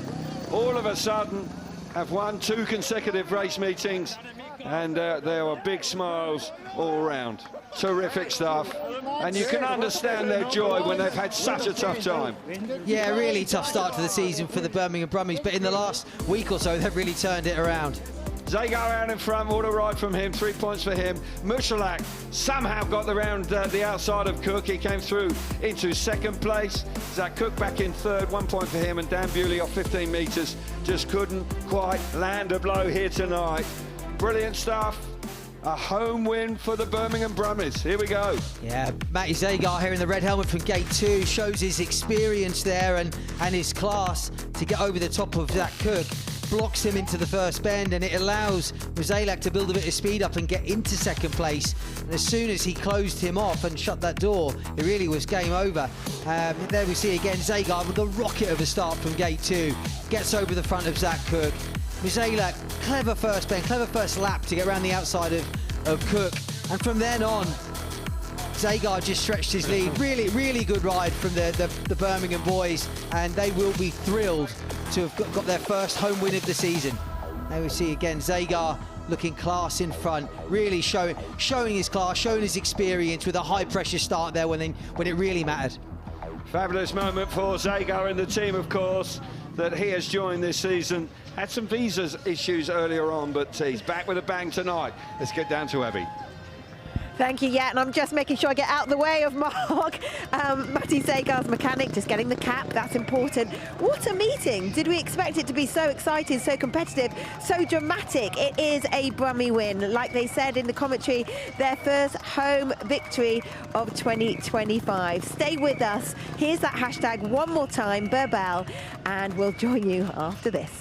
all of a sudden have won 2 consecutive race meetings, and there were big smiles all around. Terrific stuff, and you can understand their joy when they've had such a tough time. Yeah, really tough start to the season for the Birmingham Brummies, but in the last week or so they've really turned it around. Zagar out in front, what a ride from him, 3 points for him. Mushalak somehow got around the outside of Cook. He came through into 2nd place. Zach Cook back in 3rd, 1 point for him, and Dan Bewley off 15 metres. Just couldn't quite land a blow here tonight. Brilliant stuff. A home win for the Birmingham Brummies. Here we go. Yeah, Matty Zagar here in the red helmet from gate 2 shows his experience there and his class to get over the top of Zach Cook. Blocks him into the first bend, and it allows Muzelak to build a bit of speed up and get into 2nd place. And as soon as he closed him off and shut that door, it really was game over. There we see again Zagar with a rocket of a start from gate 2. Gets over the front of Zach Cook. Muzelak, clever first bend, clever first lap to get around the outside of Cook. And from then on, Zagar just stretched his lead. Really, really good ride from the Birmingham boys, and they will be thrilled to have got their first home win of the season. There we see again Zagar looking class in front, really showing his class, showing his experience with a high pressure start there when it really mattered. Fabulous moment for Zagar and the team, of course, that he has joined this season. Had some visa issues earlier on, but he's back with a bang tonight. Let's get down to Abby. Thank you, yeah, and I'm just making sure I get out the way of Mark. Matty Zagar's mechanic, just getting the cap, that's important. What a meeting. Did we expect it to be so exciting, so competitive, so dramatic? It is a Brummie win. Like they said in the commentary, their first home victory of 2025. Stay with us. Here's that hashtag one more time, Berbel, and we'll join you after this.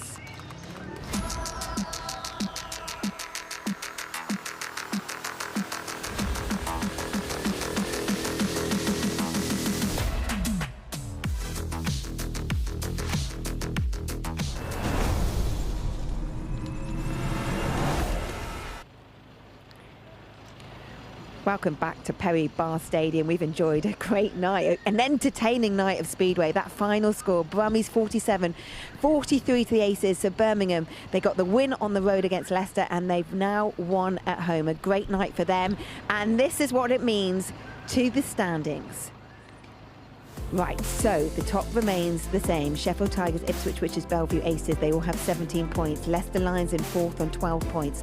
Welcome back to Perry Barr Stadium. We've enjoyed a great night, an entertaining night of Speedway. That final score, Brummies 47, 43 to the Aces. So Birmingham, they got the win on the road against Leicester, and they've now won at home. A great night for them. And this is what it means to the standings. Right, so the top remains the same. Sheffield Tigers, Ipswich, which is Belle Vue Aces, they all have 17 points. Leicester Lions in 4th on 12 points.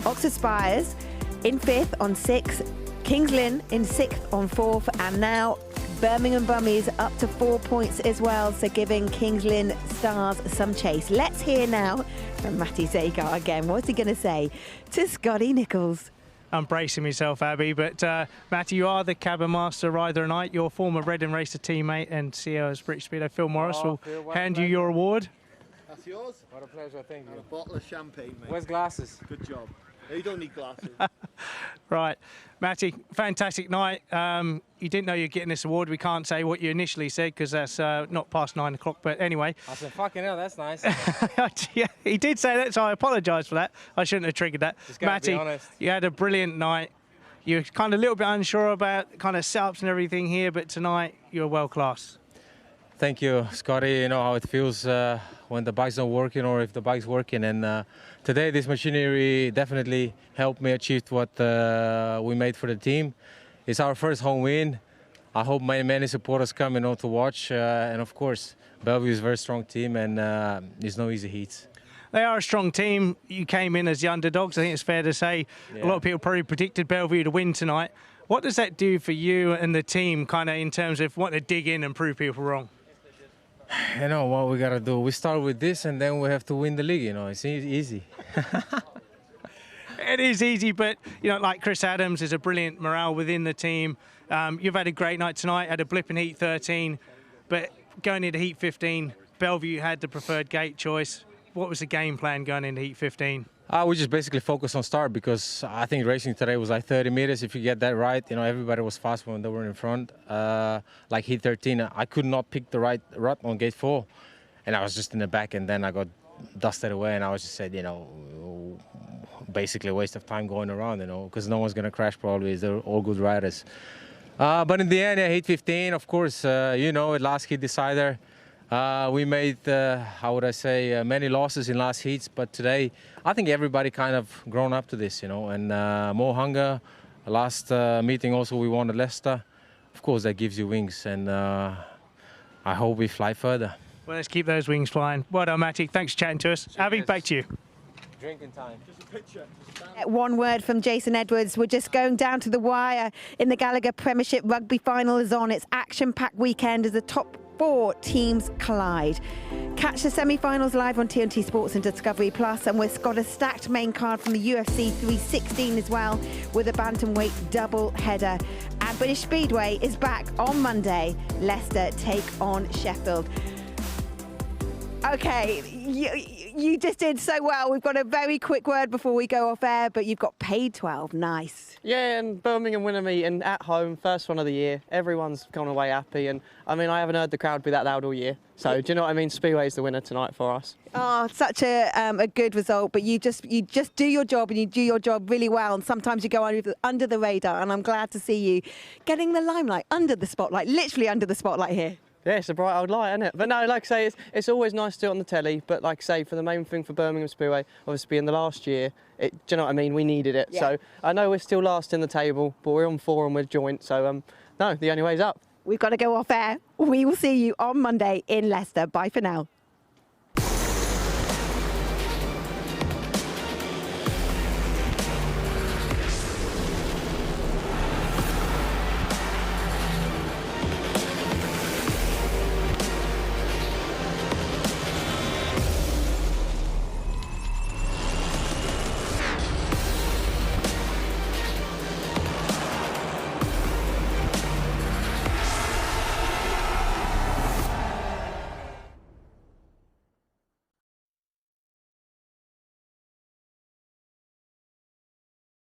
Oxford Spires in 5th on 6. Kings Lynn in 6th on 4th, and now Birmingham Brummies up to 4 points as well, so giving Kings Lynn Stars some chase. Let's hear now from Matty Zagar again. What's he going to say to Scotty Nichols? I'm bracing myself, Abby, but Matty, you are the cabin master rider tonight. Your former Reading Racer teammate and CEO of British Speedo, Phil Morris, will hand you your award. That's yours. What a pleasure, thank you. And a bottle of champagne, mate. Where's glasses? Good job. You don't need glasses. Right, Matty, fantastic night. You didn't know you're getting this award. We can't say what you initially said because that's not past 9 o'clock. But anyway. I said, fucking hell, that's nice. Yeah, he did say that, so I apologise for that. I shouldn't have triggered that. Just gotta Matty, be honest. you had a brilliant night. You're kind of a little bit unsure about kind of setups and everything here, but tonight you're world class. Thank you, Scotty. You know how it feels when the bike's not working or if the bike's working. And today this machinery definitely helped me achieve what we made for the team. It's our first home win. I hope many supporters come to watch. And of course, Belle Vue is a very strong team, and there's no easy heats. They are a strong team. You came in as the underdogs. I think it's fair to say a lot of people probably predicted Belle Vue to win tonight. What does that do for you and the team kind of in terms of wanting to dig in and prove people wrong? You know what we got to do? We start with this and then we have to win the league, you know. It's easy. It is easy, but, you know, like Chris Adams, there's a brilliant morale within the team. You've had a great night tonight, had a blip in Heat 13, but going into Heat 15, Belle Vue had the preferred gate choice. What was the game plan going into Heat 15? We just basically focused on start because I think racing today was like 30 meters. If you get that right, you know, everybody was fast when they were in front. Like heat 13, I could not pick the right rut on gate 4. And I was just in the back, and then I got dusted away, and I was just said, you know, basically a waste of time going around, you know, because no one's going to crash probably. They're all good riders. But in the end, yeah, heat 15, of course, you know, at last heat decider. We made, how would I say, many losses in last heats, but today I think everybody kind of grown up to this, you know, and more hunger. Last meeting also we won at Leicester. Of course, that gives you wings, and I hope we fly further. Well, let's keep those wings flying. Well done, Matty. Thanks for chatting to us. Abby, back to you. Drinking time. One word from Jason Edwards. We're just going down to the wire in the Gallagher Premiership. Rugby final is on. It's action-packed weekend as the top 4 teams collide. Catch the semi-finals live on TNT Sports and Discovery Plus, and we've got a stacked main card from the UFC 316 as well, with a bantamweight double header. And British Speedway is back on Monday. Leicester take on Sheffield. Okay, you just did so well. We've got a very quick word before we go off air, but you've got paid 12. Nice. Yeah, and Birmingham winner meeting at home, first one of the year. Everyone's gone away happy, and I mean, I haven't heard the crowd be that loud all year. So do you know what I mean? Speedway's the winner tonight for us. Oh, such a good result, but you just do your job, and you do your job really well, and sometimes you go under the radar, and I'm glad to see you getting the limelight, under the spotlight, literally under the spotlight here. Yeah, it's a bright old light, isn't it? But no, like I say, it's always nice to do it on the telly. But like I say, for the main thing for Birmingham Speedway, obviously in the last year, do you know what I mean? We needed it. Yeah. So I know we're still last in the table, but we're on 4 and we're joint. So no, the only way's up. We've got to go off air. We will see you on Monday in Leicester. Bye for now.